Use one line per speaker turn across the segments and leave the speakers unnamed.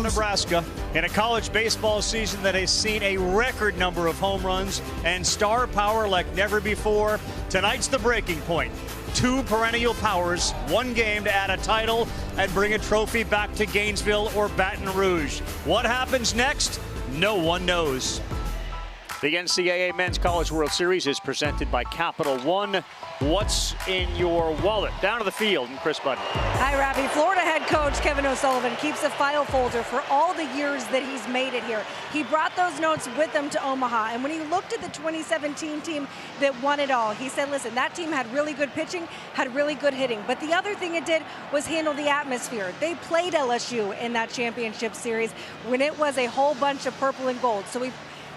Nebraska in a college baseball season that has seen a record number of home runs and star power like never before. Tonight's the breaking point. Two perennial powers, one game to add a title and bring a trophy back to Gainesville or Baton Rouge. What happens next? No one knows. The NCAA Men's College World Series is presented by Capital One. What's in your wallet? Down to the field, and Chris Button.
Hi, Ravi. Florida head coach Kevin O'Sullivan keeps a file folder for all the years that he's made it here. He brought those notes with him to Omaha, and when he looked at the 2017 team that won it all, he said, listen, that team had really good pitching, had really good hitting, but the other thing it did was handle the atmosphere. They played LSU in that championship series when it was a whole bunch of purple and gold. So we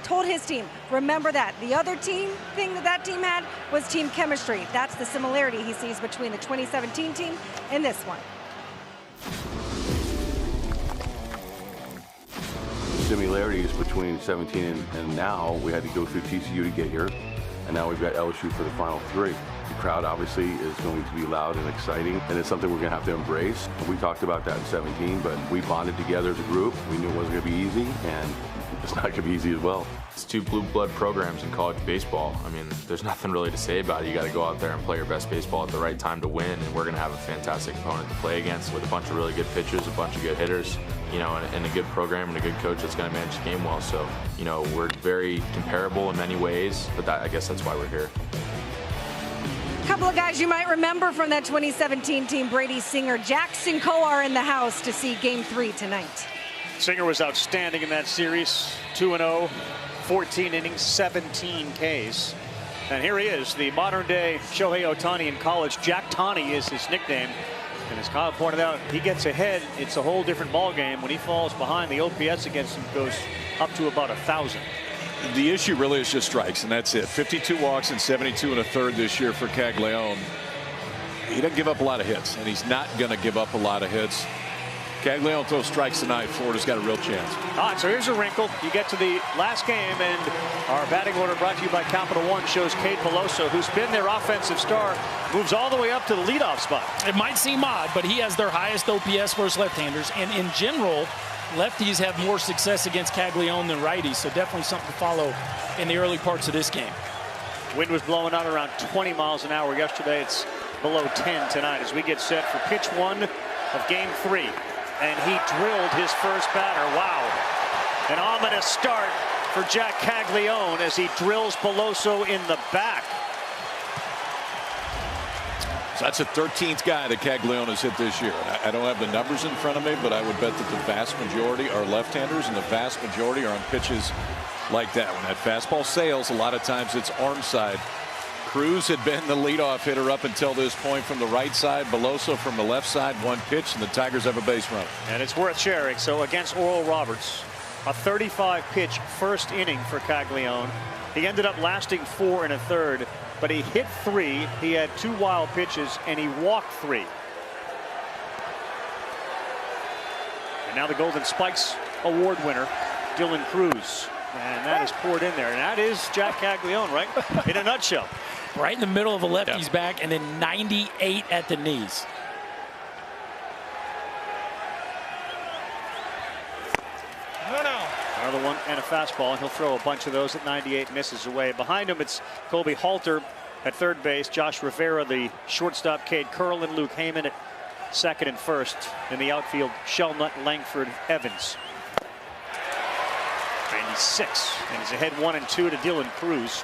told his team, remember that. The other team thing that team had was team chemistry. That's the similarity he sees between the 2017 team and this one.
Similarities between 17 and now, we had to go through TCU to get here, and now we've got LSU for the final three. The crowd obviously is going to be loud and exciting, and it's something we're going to have to embrace. We talked about that in 17, but we bonded together as a group. We knew it wasn't going to be easy, and it's not going to be easy as well.
It's two blue blood programs in college baseball. I mean, there's nothing really to say about it. You got to go out there and play your best baseball at the right time to win, and we're going to have a fantastic opponent to play against with a bunch of really good pitchers, a bunch of good hitters, you know, and a good program and a good coach that's going to manage the game well. So, you know, we're very comparable in many ways, but I guess that's why we're here.
A couple of guys you might remember from that 2017 team, Brady Singer, Jackson Coar in the house to see Game 3 tonight.
Singer was outstanding in that series, 2-0, 14 innings, 17 Ks. And here he is, the modern-day Shohei Ohtani in college. Jack Tani is his nickname. And as Kyle pointed out, he gets ahead, it's a whole different ball game. When he falls behind, the OPS against him goes up to about 1,000.
The issue really is just strikes, and that's it. 52 walks and 72 and a third this year for Caglione. He doesn't give up a lot of hits, and he's not going to give up a lot of hits. Caglione throws strikes tonight. Florida's got a real chance.
All right, so here's a wrinkle. You get to the last game, and our batting order brought to you by Capital One shows Cade Peloso, who's been their offensive star, moves all the way up to the leadoff spot.
It might seem odd, but he has their highest OPS versus left-handers, and in general, lefties have more success against Caglione than righties, so definitely something to follow in the early parts of this game.
Wind was blowing out around 20 miles an hour yesterday. It's below 10 tonight as we get set for pitch 1 of Game 3. And he drilled his first batter. Wow. An ominous start for Jack Caglione as he drills Peloso in the back.
So that's the 13th guy that Caglione has hit this year. I don't have the numbers in front of me, but I would bet that the vast majority are left-handers, and the vast majority are on pitches like that. When that fastball sails, a lot of times it's arm side. Cruz had been the leadoff hitter up until this point from the right side. Peloso from the left side, one pitch, and the Tigers have a base runner.
And it's worth sharing. So against Oral Roberts, a 35-pitch first inning for Caglione. He ended up lasting 4 1/3, but he hit 3. He had 2 wild pitches, and he walked 3. And now the Golden Spikes Award winner, Dylan Cruz. And that is poured in there. And that is Jack Caglione, right? In a nutshell.
Right in the middle of a lefty's back, and then 98 at the knees.
Another one and a fastball, and he'll throw a bunch of those at 98, misses away. Behind him, it's Colby Halter at third base, Josh Rivera, the shortstop, Cade Curlin, Luke Heyman at second and first. In the outfield, Shelnut, Langford, Evans. 96, and he's ahead 1-2 to Dylan Cruz,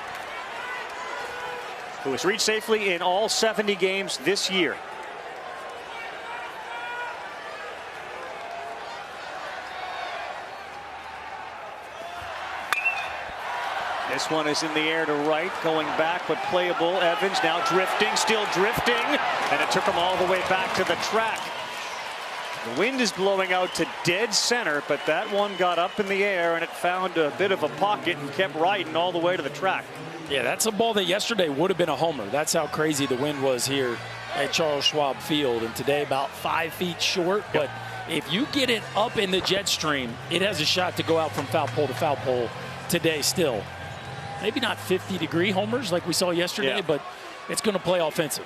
who has reached safely in all 70 games this year. This one is in the air to right, going back, but playable. Evans now drifting, still drifting, and it took him all the way back to the track. The wind is blowing out to dead center, but that one got up in the air, and it found a bit of a pocket and kept riding all the way to the track.
Yeah, that's a ball that yesterday would have been a homer. That's how crazy the wind was here at Charles Schwab Field, and today about 5 feet short. But if you get it up in the jet stream, it has a shot to go out from foul pole to foul pole today still. Maybe not 50-degree homers like we saw yesterday, but it's going to play offensive.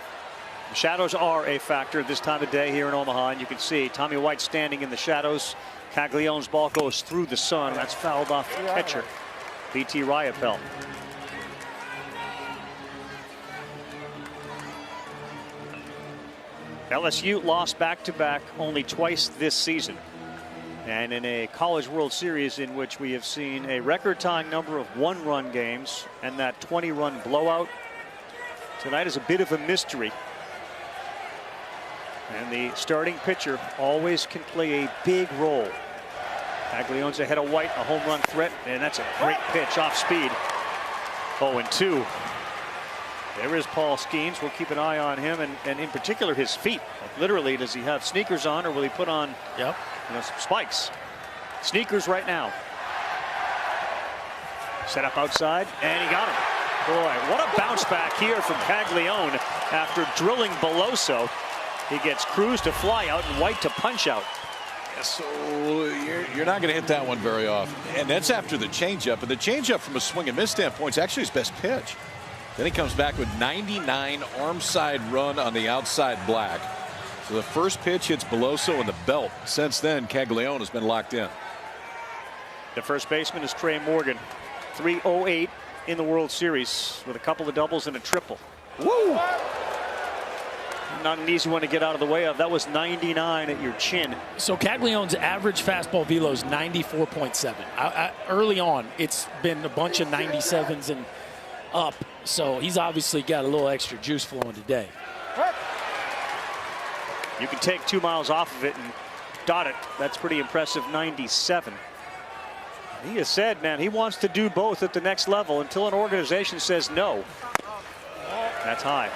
Shadows are a factor this time of day here in Omaha, and you can see Tommy White standing in the shadows. Caglianone's ball goes through the sun. That's fouled off the catcher, B.T. Riopel. LSU lost back-to-back only twice this season. And in a College World Series in which we have seen a record-tying number of one-run games and that 20-run blowout, tonight is a bit of a mystery. And the starting pitcher always can play a big role. Caglianone's ahead of White, a home run threat, and that's a great pitch off speed. 0-2. There is Paul Skeens. We'll keep an eye on him, and in particular his feet. Like literally, does he have sneakers on, or will he put on some spikes? Sneakers right now. Set up outside, and he got him. Boy, what a bounce back here from Caglianone after drilling Beloso. He gets Cruz to fly out and White to punch out.
So you're not going to hit that one very often. And that's after the changeup. And the changeup from a swing and miss standpoint is actually his best pitch. Then he comes back with 99 arm side run on the outside black. So the first pitch hits Beloso in the belt. Since then, Caglianone has been locked in.
The first baseman is Trey Morgan. 308 in the World Series with a couple of doubles and a triple. Woo! Not an easy one to get out of the way of. That was 99 at your chin.
So Caglianone's average fastball velo is 94.7. Early on, it's been a bunch of 97s and up. So he's obviously got a little extra juice flowing today.
You can take 2 miles off of it and dot it. That's pretty impressive. 97. He has said, man, he wants to do both at the next level until an organization says no. That's high.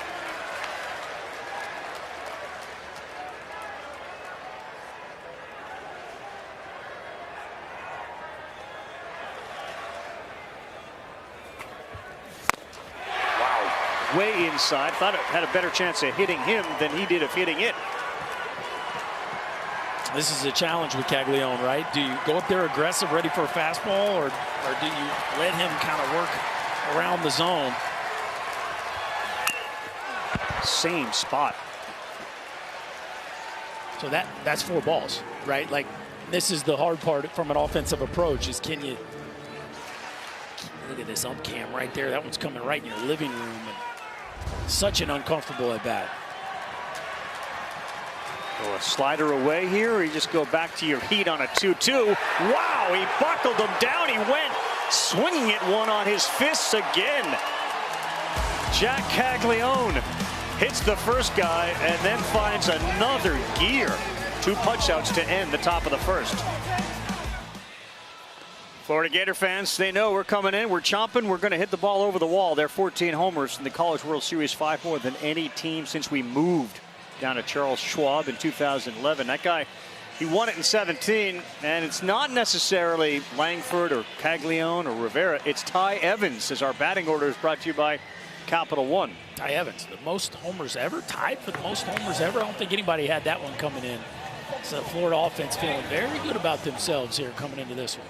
Way inside. Thought it had a better chance of hitting him than he did of hitting it.
This is a challenge with Caglianone, right? Do you go up there aggressive, ready for a fastball, or do you let him kind of work around the zone?
Same spot.
So that's 4 balls, right? Like, this is the hard part from an offensive approach is can you look at this up cam right there? That one's coming right in your living room. And such an uncomfortable at bat.
Go a slider away here, or you just go back to your heat on a 2-2. Wow, he buckled him down. He went swinging at one on his fists again. Jack Caglianone hits the first guy and then finds another gear. 2 punch-outs to end the top of the first. Florida Gator fans, they know we're coming in. We're chomping. We're going to hit the ball over the wall. They're 14 homers in the College World Series, 5 more than any team since we moved down to Charles Schwab in 2011. That guy, he won it in 17, and it's not necessarily Langford or Caglianone or Rivera. It's Ty Evans, as our batting order is brought to you by Capital One.
Ty Evans, the most homers ever, tied for the most homers ever. I don't think anybody had that one coming in. So the Florida offense feeling very good about themselves here coming into this one.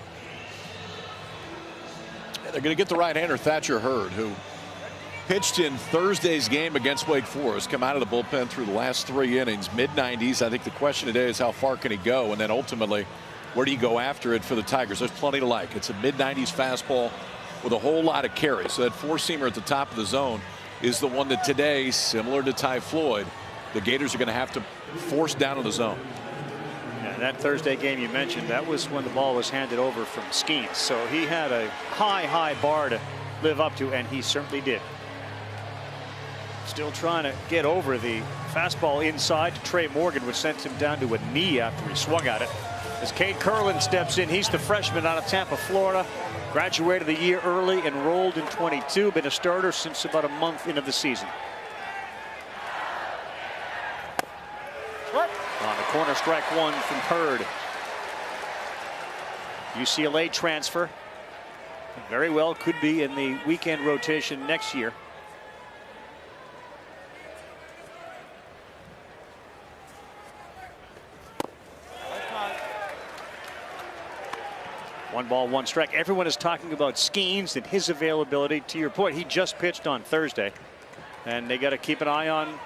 They're going to get the right-hander Thatcher Hurd, who pitched in Thursday's game against Wake Forest, come out of the bullpen through the last 3 innings, mid-90s. I think the question today is how far can he go, and then ultimately, where do you go after it for the Tigers? There's plenty to like. It's a mid-90s fastball with a whole lot of carry. So that 4-seamer at the top of the zone is the one that today, similar to Ty Floyd, the Gators are going to have to force down in the zone.
Yeah, that Thursday game you mentioned, that was when the ball was handed over from Skeens. So he had a high bar to live up to, and he certainly did. Still trying to get over the fastball inside to Trey Morgan, which sent him down to a knee after he swung at it. As Cade Curlin steps in, he's the freshman out of Tampa, Florida. Graduated the year early, enrolled in 22, been a starter since about a month into the season. On the corner, strike 1 from Hurd. UCLA transfer. Very well could be in the weekend rotation next year. One ball, one strike. Everyone is talking about Skeens and his availability. To your point, he just pitched on Thursday, and they got to keep an eye on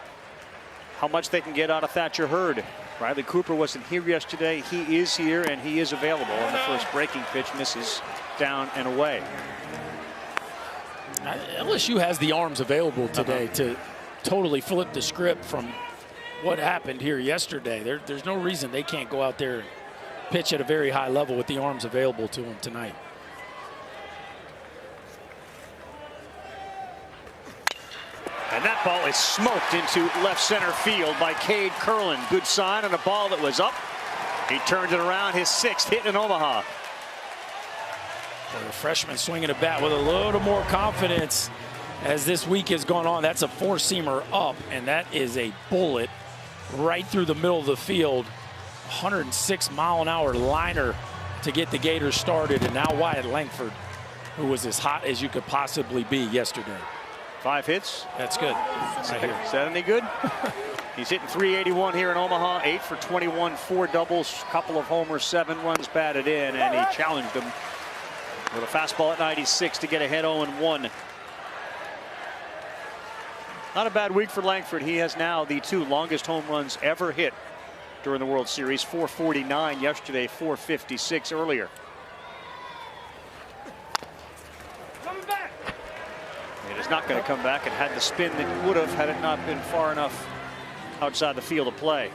how much they can get out of Thatcher Hurd. Riley Cooper wasn't here yesterday. He is here, and he is available. And the first breaking pitch misses down and away.
LSU has the arms available today to totally flip the script from what happened here yesterday. There's no reason they can't go out there and pitch at a very high level with the arms available to them tonight.
And that ball is smoked into left center field by Cade Curlin. Good sign on a ball that was up. He turned it around, his 6th hit in Omaha.
The freshman swinging a bat with a little more confidence as this week has gone on. That's a 4-seamer up, and that is a bullet right through the middle of the field. 106-mile-an-hour liner to get the Gators started, and now Wyatt Langford, who was as hot as you could possibly be yesterday.
5 hits.
That's good. Right here.
Is that any good? He's hitting .381 here in Omaha. 8 for 21, 4 doubles, couple of homers, 7 runs batted in, and he challenged him with a fastball at 96 to get ahead 0-1. Not a bad week for Langford. He has now the 2 longest home runs ever hit during the World Series. 449 yesterday, 456 earlier. It is not going to come back. It had the spin that it would have had it not been far enough outside the field of play.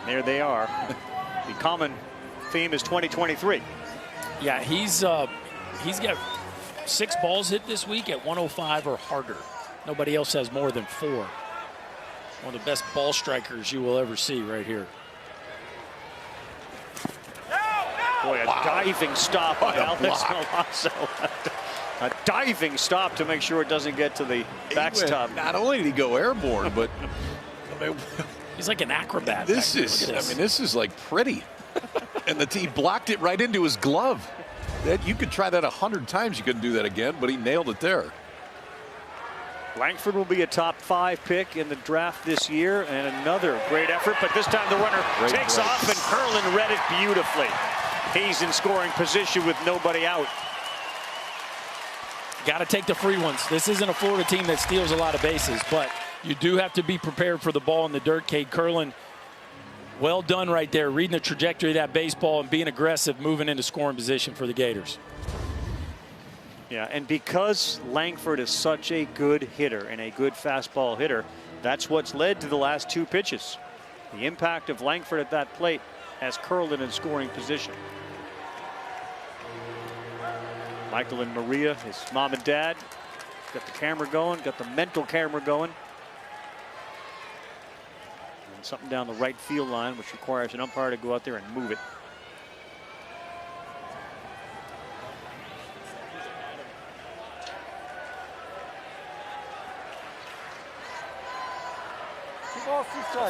There they are. The common theme is 2023.
Yeah, he's got 6 balls hit this week at 105 or harder. Nobody else has more than 4. One of the best ball strikers you will ever see right here.
Boy, a diving stop by Alex Milazzo. A diving stop to make sure it doesn't get to the backstop.
Not only did he go airborne, but I mean,
he's like an acrobat.
This is, I mean, this is like pretty. And he blocked it right into his glove. That you could try that 100 times. You couldn't do that again, but he nailed it there.
Langford will be a top 5 pick in the draft this year, and another great effort, but this time the runner takes off, and Curlin read it beautifully. He's in scoring position with nobody out.
Got to take the free ones. This isn't a Florida team that steals a lot of bases, but you do have to be prepared for the ball in the dirt. Cade Curlin, well done right there, reading the trajectory of that baseball and being aggressive, moving into scoring position for the Gators.
Yeah, and because Langford is such a good hitter and a good fastball hitter, that's what's led to the last 2 pitches. The impact of Langford at that plate has Curlin in scoring position. Michael and Maria, his mom and dad, got the camera going, got the mental camera going. And something down the right field line, which requires an umpire to go out there and move it.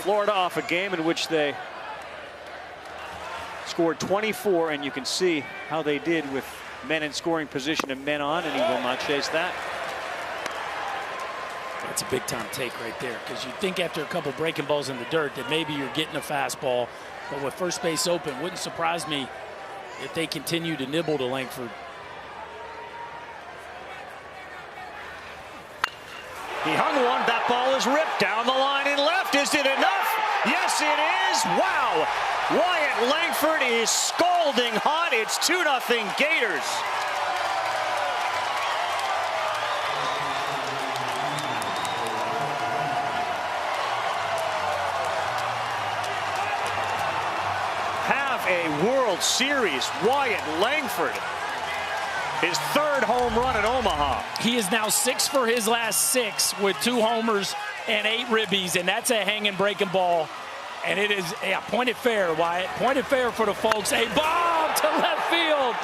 Florida off a game in which they scored 24, and you can see how they did with men in scoring position and men on, and he will not chase that.
That's a big time take right there, because you think after a couple breaking balls in the dirt that maybe you're getting a fastball, but with first base open, wouldn't surprise me if they continue to nibble to Langford.
He hung one. That ball is ripped down the line in left. Is it enough? Yes, it is. Wow. Wyatt Langford is scalding hot. It's 2-0 Gators. Have a World Series. Wyatt Langford. His 3rd home run in Omaha.
He is now 6 for his last 6 with 2 homers and 8 ribbies, and that's a hanging breaking ball. And it is pointed fair, Wyatt. Pointed fair for the folks. A bomb to left field,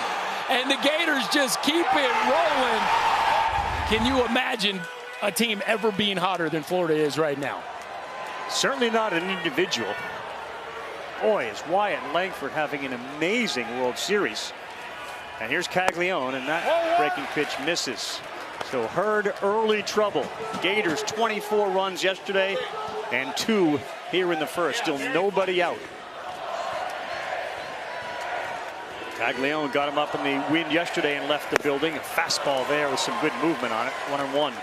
and the Gators just keep it rolling. Can you imagine a team ever being hotter than Florida is right now?
Certainly not an individual. Boy, is Wyatt Langford having an amazing World Series. And here's Caglione, and that breaking pitch misses. So Hurd, early trouble. Gators 24 runs yesterday and 2 here in the first. Still nobody out. Caglione got him up in the wind yesterday and left the building. A fastball there with some good movement on it. 1-1.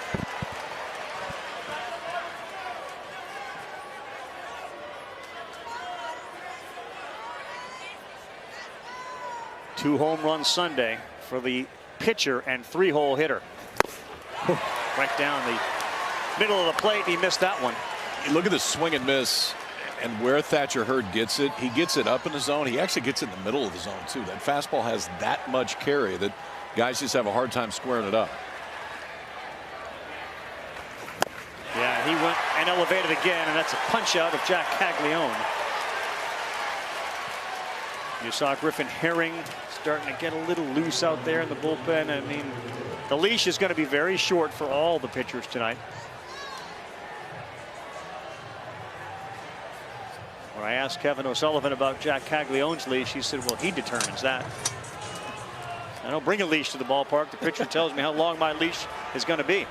2 home run Sunday for the pitcher and 3-hole hitter. Right down the middle of the plate. He missed that one.
Look at the swing and miss. And where Thatcher Hurd gets it, he gets it up in the zone. He actually gets it in the middle of the zone, too. That fastball has that much carry that guys just have a hard time squaring it up.
Yeah, he went and elevated again, and that's a punch out of Jack Caglione. You saw Griffin Herring starting to get a little loose out there in the bullpen. I mean, the leash is going to be very short for all the pitchers tonight. When I asked Kevin O'Sullivan about Jack Caglione's leash, he said, well, he determines that. I don't bring a leash to the ballpark. The pitcher tells me how long my leash is going to be.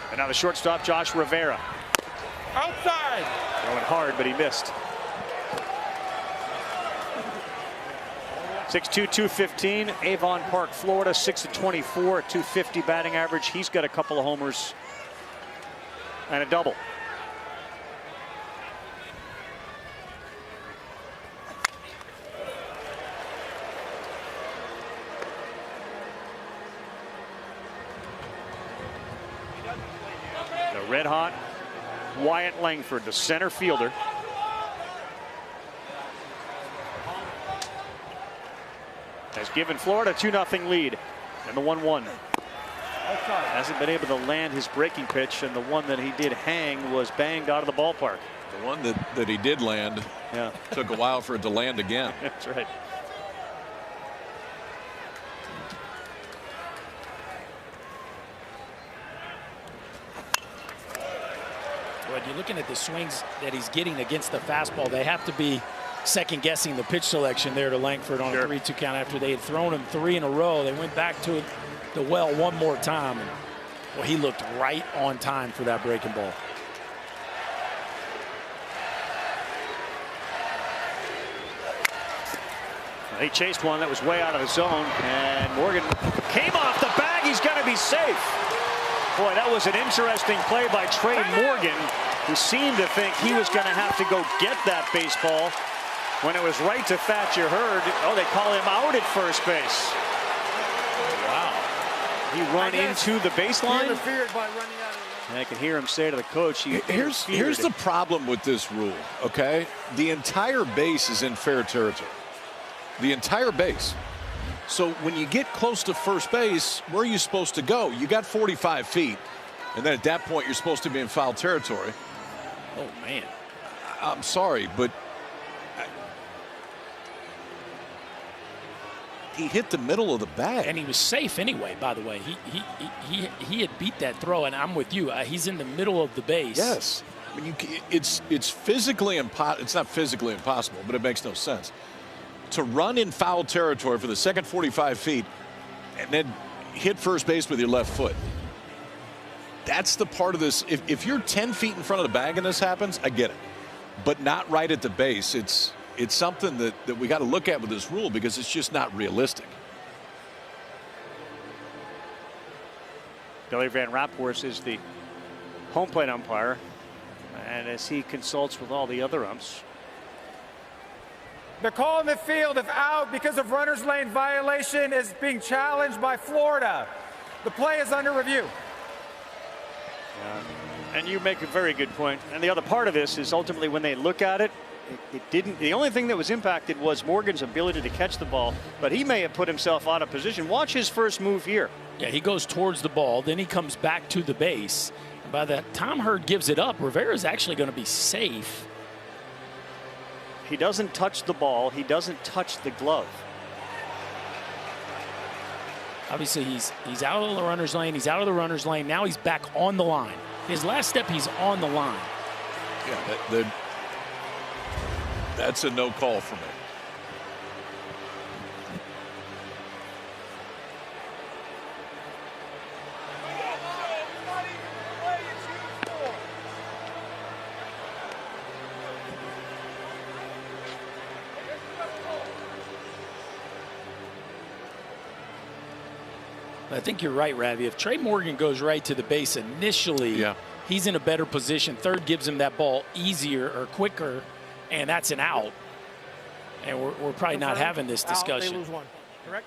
And now the shortstop, Josh Rivera.
Outside.
Throwing hard, but he missed. 6'2", 215. Avon Park, Florida, 6'24", 250 batting average. He's got a couple of homers and a double. The red-hot Wyatt Langford, the center fielder. Has given Florida a 2-0 lead in the 1-1. Hasn't been able to land his breaking pitch, and the one that he did hang was banged out of the ballpark.
The one that he did land,
yeah,
took a while for it to land again.
That's right.
When you're looking at the swings that he's getting against the fastball, they have to be second guessing the pitch selection there to Langford on a 3-2 count after they had thrown him 3 in a row. They went back to the well one more time. And, well, he looked right on time for that breaking ball.
He chased one that was way out of the zone, and Morgan came off the bag. He's going to be safe. Boy, that was an interesting play by Trey Morgan, who seemed to think he was going to have to go get that baseball when it was right to Thatcher Hurd. Oh, they call him out at first base. Wow. He run into the baseline.
He interfered by running out of the
I can hear him say to the coach,
here's the problem with this rule, okay? The entire base is in fair territory. The entire base. So when you get close to first base, where are you supposed to go? You got 45 feet. And then at that point, you're supposed to be in foul territory.
Oh, man.
I'm sorry, but he hit the middle of the bag.
And he was safe anyway, by the way. He had beat that throw, and I'm with you. He's in the middle of the base.
Yes. I mean, it's physically impossible. It's not physically impossible, but it makes no sense to run in foul territory for the second 45 feet and then hit first base with your left foot. That's the part of this. If you're 10 feet in front of the bag and this happens, I get it. But not right at the base. It's something that we got to look at with this rule because it's just not realistic.
Billy Van Raphorst is the home plate umpire, and as he consults with all the other umps.
The call in the field, if out because of runner's lane violation, is being challenged by Florida. The play is under review.
And you make a very good point. And the other part of this is ultimately when they look at it, it didn't. The only thing that was impacted was Morgan's ability to catch the ball, but he may have put himself out of position. Watch his first move here.
Yeah, he goes towards the ball, then he comes back to the base. And by the time Hurd gives it up, Rivera's actually going to be safe.
He doesn't touch the ball. He doesn't touch the glove.
Obviously, he's out of the runner's lane. He's out of the runner's lane. Now he's back on the line. His last step, he's on the line.
Yeah, that's a no call for me.
I think you're right, Ravi. If Trey Morgan goes right to the base initially, he's in a better position. Third gives him that ball easier or quicker, and that's an out. And we're probably not having this discussion.
They lose one, correct?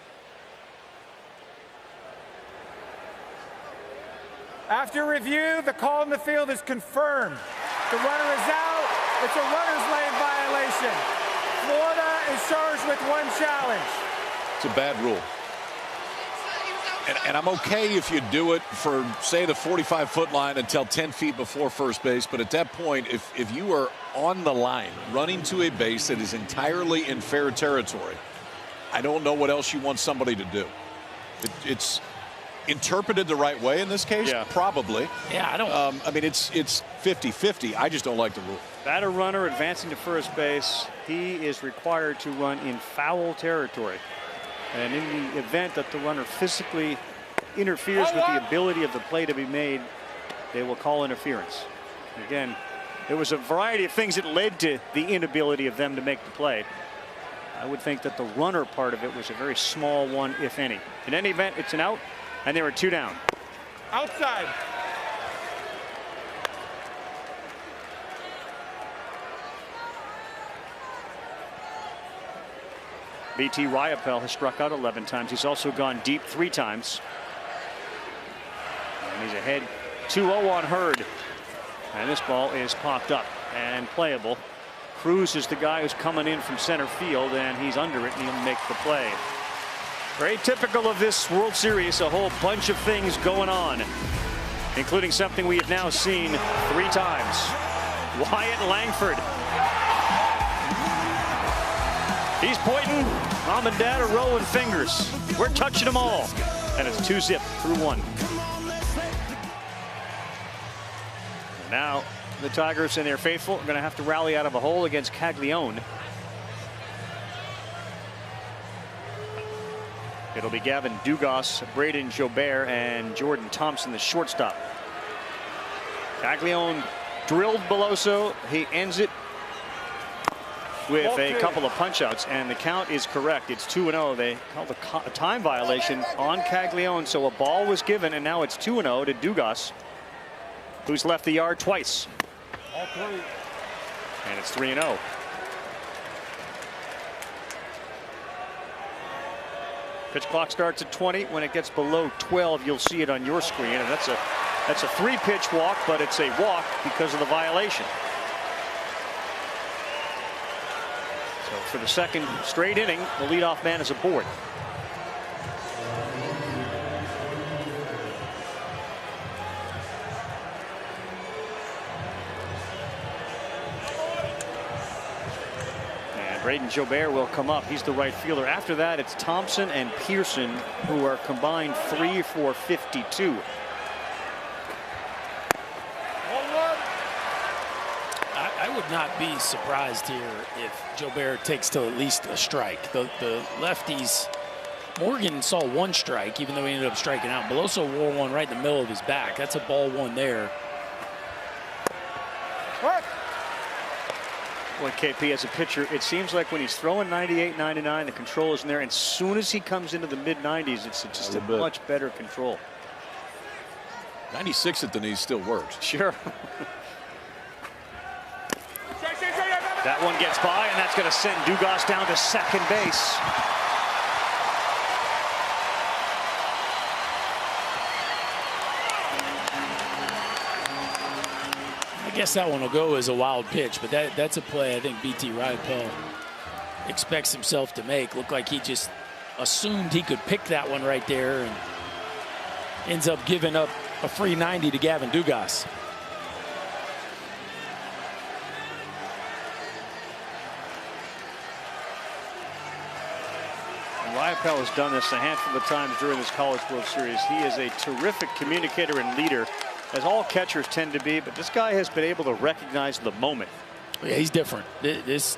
After review, the call in the field is confirmed. The runner is out. It's a runner's lane violation. Florida is charged with one challenge.
It's a bad rule. And I'm okay if you do it for, say, the 45-foot line until 10 feet before first base. But at that point, if you are on the line running to a base that is entirely in fair territory, I don't know what else you want somebody to do. It's interpreted the right way in this case, probably.
Yeah, I don't.
I mean, it's 50-50. I just don't like the rule.
Batter runner advancing to first base. He is required to run in foul territory. And in the event that the runner physically interferes with the ability of the play to be made, they will call interference. Again, there was a variety of things that led to the inability of them to make the play. I would think that the runner part of it was a very small one, if any. In any event, it's an out, and there are 2 down.
Outside.
BT Riopel has struck out 11 times. He's also gone deep 3 times. And he's ahead 2-0 on Hurd. And this ball is popped up and playable. Cruz is the guy who's coming in from center field, and he's under it, and he'll make the play. Very typical of this World Series, a whole bunch of things going on, including something we have now seen 3 times. Wyatt Langford. He's pointing. Mom and Dad are rolling fingers. We're touching them all. And it's 2-zip through 1. Now the Tigers and their faithful are going to have to rally out of a hole against Caglione. It'll be Gavin Dugas, Braden Jobert, and Jordan Thompson, the shortstop. Caglione drilled Beloso. He ends it with a couple of punch-outs, and the count is correct. It's 2-0. They called a time violation on Caglione, so a ball was given, and now it's 2-0 to Dugas, who's left the yard twice.
All 3.
And it's 3-0. Pitch clock starts at 20. When it gets below 12, you'll see it on your screen, and that's a 3-pitch walk, but it's a walk because of the violation. So for the second straight inning, the leadoff man is aboard. And Braden Jobert will come up. He's the right fielder. After that, it's Thompson and Pearson, who are combined 3 for 52.
I would not be surprised here if Jobert takes to at least a strike. The lefties, Morgan saw 1 strike, even though he ended up striking out. Beloso wore 1 right in the middle of his back. That's a ball 1 there.
What?
Boy, KP, as a pitcher, it seems like when he's throwing 98, 99, the control is in there. And as soon as he comes into the mid-90s, it's just a much better control.
96 at the knees still works.
Sure. That one gets by, and that's going to send Dugas down to second base.
I guess that one will go as a wild pitch, but that's a play I think BT Riopel expects himself to make. Looked like he just assumed he could pick that one right there and ends up giving up a free 90 to Gavin Dugas.
Riopel has done this a handful of times during this College World Series. He is a terrific communicator and leader, as all catchers tend to be, but this guy has been able to recognize the moment.
Yeah, he's different. This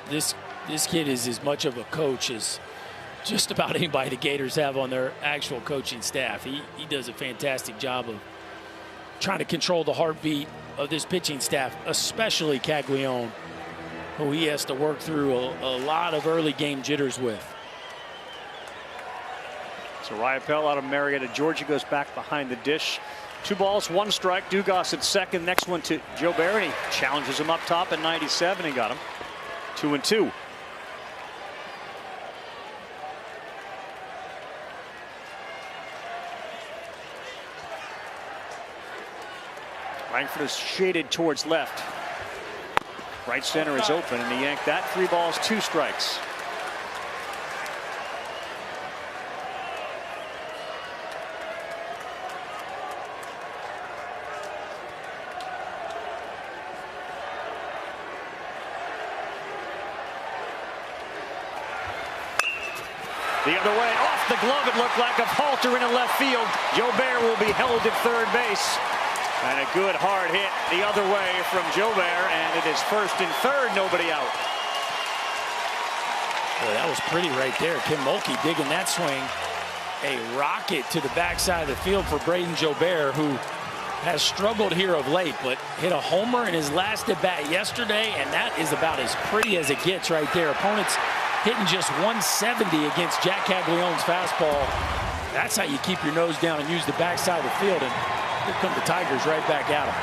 kid is as much of a coach as just about anybody the Gators have on their actual coaching staff. He does a fantastic job of trying to control the heartbeat of this pitching staff, especially Caglione, who he has to work through a lot of early game jitters with.
So Riopel out of Marietta, Georgia, goes back behind the dish. 2 balls, 1 strike. Dugas at second. Next one to Jobert, and he challenges him up top at 97. He got him. 2-2. Frankfurt is shaded towards left. Right center is open, and he yanked that. 3 balls, 2 strikes. The other way, off the glove, it looked like, of Halter into left field. Jobert will be held at third base. And a good hard hit the other way from Jobert, and it is first and third, nobody out.
Boy, that was pretty right there. Kim Mulkey digging that swing. A rocket to the backside of the field for Braden Jobert, who has struggled here of late, but hit a homer in his last at-bat yesterday, and that is about as pretty as it gets right there. Opponents hitting just 170 against Jack Caglianone's fastball. That's how you keep your nose down and use the backside of the field. And here come the Tigers right back at him.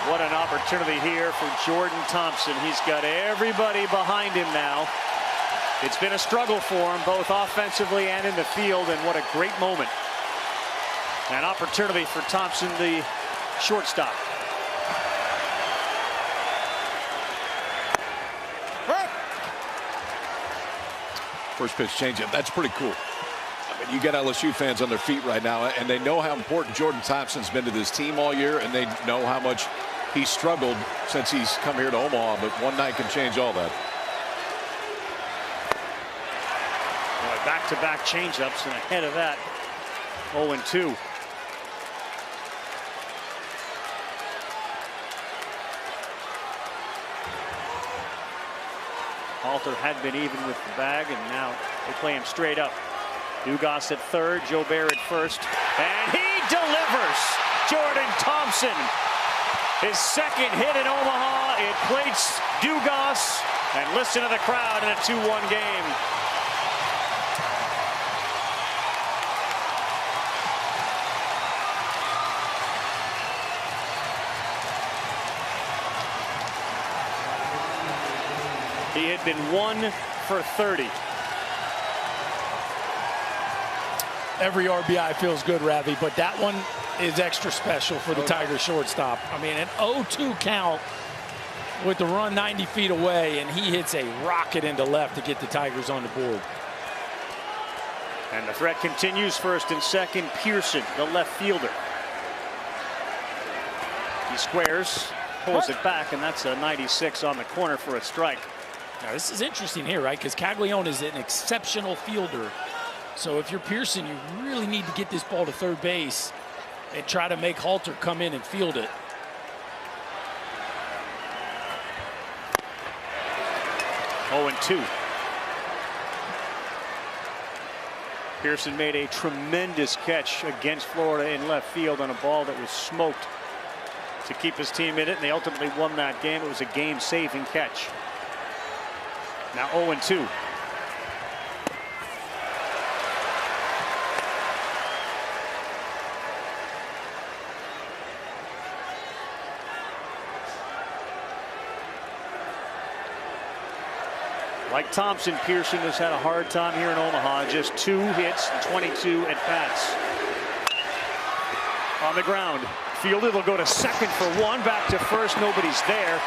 What an opportunity here for Jordan Thompson. He's got everybody behind him now. It's been a struggle for him, both offensively and in the field, and what a great moment. An opportunity for Thompson, the shortstop.
First pitch changeup. That's pretty cool. I mean, you got LSU fans on their feet right now, and they know how important Jordan Thompson's been to this team all year, and they know how much he's struggled since he's come here to Omaha, but one night can change all that.
Back-to-back changeups, and ahead of that, 0-2. Halter had been even with the bag, and now they play him straight up. Dugas at third, Jobert at first, and he delivers. Jordan Thompson, his second hit in Omaha. It plates Dugas, and listen to the crowd in a 2-1 game. He had been 1 for 30.
Every RBI feels good, Ravi, but that one is extra special for the Tigers shortstop. I mean, an 0-2 count with the run 90 feet away, and he hits a rocket into left to get the Tigers on the board.
And the threat continues. First and second, Pearson, the left fielder. He squares, pulls it back, and that's a 96 on the corner for a strike.
Now, this is interesting here, right? Because Caglianone is an exceptional fielder. So if you're Pearson, you really need to get this ball to third base and try to make Halter come in and field it.
Oh, 0-2. Pearson made a tremendous catch against Florida in left field on a ball that was smoked to keep his team in it, and they ultimately won that game. It was a game-saving catch. Now 0-2. Like Thompson, Pearson has had a hard time here in Omaha. Just 2 hits, 22 at bats. On the ground, fielded. They'll go to second for 1. Back to first. Nobody's there.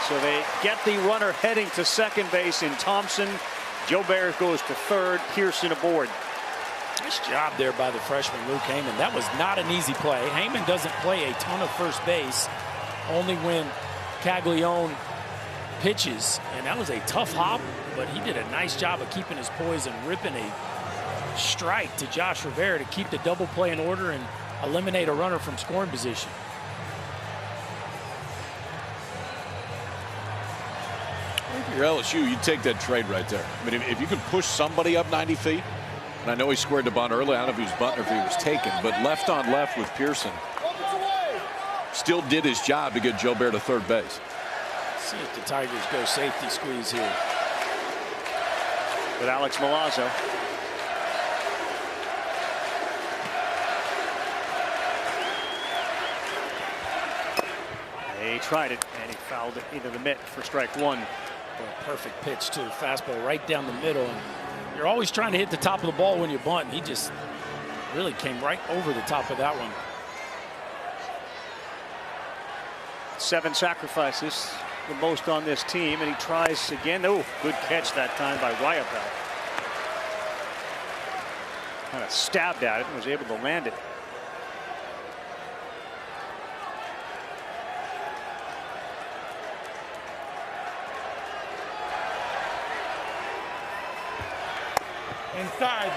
So they get the runner heading to second base in Thompson. Jobert goes to third. Pearson aboard.
Nice job there by the freshman Luke Heyman. That was not an easy play. Heyman doesn't play a ton of first base, only when Caglianone pitches. And that was a tough hop, but he did a nice job of keeping his poise and ripping a strike to Josh Rivera to keep the double play in order and eliminate a runner from scoring position.
If you're LSU, you'd take that trade right there. I mean, if you could push somebody up 90 feet, and I know he squared the bunt early. I don't know if he was bunting or if he was taken, but left on left with Pearson still did his job to get Jobert to third base.
Let's see if the Tigers go safety squeeze here.
With Alex Milazzo. He tried it, and he fouled it into the mitt for strike 1.
A perfect pitch, too. Fastball right down the middle. And you're always trying to hit the top of the ball when you bunt. He just Really came right over the top of that one.
7 sacrifices, the most on this team, and he tries again. Oh, good catch that time by Wyapel. Kind of stabbed at it and was able to land it.
Inside.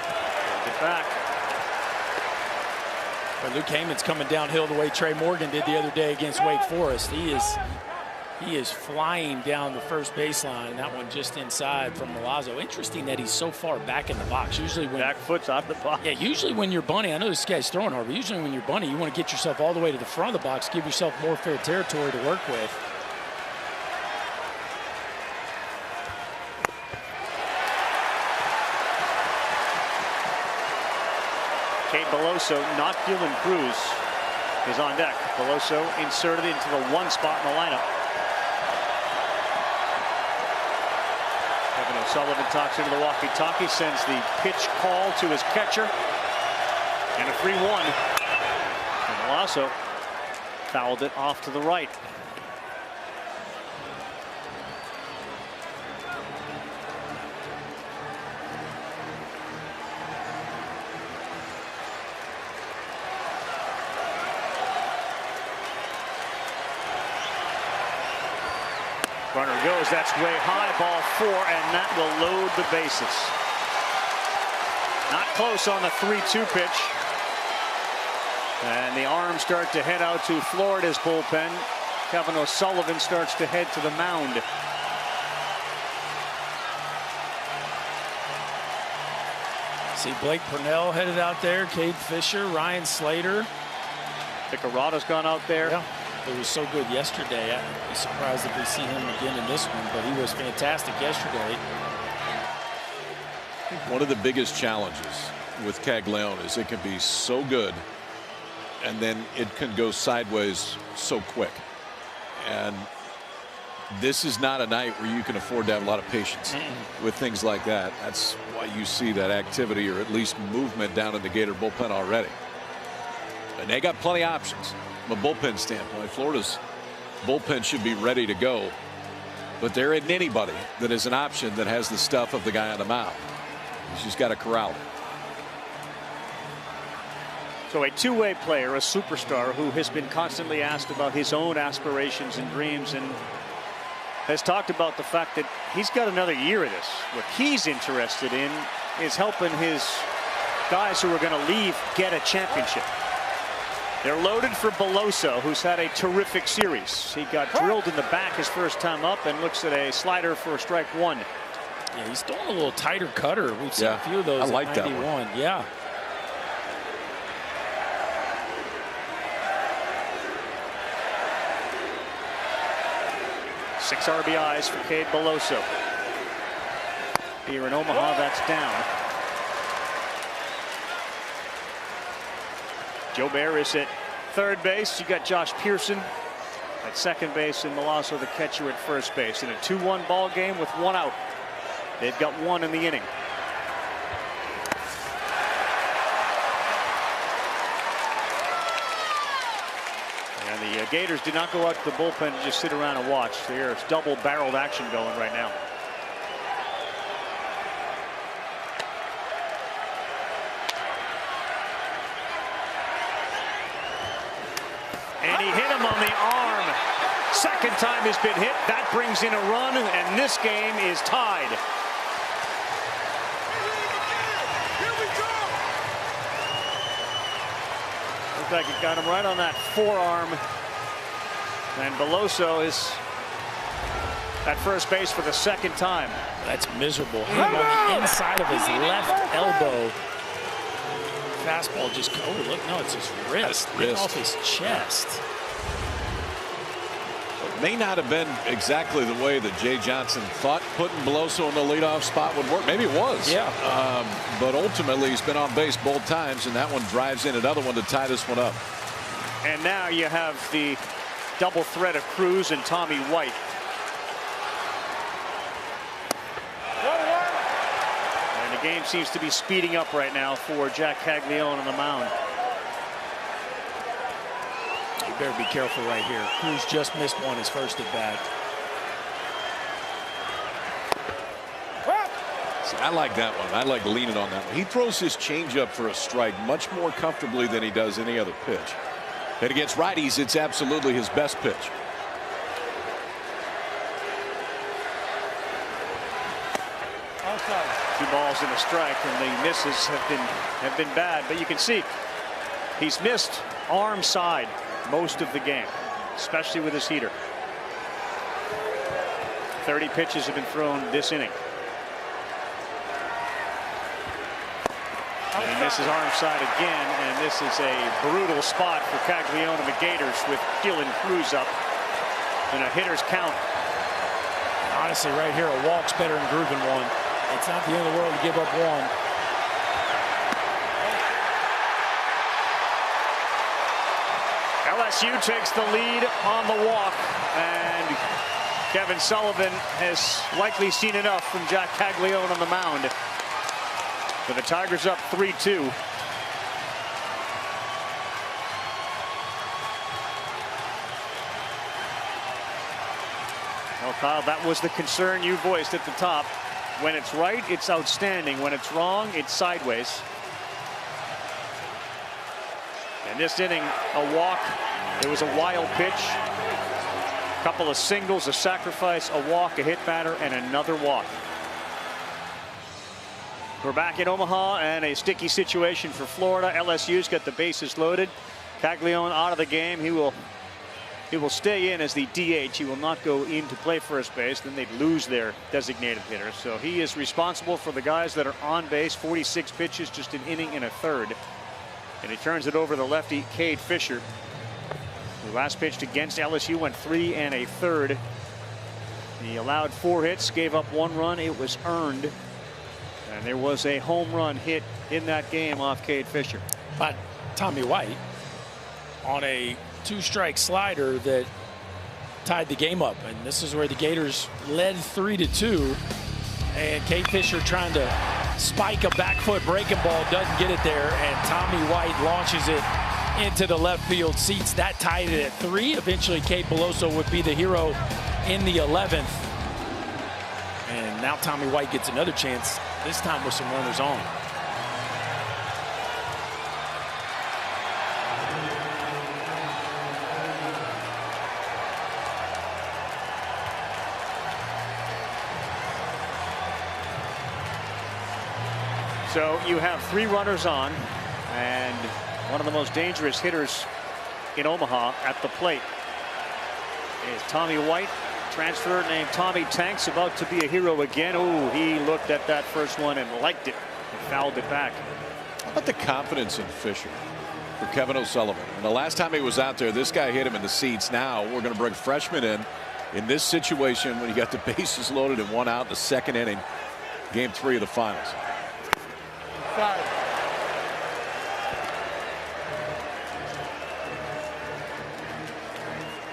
Get back.
But Luke Heyman's coming downhill the way Trey Morgan did the other day against Wake Forest. He is flying down the first baseline. That one just inside from Milazzo. Interesting that he's so far back in the box. Usually when
back foot's out of the box.
Yeah, usually when you're bunting, I know this guy's throwing hard, but usually when you're bunting, you want to get yourself all the way to the front of the box, give yourself more fair territory to work with.
Cade Beloso, not Dylan Cruz, is on deck. Beloso inserted into the 1 spot in the lineup. Kevin O'Sullivan talks into the walkie-talkie, sends the pitch call to his catcher, and a 3-1. And Beloso fouled it off to the right. Runner goes, that's way high, ball 4, and that will load the bases. Not close on the 3-2 pitch. And the arms start to head out to Florida's bullpen. Kevin O'Sullivan starts to head to the mound.
See Blake Purnell headed out there, Cade Fisher, Ryan Slater.
Picarato's gone out there.
Yeah. It was so good yesterday. I'd be surprised if we see him again in this one, but he was fantastic yesterday.
One of the biggest challenges with Caglione is it can be so good and then it can go sideways so quick. And this is not a night where you can afford to have a lot of patience with things like that. That's why you see that activity or at least movement down in the Gator bullpen already. And they got plenty of options. From a bullpen standpoint, Florida's bullpen should be ready to go, but there isn't anybody that is an option that has the stuff of the guy on the mound. He's just got to corral it.
So a two-way player, a superstar who has been constantly asked about his own aspirations and dreams, and has talked about the fact that he's got another year of this. What he's interested in is helping his guys who are going to leave get a championship. They're loaded for Beloso, who's had a terrific series. He got drilled in the back his first time up and looks at a slider for strike 1.
Yeah, he's throwing a little tighter cutter. We've seen a few of those. I like that one. Yeah.
Six RBIs for Cade Beloso. Here in Omaha, that's down. Joe Bear is at third base. You got Josh Pearson at second base and Milazzo, the catcher, at first base. In a 2-1 ball game with 1 out. They've got 1 in the inning. And the Gators did not go out to the bullpen to just sit around and watch. There's double-barreled action going right now. And he hit him on the arm. Second time he's been hit. That brings in a run, and this game is tied. Looks like it got him right on that forearm. And Beloso is at first base for the second time.
That's miserable. Hit him on the inside of his left elbow. Fastball just, oh, look, no, it's his wrist. Off his chest.
It may not have been exactly the way that Jay Johnson thought putting Beloso in the leadoff spot would work. Maybe it was.
Yeah.
But ultimately, he's been on base both times, and that one drives in another one to tie this one up.
And now you have the double threat of Cruz and Tommy White. Game seems to be speeding up right now for Jack Caglione on the mound.
You better be careful right here. Cruz just missed one his first at bat.
See, I like that one. I like leaning on that one. He throws his changeup for a strike much more comfortably than he does any other pitch. And against righties, it's absolutely his best pitch.
Outside.
2 balls and a strike, and the misses have been bad. But you can see he's missed arm side most of the game, especially with his heater. 30 pitches have been thrown this inning. And he misses arm side again, and this is a brutal spot for Caglione and the Gators with Dylan Cruz up in a hitter's count.
Honestly, right here, a walk's better than grouping one. It's not the end of the world to give up one.
LSU takes the lead on the walk, and Kevin Sullivan has likely seen enough from Jack Caglione on the mound. So the Tigers up 3-2. Well, Kyle, that was the concern you voiced at the top. When it's right, it's outstanding. When it's wrong, it's sideways. In this inning, a walk. It was a wild pitch. A couple of singles, a sacrifice, a walk, a hit batter, and another walk. We're back in Omaha, and a sticky situation for Florida. LSU's got the bases loaded. Caglione out of the game. He will stay in as the DH. He will not go in to play first base. Then they'd lose their designated hitter. So he is responsible for the guys that are on base. 46 pitches, just an inning and a third. And he turns it over to the lefty, Cade Fisher, who last pitched against LSU went 3 1/3. He allowed 4 hits, gave up 1 run. It was earned. And there was a home run hit in that game off Cade Fisher.
But Tommy White on a 2-strike slider that tied the game up. And this is where the Gators led 3-2. And Cade Fisher trying to spike a back foot breaking ball, doesn't get it there. And Tommy White launches it into the left field seats. That tied it at 3. Eventually, Cade Beloso would be the hero in the 11th. And now Tommy White gets another chance, this time with some runners on.
So you have 3 runners on, and one of the most dangerous hitters in Omaha at the plate is Tommy White, transfer named Tommy Tanks, about to be a hero again. Oh, he looked at that first one and liked it and fouled it back.
How about the confidence in Fisher for Kevin O'Sullivan? And the last time he was out there, this guy hit him in the seats. Now we're going to bring freshman in this situation when you got the bases loaded and 1 out in the 2nd inning, game 3 of the finals.
Sorry.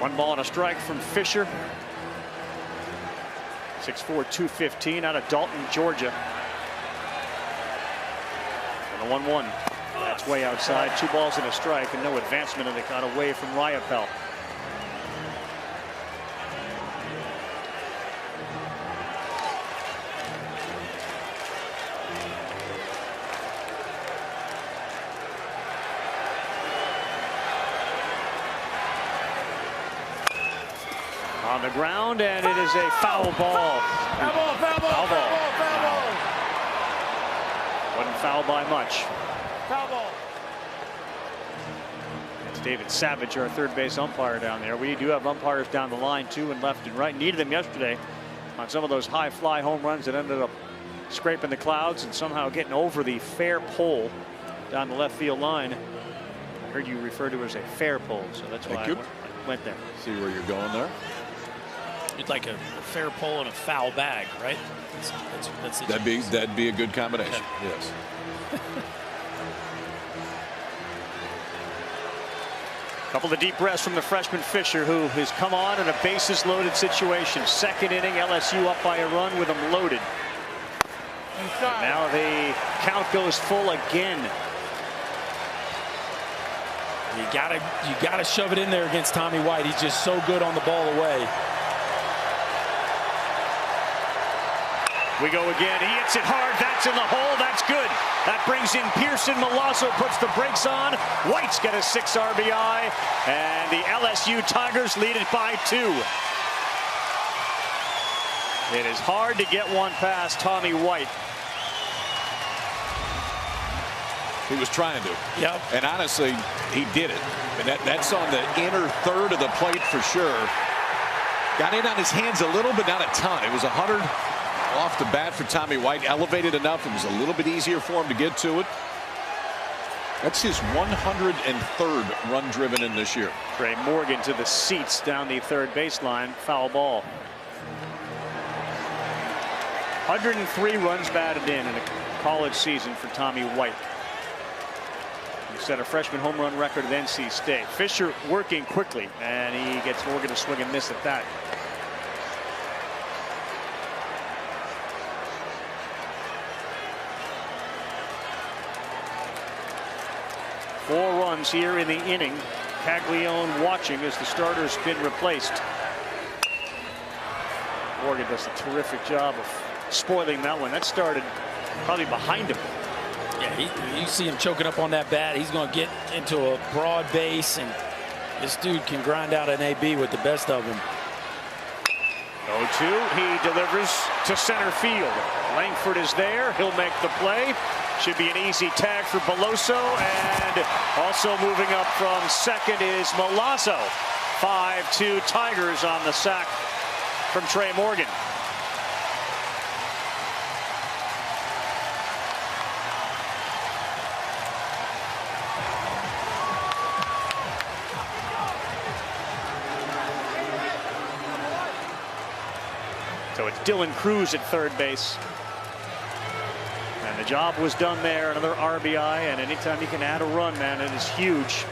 One ball and a strike from Fisher. 6'4", 215 out of Dalton, Georgia. And a 1-1. That's way outside. 2 balls and a strike, and no advancement, and it got away from Riopel. On the ground, and it is a foul ball. Foul ball. Wasn't fouled by much.
Foul ball.
It's David Savage, our third base umpire down there. We do have umpires down the line too, and left and right. Needed them yesterday on some of those high fly home runs that ended up scraping the clouds and somehow getting over the fair pole down the left field line. I heard you refer to it as a fair pole, so that's why I went there.
See where you're going there?
You'd like a fair pole and a foul bag, right? That's
That'd be a good combination. Yes.
Couple of deep breaths from the freshman Fisher, who has come on in a bases loaded situation. 2nd inning, LSU up by a run with them loaded.
Inside.
Now the count goes full again.
You gotta shove it in there against Tommy White. He's just so good on the ball away.
We go again. He hits it hard. That's in the hole. That's good. That brings in Pearson. Milazzo puts the brakes on. White's got a 6 RBI. And the LSU Tigers lead it by 2. It is hard to get one past Tommy White.
He was trying to.
Yep.
And honestly, he did it. And that's on the inner third of the plate for sure. Got in on his hands a little, but not a ton. It was 100 off the bat for Tommy White. Elevated enough. It was a little bit easier for him to get to it. That's his 103rd run driven in this year.
Trey Morgan to the seats down the third baseline. Foul ball. 103 runs batted in a college season for Tommy White. He set a freshman home run record at NC State. Fisher working quickly, and he gets Morgan to swing and miss at that. Four runs here in the inning. Caglione watching as the starter's been replaced. Morgan does a terrific job of spoiling that one. That started probably behind him.
Yeah, you see him choking up on that bat. He's going to get into a broad base, and this dude can grind out an AB with the best of them.
0-2. He delivers to center field. Langford is there. He'll make the play. Should be an easy tag for Beloso, and also moving up from second is Milazzo. 5-2 Tigers on the sack from Trey Morgan. So it's Dylan Cruz at third base. And the job was done there. Another RBI, and anytime you can add a run, man, it is huge.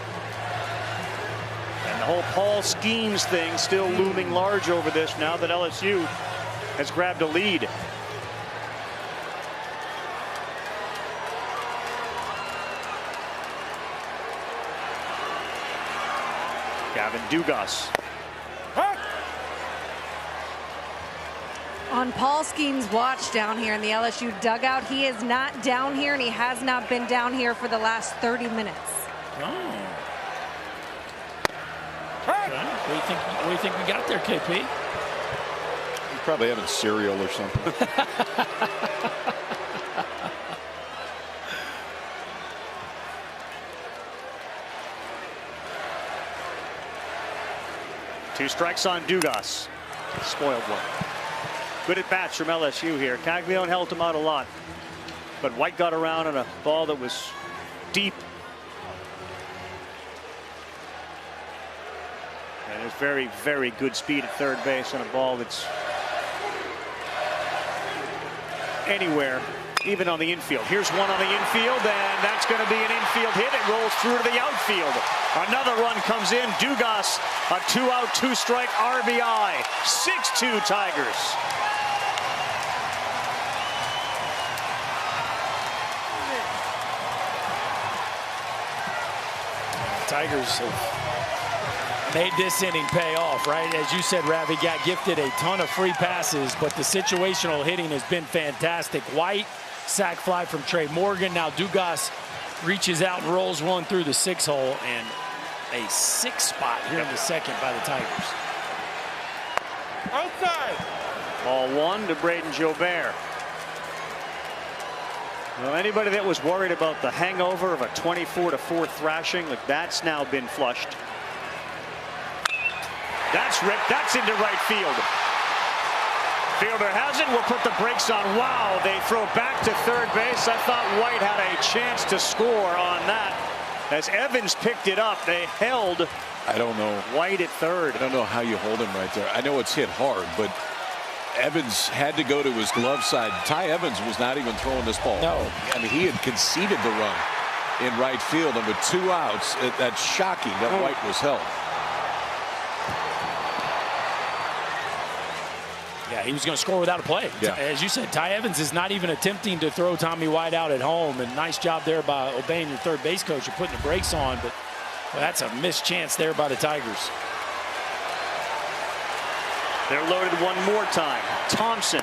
And the whole Paul Skeens thing still looming large over this now that LSU has grabbed a lead. Gavin Dugas.
On Paul Skeens' watch down here in the LSU dugout, he is not down here, and he has not been down here for the last 30 minutes.
Oh. What do you think we got there, KP?
He's probably having cereal or something.
Two strikes on Dugas. Spoiled one. Good at bats from LSU here. Caglione held him out a lot, but White got around on a ball that was deep. And there's very, very good speed at third base on a ball that's anywhere, even on the infield. Here's one on the infield, and that's going to be an infield hit. It rolls through to the outfield. Another run comes in. Dugas, a 2-out, 2-strike RBI. 6-2 Tigers.
Tigers have made this inning pay off, right? As you said, Ravi got gifted a ton of free passes, but the situational hitting has been fantastic. White, sac fly from Trey Morgan. Now Dugas reaches out and rolls one through the 6 hole, and a 6 spot here in the second by the Tigers.
Outside.
Ball 1 to Braden Jobert. Well, anybody that was worried about the hangover of a 24-4 thrashing, like that's now been flushed. That's ripped. That's into right field. Fielder has it. We'll put the brakes on. Wow, they throw back to third base. I thought White had a chance to score on that. As Evans picked it up, they held.
I don't know.
White at third.
I don't know how you hold him right there. I know it's hit hard, but Evans had to go to his glove side. Ty Evans was not even throwing this ball.
No.
I mean, he had conceded the run in right field, and with 2 outs, that's shocking that White was held.
Yeah, he was going to score without a play.
Yeah.
As you said, Ty Evans is not even attempting to throw Tommy White out at home. And nice job there by obeying your third base coach and putting the brakes on. But well, that's a missed chance there by the Tigers.
They're loaded one more time. Thompson.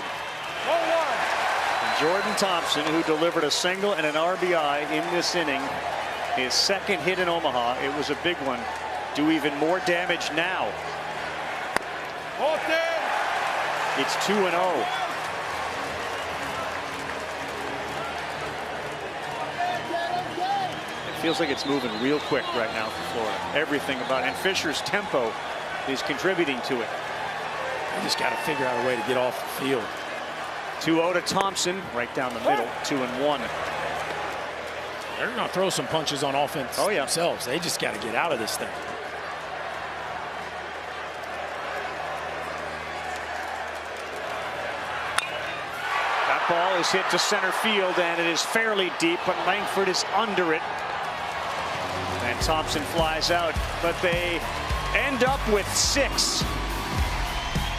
0-1.
Jordan Thompson, who delivered a single and an RBI in this inning. His second hit in Omaha. It was a big one. Do even more damage now. It's 2-0. It feels like it's moving real quick right now for Florida. Everything about it. And Fisher's tempo is contributing to it.
They just got to figure out a way to get off the field.
2-0 to Thompson, right down the middle, 2-1.
They're going to throw some punches on offense themselves. They just got to get out of this thing.
That ball is hit to center field, and it is fairly deep, but Langford is under it. And Thompson flies out, but they end up with 6.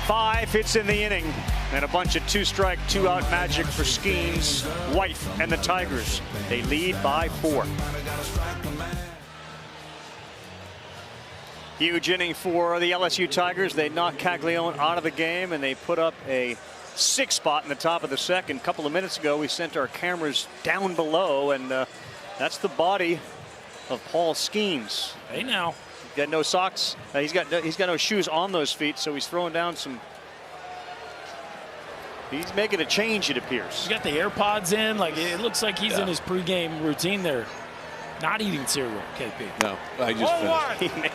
5 hits in the inning, and a bunch of 2-strike, 2-out magic for Skeens, White, and the Tigers. They lead by 4. Huge inning for the LSU Tigers. They knock Caglione out of the game, and they put up a 6 spot in the top of the second. A couple of minutes ago, we sent our cameras down below, and that's the body of Paul Skeens.
Hey, now.
Got no socks. He's got no shoes on those feet, so he's throwing down some. He's making a change, it appears.
He's got the AirPods in. Like it looks like he's in his pregame routine there. Not eating cereal, KP.
No, I just finished.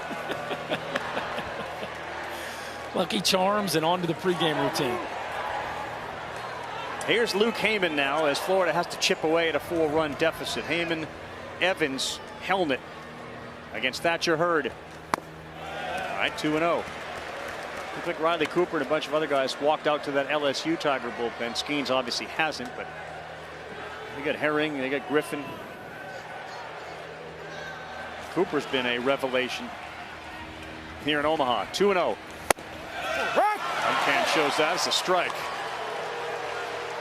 Lucky Charms and on to the pregame routine.
Here's Luke Heyman now as Florida has to chip away at a 4-run deficit. Heyman, Evans, Helmet against Thatcher Hurd. All right, 2-0. Looked like Riley Cooper and a bunch of other guys walked out to that LSU Tiger bullpen. Skeens obviously hasn't, but they got Herring, they got Griffin. Cooper's been a revelation here in Omaha. 2-0. Uncan shows that as a strike.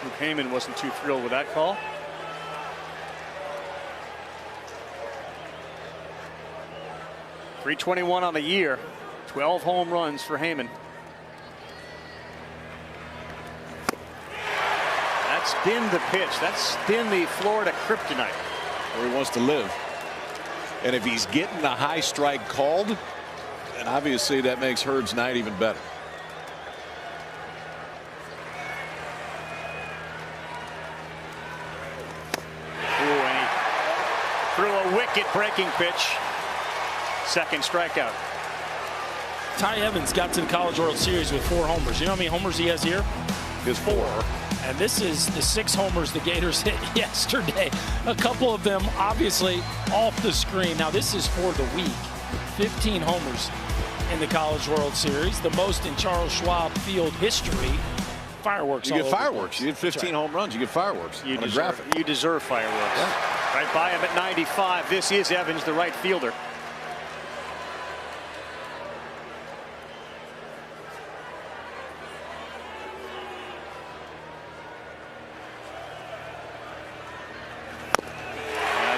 Luke Heyman wasn't too thrilled with that call. .321 on the year. 12 home runs for Heyman. That's been the pitch. That's been the Florida kryptonite.
Where he wants to live. And if he's getting the high strike called, then obviously that makes Hurd's night even better.
Ooh, and he threw a wicket breaking pitch. Second strikeout.
Ty Evans got to the College World Series with 4 homers. You know how many homers he has here?
His 4.
And this is the 6 homers the Gators hit yesterday. A couple of them obviously off the screen. Now this is for the week. 15 homers in the College World Series, the most in Charles Schwab Field history. Fireworks.
You get fireworks. You get 15 home runs. You get fireworks.
You deserve fireworks. Yeah. Right by him at 95. This is Evans, the right fielder.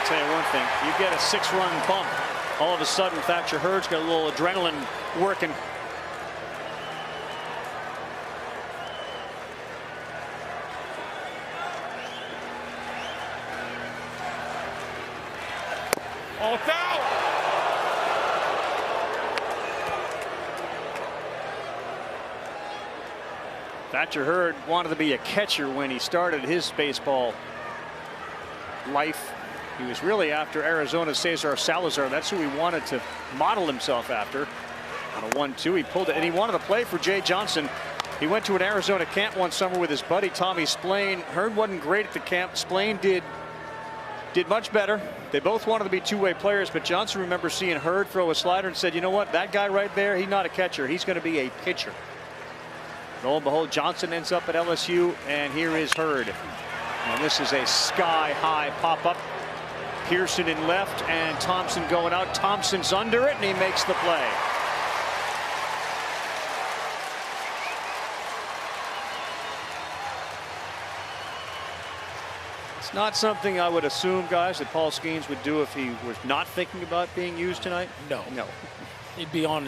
Tell you one thing, you get a 6-run bump, all of a sudden Thatcher Hurd's got a little adrenaline working.
All foul.
Thatcher Hurd wanted to be a catcher when he started his baseball life. He was really after Arizona's Cesar Salazar. That's who he wanted to model himself after. On a 1-2, he pulled it, and he wanted to play for Jay Johnson. He went to an Arizona camp one summer with his buddy Tommy Splain. Hurd wasn't great at the camp. Splain did much better. They both wanted to be two-way players, but Johnson remembers seeing Hurd throw a slider and said, you know what, that guy right there, he's not a catcher. He's going to be a pitcher. Lo and behold, Johnson ends up at LSU, and here is Hurd. And this is a sky-high pop-up. Pearson in left, and Thompson going out. Thompson's under it, and he makes the play. It's not something I would assume, guys, that Paul Skeens would do if he was not thinking about being used tonight.
No.
No.
He'd be on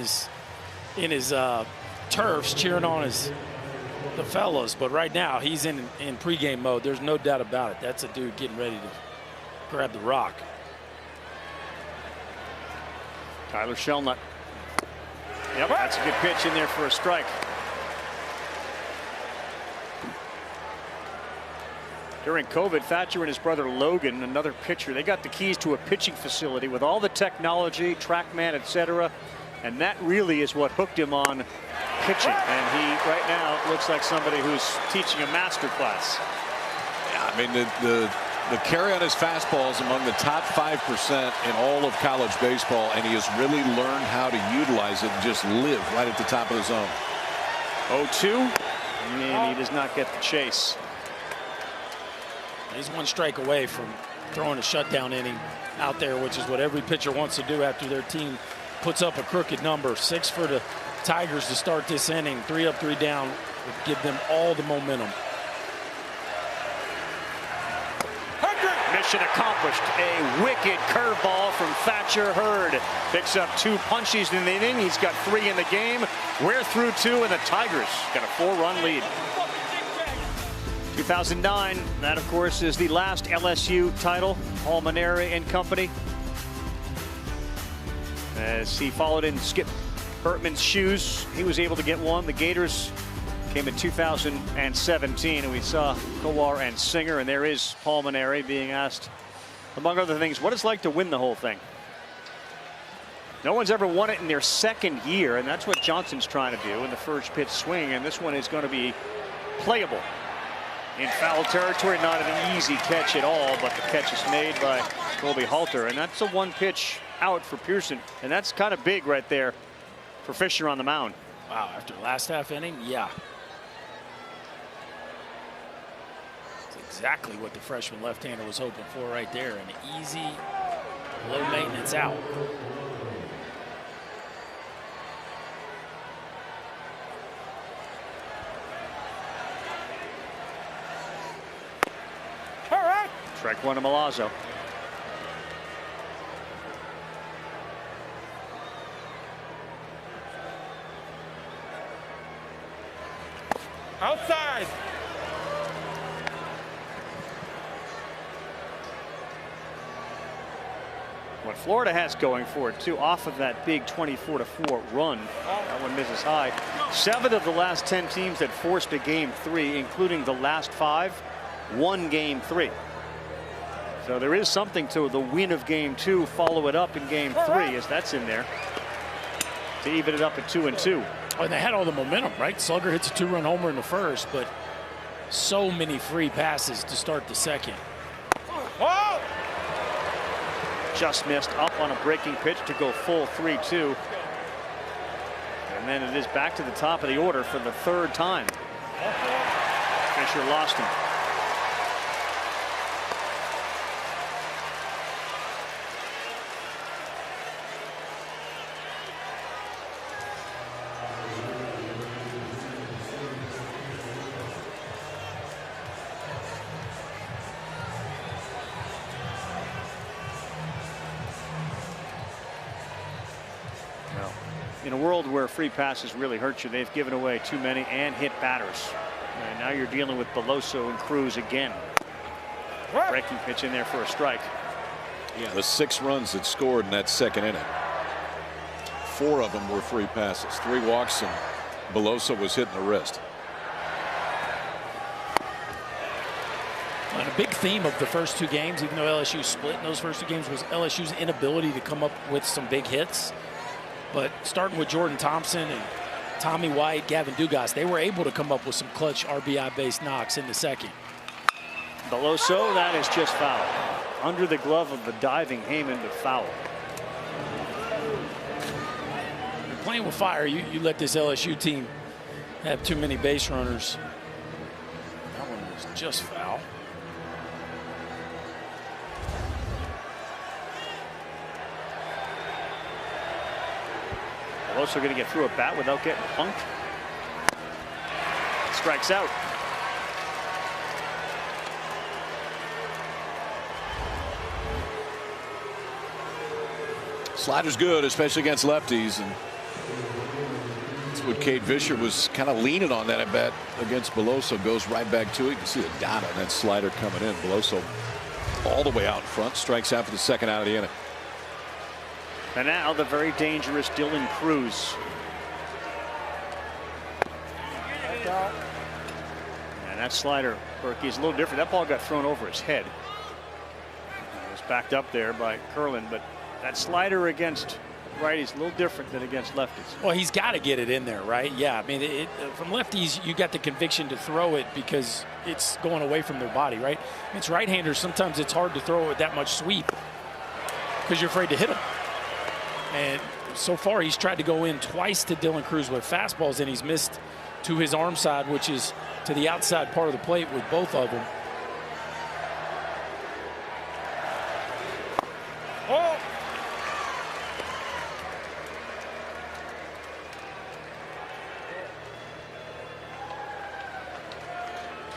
in his turfs cheering on the fellas, but right now he's in pregame mode. There's no doubt about it. That's a dude getting ready to grab the rock.
Tyler Shelnut. Yep, that's a good pitch in there for a strike. During COVID, Thatcher and his brother Logan, another pitcher, they got the keys to a pitching facility with all the technology, TrackMan, etc. And that really is what hooked him on pitching. And he, right now, looks like somebody who's teaching a master class.
Yeah, I mean, the carry on his fastball is among the top 5% in all of college baseball, and he has really learned how to utilize it and just live right at the top of the zone.
0-2, and he does not get the chase.
He's one strike away from throwing a shutdown inning out there, which is what every pitcher wants to do after their team puts up a crooked number. 6 for the Tigers to start this inning. 3 up, 3 down would give them all the momentum.
Mission accomplished. A wicked curveball from Thatcher Hurd. Picks up 2 punchies in the inning. He's got 3 in the game. We're through 2, and the Tigers got a 4-run lead. 2009, that of course is the last LSU title, Paul Mainieri and company. As he followed in Skip Bertman's shoes, he was able to get one. The Gators came in 2017, and we saw Kowar and Singer, and there is Paul Mainieri being asked, among other things, what it's like to win the whole thing. No one's ever won it in their second year, and that's what Johnson's trying to do in the first pitch swing, and this one is going to be playable. In foul territory, not an easy catch at all, but the catch is made by Colby Halter, and that's a 1-pitch out for Pearson, and that's kind of big right there for Fisher on the mound.
Wow, after the last half inning, yeah. That's exactly what the freshman left-hander was hoping for right there, an easy, low-maintenance out.
Strike 1 to Milazzo.
Outside.
What Florida has going for it, too, off of that big 24-4 run. That one misses high. 7 of the last 10 teams that forced a game 3, including the last 5, won game 3. So there is something to the win of game 2, follow it up in game 3, as that's in there to even it up at 2-2.
Oh, and they had all the momentum, right? Slugger hits a 2-run homer in the first, but so many free passes to start the second.
Just missed up on a breaking pitch to go full 3-2. And then it is back to the top of the order for the 3rd time. Fisher lost him. In a world where free passes really hurt you, they've given away too many and hit batters. And now you're dealing with Beloso and Cruz again. Breaking pitch in there for a strike.
Yeah, the 6 runs that scored in that second inning. 4 of them were free passes. 3 walks, and Beloso was hitting the wrist.
And a big theme of the first 2 games, even though LSU split in those first 2 games, was LSU's inability to come up with some big hits. But starting with Jordan Thompson and Tommy White, Gavin Dugas, they were able to come up with some clutch RBI-based knocks in the second.
Beloso, that is just foul. Under the glove of the diving Heyman, to foul.
You're playing with fire. You let this LSU team have too many base runners. That one was just foul.
Also going to get through a bat without getting punked. Strikes out.
Slider's good, especially against lefties, and that's what Cade Vischer was kind of leaning on that at bat against Beloso. Goes right back to it. You can see the dot on that slider coming in. Beloso all the way out in front, strikes out for the second out of the inning.
And now the very dangerous Dylan Cruz. And that slider, Berkey, is a little different. That ball got thrown over his head. It was backed up there by Curlin, but that slider against righties a little different than against lefties.
Well, he's got to get it in there, right? Yeah, I mean, from lefties, you got the conviction to throw it because it's going away from their body, right? It's right-handers. Sometimes it's hard to throw it with that much sweep because you're afraid to hit him. And so far, he's tried to go in twice to Dylan Cruz with fastballs, and he's missed to his arm side, which is to the outside part of the plate with both of them.
Oh!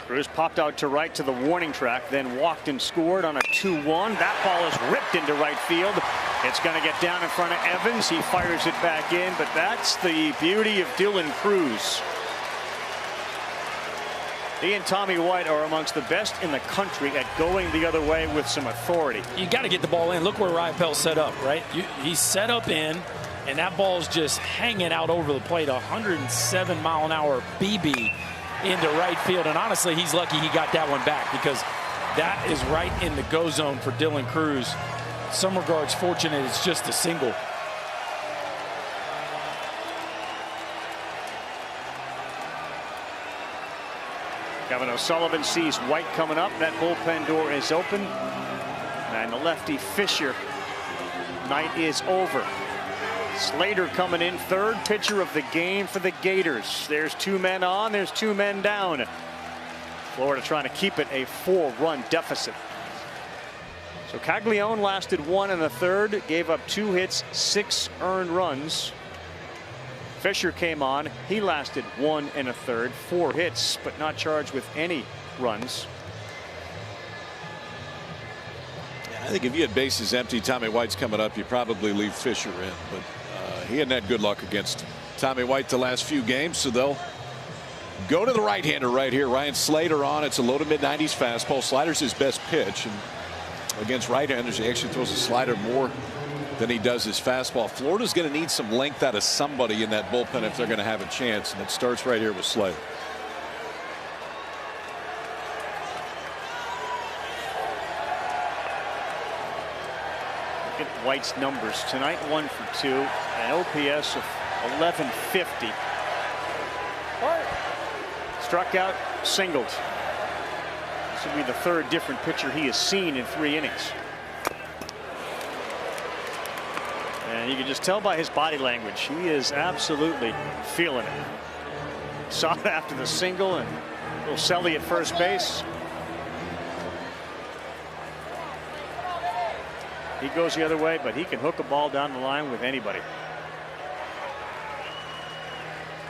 Cruz popped out to right to the warning track, then walked and scored on a 2-1. That ball is ripped into right field. It's going to get down in front of Evans. He fires it back in, but that's the beauty of Dylan Cruz. He and Tommy White are amongst the best in the country at going the other way with some authority.
You got to get the ball in. Look where Rypel set up, right? He's set up in, and that ball's just hanging out over the plate. 107-mile-an-hour BB into right field. And honestly, he's lucky he got that one back because that is right in the go zone for Dylan Cruz. Some regards fortunate it's just a single.
Kevin O'Sullivan sees White coming up. That bullpen door is open. And the lefty Fisher. Night is over. Slater coming in, third pitcher of the game for the Gators. There's 2 men on, there's 2 men down. Florida trying to keep it a 4-run deficit. So Caglione lasted 1 1/3, gave up 2 hits, 6 earned runs. Fisher came on, he lasted 1 1/3, 4 hits, but not charged with any runs.
I think if you had bases empty, Tommy White's coming up, you probably leave Fisher in, but he hadn't had good luck against Tommy White the last few games, so they'll go to the right-hander right here. Ryan Slater on. It's a low to mid-90s fastball. Slider's his best pitch, and against right-handers, he actually throws a slider more than he does his fastball. Florida's going to need some length out of somebody in that bullpen if they're going to have a chance, and it starts right here with Slater.
Look at White's numbers tonight: 1 for 2, an OPS of 1150. Struck out, singled. This will be the 3rd different pitcher he has seen in 3 innings. And you can just tell by his body language, he is absolutely feeling it. Saw it after the single, and little Selly at first base. He goes the other way, but he can hook a ball down the line with anybody.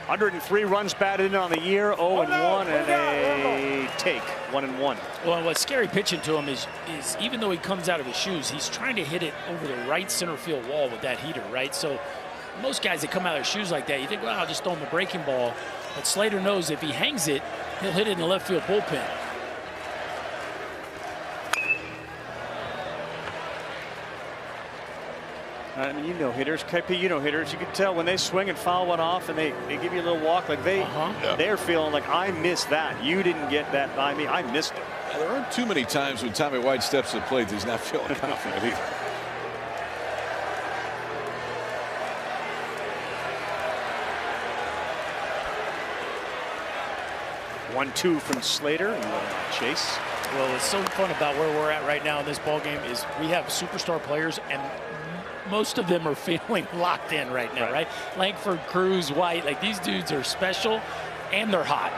103 runs batted in on the year, 0-1, and a take, 1-1.
Well, what's scary pitching to him is even though he comes out of his shoes, he's trying to hit it over the right center field wall with that heater, right? So most guys that come out of their shoes like that, you think, well, I'll just throw him a breaking ball. But Slater knows if he hangs it, he'll hit it in the left field bullpen.
I mean, you know hitters, KP, you know hitters. You can tell when they swing and foul one off and they give you a little walk, like they're feeling like, I missed that. You didn't get that by me. I missed it.
Yeah, there aren't too many times when Tommy White steps to the plate that he's not feeling confident either.
One-two from Slater. Chase. Well, what's so fun about where we're at right now in this ball game is we have superstar players, and most of them are feeling locked in right now, right? Langford, Cruz, White, like these dudes are special and they're hot.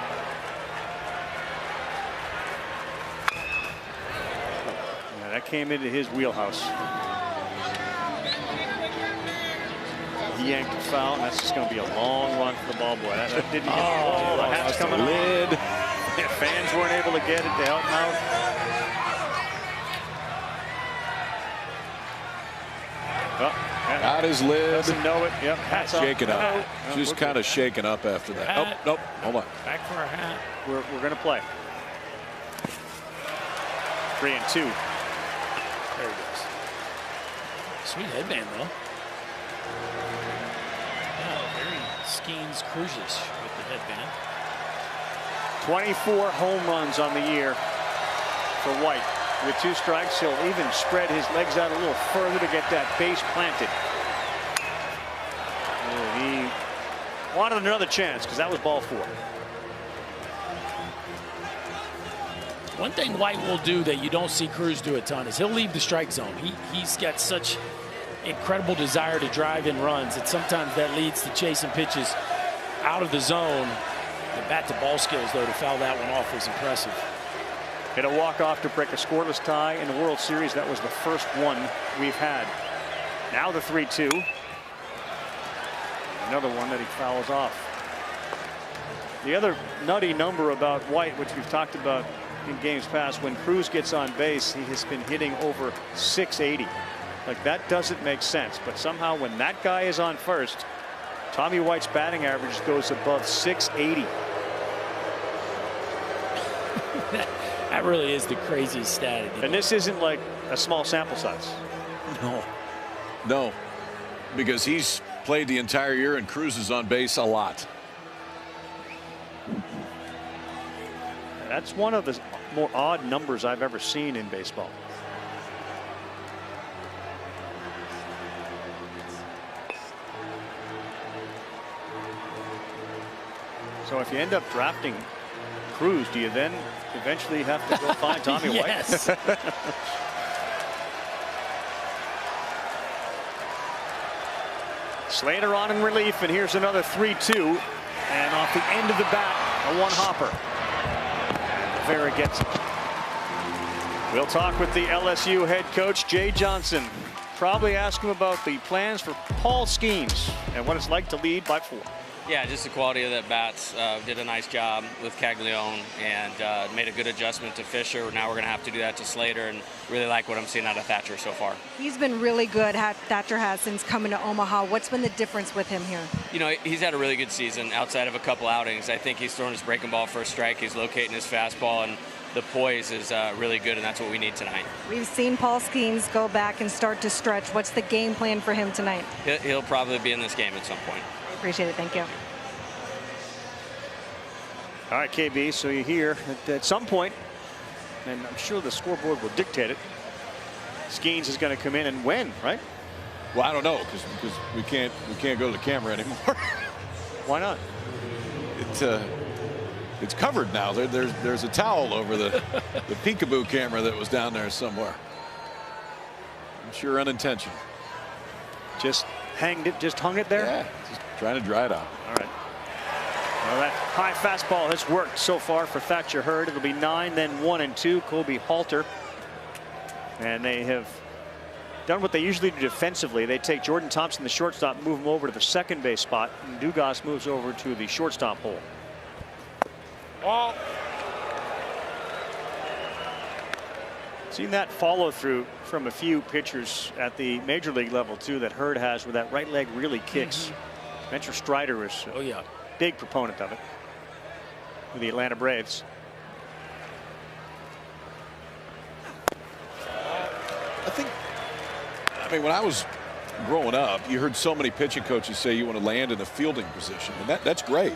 Yeah, that came into his wheelhouse. He yanked a foul, and that's just going to be a long run for the ball boy. That didn't get the hat's coming on.
Lid.
Yeah, fans weren't able to get it to help him out. Oh.
Got his lid.
Doesn't know it. Yep. Hat's
Shaking up.
No.
Just kind of shaking up after that. Oh, nope. Hold on.
Back for a hat.
We're going to play. 3-2.
There he goes. Sweet headband, though. Yeah, very Skeens Cruises with the headband.
24 home runs on the year for White. With 2 strikes, he'll even spread his legs out a little further to get that base planted. He wanted another chance because that was ball 4.
One thing White will do that you don't see Cruz do a ton is he'll leave the strike zone. He's got such incredible desire to drive in runs that sometimes that leads to chasing pitches out of the zone. The bat-to-ball skills, though, to foul that one off was impressive.
Hit a walk-off to break a scoreless tie in the World Series. That was the first one we've had. Now the 3-2. Another one that he fouls off. The other nutty number about White, which we've talked about in games past, when Cruz gets on base, he has been hitting over 680. Like, that doesn't make sense. But somehow when that guy is on first, Tommy White's batting average goes above 680.
That really is the craziest stat.
And this isn't like a small sample size.
No, because he's played the entire year and Cruz is on base a lot.
That's one of the more odd numbers I've ever seen in baseball. So if you end up drafting Cruz, do you then eventually have to go find Tommy
yes.
White? Slater on in relief, and here's another 3-2. And off the end of the bat, a one-hopper. Rivera gets it. We'll talk with the LSU head coach, Jay Johnson. Probably ask him about the plans for Paul Skeens and what it's like to lead by 4.
Yeah, just the quality of the bats. Did a nice job with Caglione and made a good adjustment to Fisher. Now we're going to have to do that to Slater, and really like what I'm seeing out of Thatcher so far.
He's been really good, Thatcher has, since coming to Omaha. What's been the difference with him here? You
know, he's had a really good season outside of a couple outings. I think he's throwing his breaking ball for a strike. He's locating his fastball, and the poise is really good, and that's what we need tonight.
We've seen Paul Skeens go back and start to stretch. What's the game plan for him tonight?
He'll probably be in this game at some point.
Appreciate it. Thank you.
All right, KB, so you hear at some point, and I'm sure the scoreboard will dictate it, Skeens is going to come in and win, right?
Well, I don't know, because we can't go to the camera anymore.
Why not?
It's covered now. There's a towel over the peekaboo camera that was down there somewhere. I'm sure unintentional.
Just hung it there?
Yeah, just trying to dry it out.
All right. Well, that high fastball has worked so far for Thatcher Hurd. It'll be 9, then 1-2. Kobe Halter. And they have done what they usually do defensively. They take Jordan Thompson, the shortstop, move him over to the second base spot. And Dugas moves over to the shortstop hole. Seen that follow through from a few pitchers at the major league level too that Hurd has, where that right leg really kicks. Spencer Strider is a big proponent of it with the Atlanta Braves.
I mean, when I was growing up, you heard so many pitching coaches say you want to land in a fielding position, and that's great.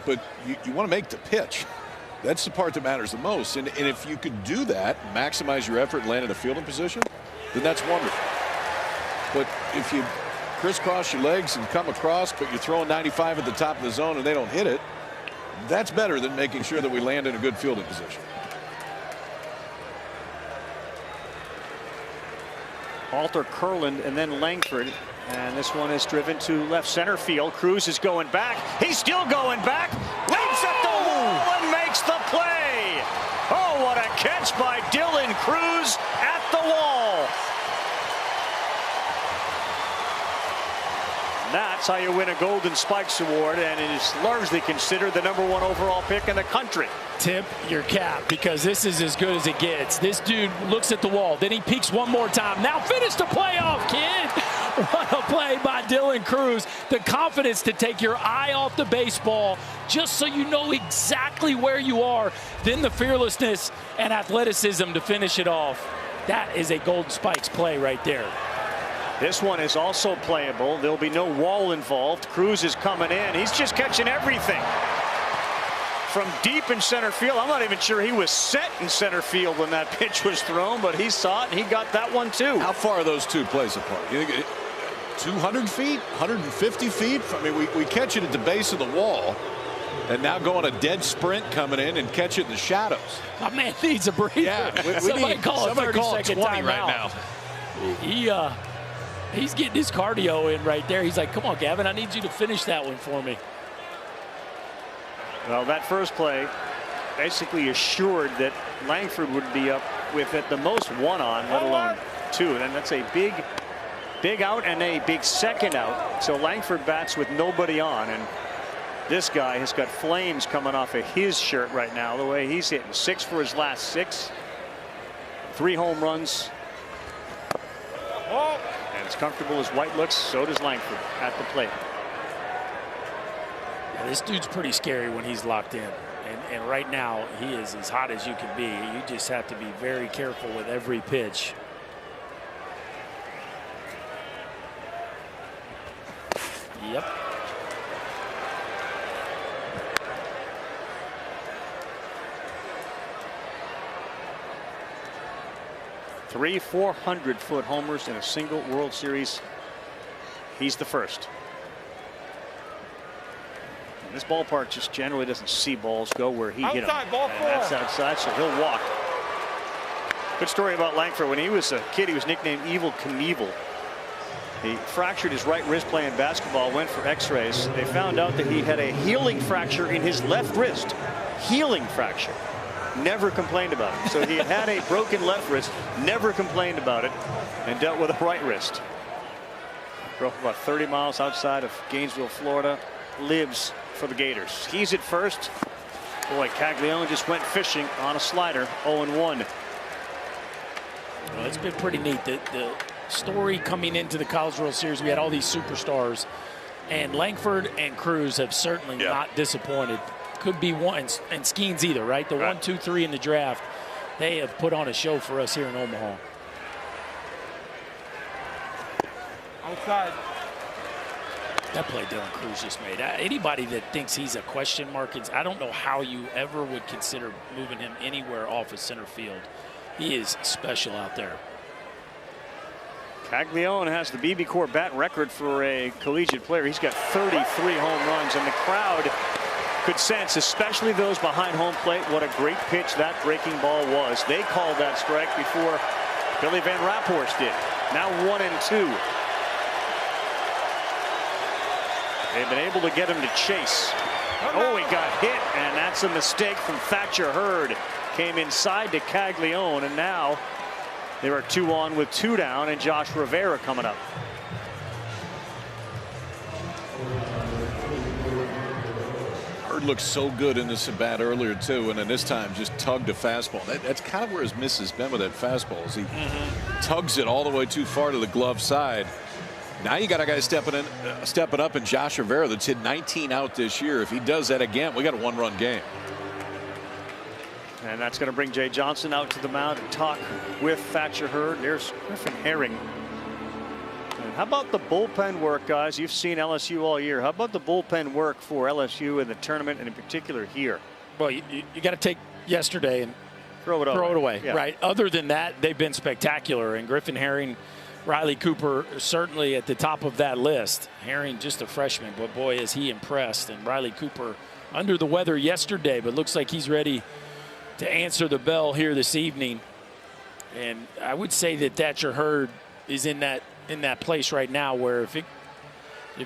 But you want to make the pitch. That's the part that matters the most. And if you could do that, maximize your effort and land in a fielding position, then that's wonderful. But if you crisscross your legs and come across, but you're throwing 95 at the top of the zone and they don't hit it, that's better than making sure that we land in a good fielding position.
Halter, Kurland, and then Langford. And this one is driven to left center field. Cruz is going back. He's still going back. Leaps at the wall and makes the play. Oh, what a catch by Dylan Cruz at the wall. That's how you win a Golden Spikes Award, and it is largely considered the #1 overall pick in the country.
Tip your cap, because this is as good as it gets. This dude looks at the wall, then he peeks one more time. Now finish the playoff, kid. What a play by Dylan Cruz. The confidence to take your eye off the baseball just so you know exactly where you are. Then the fearlessness and athleticism to finish it off. That is a Golden Spikes play right there.
This one is also playable. There'll be no wall involved. Cruz is coming in. He's just catching everything. From deep in center field. I'm not even sure he was set in center field when that pitch was thrown, but he saw it and he got that one too.
How far are those two plays apart? You think 200 feet, 150 feet? I mean, we catch it at the base of the wall, and now go on a dead sprint coming in and catch it in the shadows.
My man needs a breather.
Yeah,
somebody call a 30-second
20 right
now. He's getting his cardio in right there. He's like, come on, Gavin, I need you to finish that one for me.
Well, that first play basically assured that Langford would be up with at the most one on, let alone two. And that's a big out and a big second out. So Langford bats with nobody on. And this guy has got flames coming off of his shirt right now, the way he's hitting. 6 for his last 6. 3 home runs. And as comfortable as White looks, so does Langford at the plate.
Yeah, this dude's pretty scary when he's locked in. And right now, he is as hot as you can be. You just have to be very careful with every pitch. Yep.
Three 400-foot homers in a single World Series. He's the first. And this ballpark just generally doesn't see balls go where he hit them.
Ball
and that's outside, so he'll walk. Good story about Langford. When he was a kid, he was nicknamed Evil Knievel. He fractured his right wrist playing basketball, went for x-rays. They found out that he had a healing fracture in his left wrist. Healing fracture. Never complained about it. So he had a broken left wrist, never complained about it, and dealt with a right wrist. Grew up about 30 miles outside of Gainesville, Florida. Lives for the Gators. He's at first. Boy, Caglione just went fishing on a slider. 0-1.
Well, it's been pretty neat. The story coming into the College World Series, we had all these superstars, and Langford and Cruz have certainly not disappointed. Could be one, and Skeens either, right? The 1, 2, 3 in the draft, they have put on a show for us here in Omaha.
Outside.
That play Dylan Cruz just made. Anybody that thinks he's a question mark, I don't know how you ever would consider moving him anywhere off of center field. He is special out there.
Caglione has the BB Corps bat record for a collegiate player. He's got 33 home runs, and the crowd could sense, especially those behind home plate, what a great pitch that breaking ball was. They called that strike before Billy Van Raaphorst did. Now 1-2. They've been able to get him to chase. Oh, he got hit, and that's a mistake from Thatcher Hurd. Came inside to Caglione, and now there are 2 on with 2 down, and Josh Rivera coming up.
Hurd looked so good in this at bat earlier too, and then this time just tugged a fastball. That's kind of where his miss has been with that fastball. Is he tugs it all the way too far to the glove side. Now you got a guy stepping up in Josh Rivera that's hit 19 out this year. If he does that again, we got a 1-run game.
And that's going to bring Jay Johnson out to the mound and talk with Thatcher Hurd. There's Griffin Herring. And how about the bullpen work, guys? You've seen LSU all year. How about the bullpen work for LSU in the tournament, and in particular here?
Well, you got to take yesterday and throw it away.
Yeah.
Right. Other than that, they've been spectacular. And Griffin Herring, Riley Cooper certainly at the top of that list. Herring just a freshman, but boy, is he impressed. And Riley Cooper under the weather yesterday, but looks like he's ready to answer the bell here this evening. And I would say that Thatcher Hurd is in that place right now where if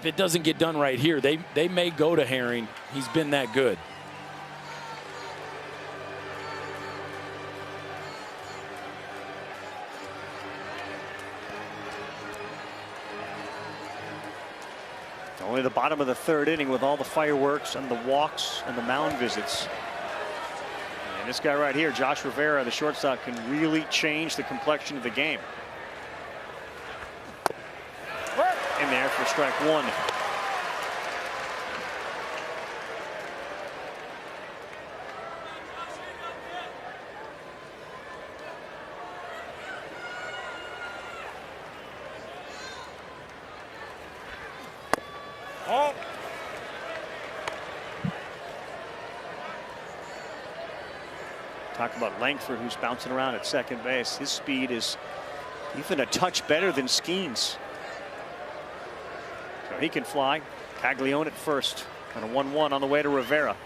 it doesn't get done right here, they may go to Herring. He's been that good.
Only the bottom of the 3rd inning with all the fireworks and the walks and the mound visits. And this guy right here, Josh Rivera, the shortstop, can really change the complexion of the game. there for strike one.
Oh.
Talk about Langford, who's bouncing around at second base. His speed is even a touch better than Skeen's. So he can fly. Caglione at first. Kind of 1-1 on the way to Rivera.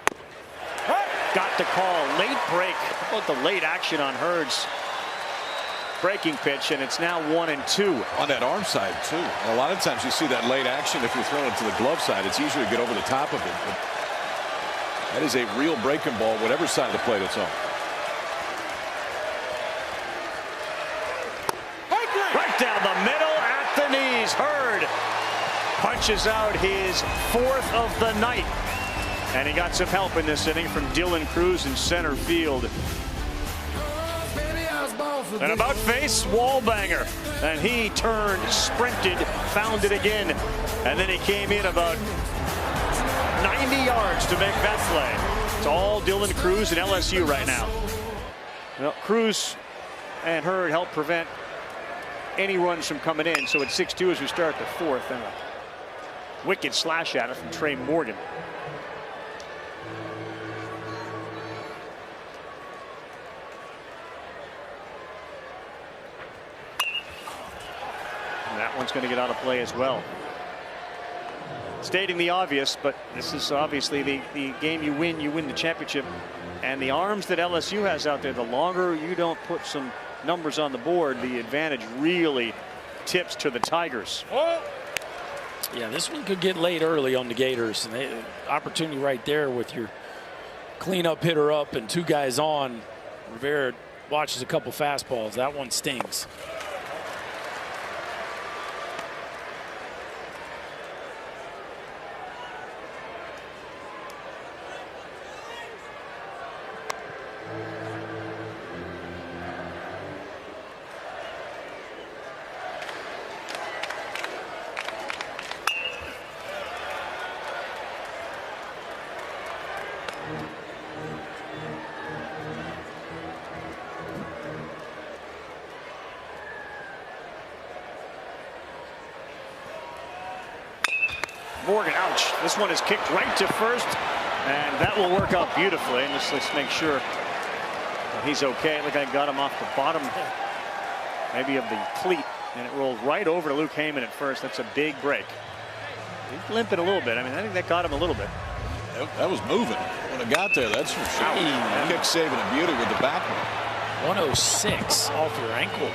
Got the call. Late break. How about the late action on Hurd's breaking pitch, and it's now 1-2.
On that arm side, too. A lot of times you see that late action if you're throwing it to the glove side. It's easier to get over the top of it. But that is a real breaking ball, whatever side of the plate it's on.
Right down the middle at the knees. Hurd punches out his 4th of the night. And he got some help in this inning from Dylan Cruz in center field. And about face, Wallbanger. And he turned, sprinted, found it again. And then he came in about 90 yards to make that play. It's all Dylan Cruz and LSU right now. Well, Cruz and Hurd help prevent any runs from coming in. So it's 6-2 as we start the 4th. And a wicked slash at it from Trey Morgan. And that one's going to get out of play as well. Stating the obvious, but this is obviously the game you win the championship. And the arms that LSU has out there, the longer you don't put some numbers on the board, the advantage really tips to the Tigers.
Yeah, this one could get late early on the Gators. And opportunity right there with your cleanup hitter up and 2 guys on. Rivera watches a couple fastballs. That one stings.
Morgan, ouch. This one is kicked right to first, and that will work out beautifully. And let's make sure that he's okay. Look, I got him off the bottom, maybe of the cleat, and it rolled right over to Luke Heyman at first. That's a big break. He's limping a little bit. I mean, I think that got him a little bit.
That was moving when it got there. That's for sure. Kick saving a beauty with the back one.
106 off your ankle.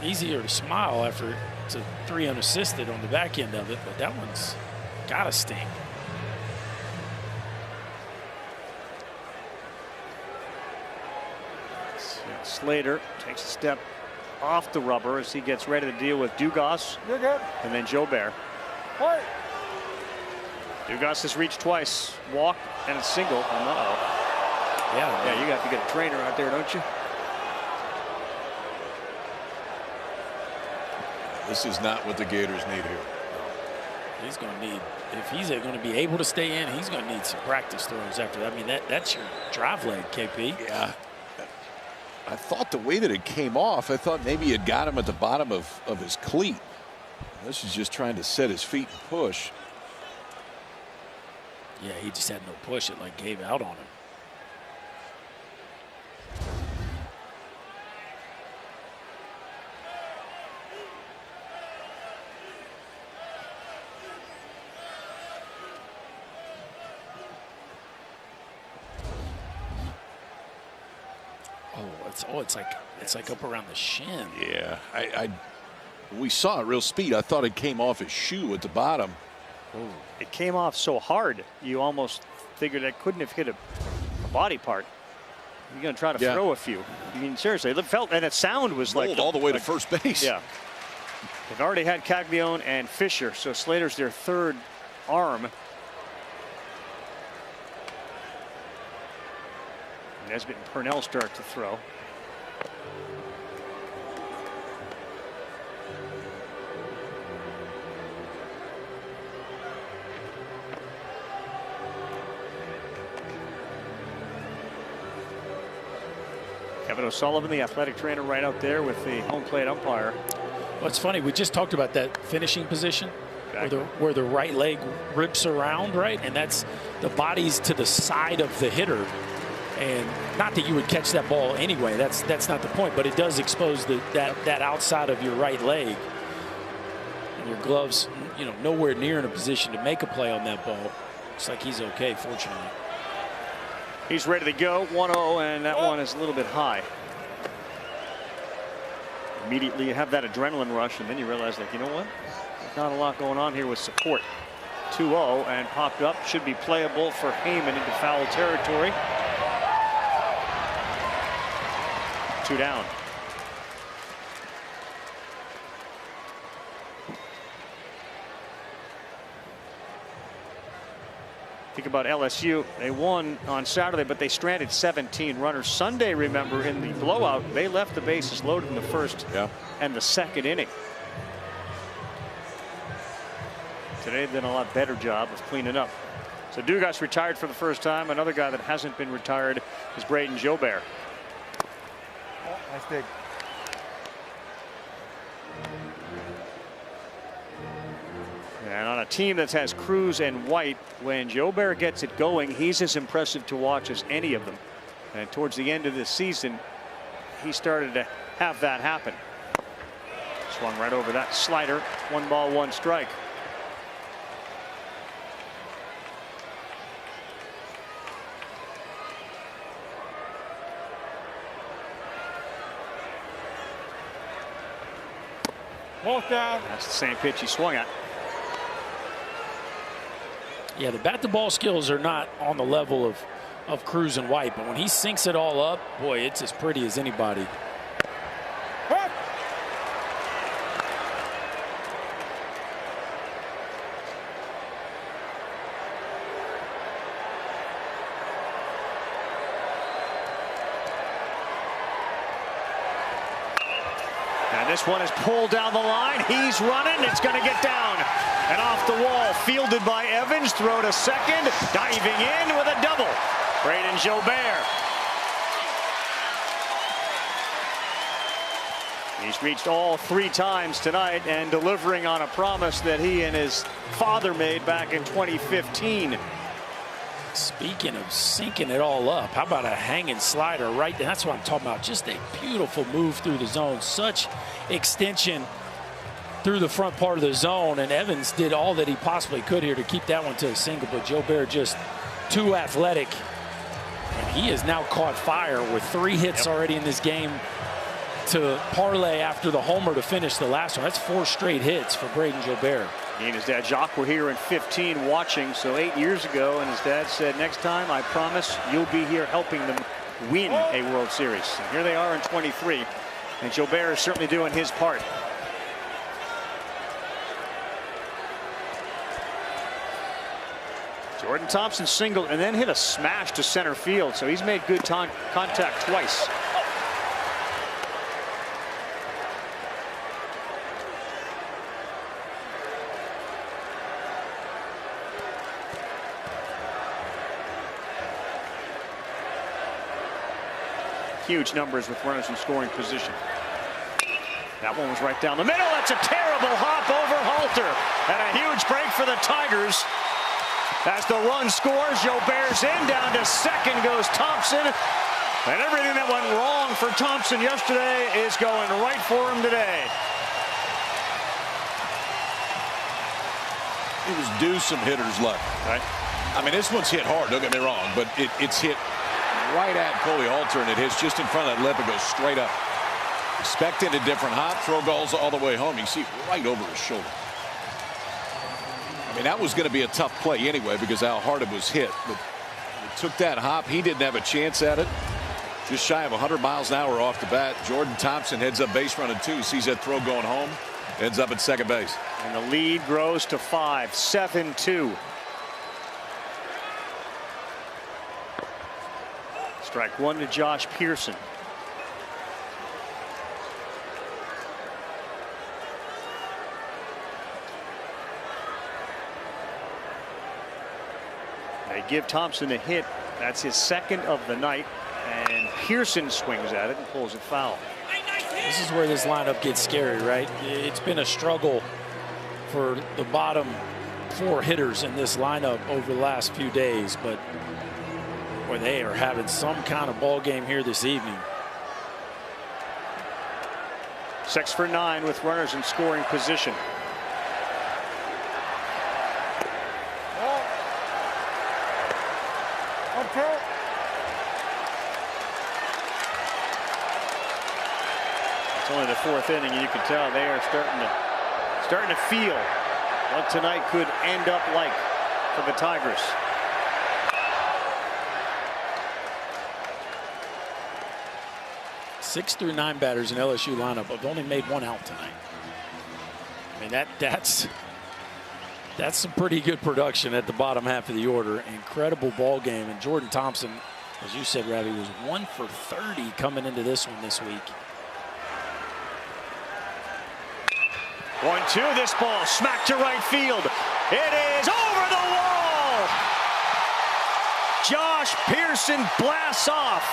Easier to smile after it's a 3 unassisted on the back end of it, but that one's gotta sting.
Slater takes a step off the rubber as he gets ready to deal with Dugas.
You're good.
And then Joe Bear.
What?
Dugas has reached twice. Walk and a single.
Yeah,
you got to get a trainer out there, don't you?
This is not what the Gators need here.
He's going to need, if he's going to be able to stay in, he's going to need some practice throws after that. I mean, that's your drive leg, KP.
Yeah. I thought the way that it came off, I thought maybe it got him at the bottom of his cleat. This is just trying to set his feet and push.
Yeah, he just had no push. It like gave out on him. It's like up around the shin.
Yeah, we saw it real speed. I thought it came off his shoe at the bottom.
Oh, it came off so hard you almost figured it couldn't have hit a body part. You're going to try to throw a few. I mean, seriously, it felt, and its sound was
rolled all the way to first base.
Yeah. They've already had Caglione and Fisher, so Slater's their third arm. Nesbitt and Purnell start to throw. Kevin O'Sullivan, the athletic trainer, right out there with the home plate umpire.
Well, it's funny. We just talked about that finishing position where the right leg rips around, right? And that's the body's to the side of the hitter. And not that you would catch that ball anyway. That's not the point. But it does expose that outside of your right leg. And your gloves, you know, nowhere near in a position to make a play on that ball. Looks like he's okay, fortunately.
He's ready to go. 1-0, and that one is a little bit high. Immediately you have that adrenaline rush, and then you realize, like, you know what? There's not a lot going on here with support. 2-0 and popped up. Should be playable for Heyman into foul territory. 2 down. Think about LSU. They won on Saturday, but they stranded 17 runners. Sunday, remember, in the blowout, they left the bases loaded in the first and the second inning. Today, they've done a lot better job of cleaning up. So Dugas retired for the first time. Another guy that hasn't been retired is Braden Jobert.
Oh, nice dig.
And on a team that has Cruz and White, when Jobert gets it going, he's as impressive to watch as any of them. And towards the end of the season, he started to have that happen. Swung right over that slider. 1 ball, 1 strike.
Both down.
That's the same pitch he swung at.
Yeah, the bat-to-ball skills are not on the level of Cruz and White, but when he sinks it all up, boy, it's as pretty as anybody.
And this one is pulled down the line. He's running. It's going to get down and off the wall. Fielded by Evans. Throw to second. Diving in with a double. Braden Jobert. He's reached all 3 times tonight and delivering on a promise that he and his father made back in 2015.
Speaking of sinking it all up, how about a hanging slider right there? That's what I'm talking about. Just a beautiful move through the zone. Such extension through the front part of the zone. And Evans did all that he possibly could here to keep that one to a single. But Jobert just too athletic. And he has now caught fire with 3 hits already in this game to parlay after the homer to finish the last one. That's 4 straight hits for Braden Jobert.
He and his dad Jacques were here in 15 watching, so 8 years ago, and his dad said, next time I promise you'll be here helping them win a World Series. And here they are in 23, and Jobert is certainly doing his part. Jordan Thompson singled and then hit a smash to center field, so he's made good contact twice. Huge numbers with runners in scoring position. That one was right down the middle. That's a terrible hop over Halter. And a huge break for the Tigers. As the run scores, Jobert's in. Down to second goes Thompson. And everything that went wrong for Thompson yesterday is going right for him today.
It was due some hitters luck.
Right.
I mean, this one's hit hard, don't get me wrong, but it's hit right at Coley Halter, and it hits just in front of that lip and goes straight up. Expecting a different hop, throw balls all the way home. You see it right over his shoulder. I mean, that was going to be a tough play anyway because how hard it was hit. But it took that hop. He didn't have a chance at it. Just shy of 100 miles an hour off the bat. Jordan Thompson heads up base running 2. Sees that throw going home. Ends up at second base.
And the lead grows to 5, 7-2. Strike 1 to Josh Pearson. They give Thompson a hit. That's his second of the night. And Pearson swings at it and pulls it foul.
This is where this lineup gets scary, right? It's been a struggle for the bottom 4 hitters in this lineup over the last few days, but boy, they are having some kind of ball game here this evening.
6 for 9 with runners in scoring position. It's only the 4th inning, and you can tell they are starting to feel what tonight could end up like for the Tigers.
Six through 9 batters in LSU lineup have only made 1 out tonight. I mean, that's some pretty good production at the bottom half of the order. Incredible ball game, and Jordan Thompson, as you said, Ravi, was 1 for 30 coming into this one this week.
1-2. This ball smacked to right field. It is over the wall. Josh Pearson blasts off.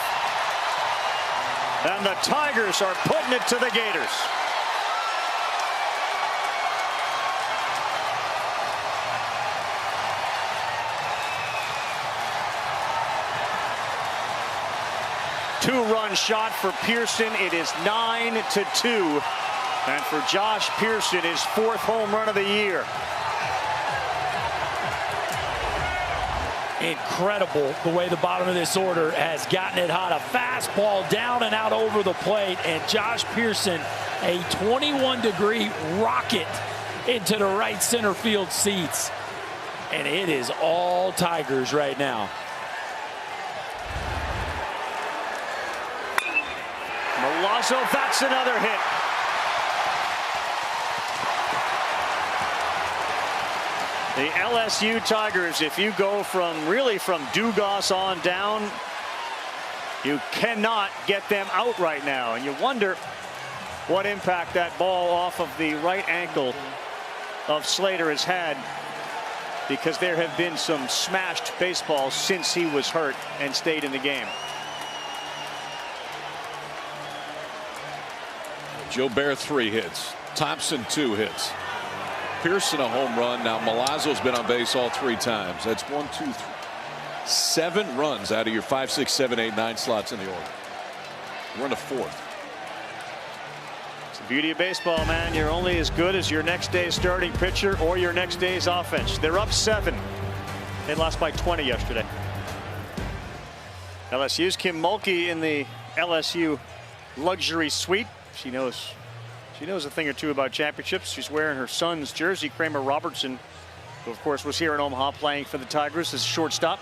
And the Tigers are putting it to the Gators. Two-run shot for Pearson. It is 9-2. And for Josh Pearson, his 4th home run of the year.
Incredible the way the bottom of this order has gotten it hot. A fastball down and out over the plate, and Josh Pearson, a 21-degree rocket into the right center field seats. And it is all Tigers right now.
Milazzo, that's another hit. The LSU Tigers, if you go from Dugas on down, you cannot get them out right now. And you wonder what impact that ball off of the right ankle of Slater has had, because there have been some smashed baseballs since he was hurt and stayed in the game.
Joe Bear 3 hits. Thompson 2 hits. Pearson a home run. Now Milazzo's been on base all 3 times. That's 1, 2, 3, 7 runs out of your 5, 6, 7, 8, 9 slots in the order. We're in the 4th.
It's the beauty of baseball, man. You're only as good as your next day's starting pitcher or your next day's offense. They're up 7. They lost by 20 yesterday. LSU's Kim Mulkey in the LSU luxury suite. She knows a thing or two about championships. She's wearing her son's jersey, Kramer Robertson, who of course was here in Omaha playing for the Tigers as shortstop.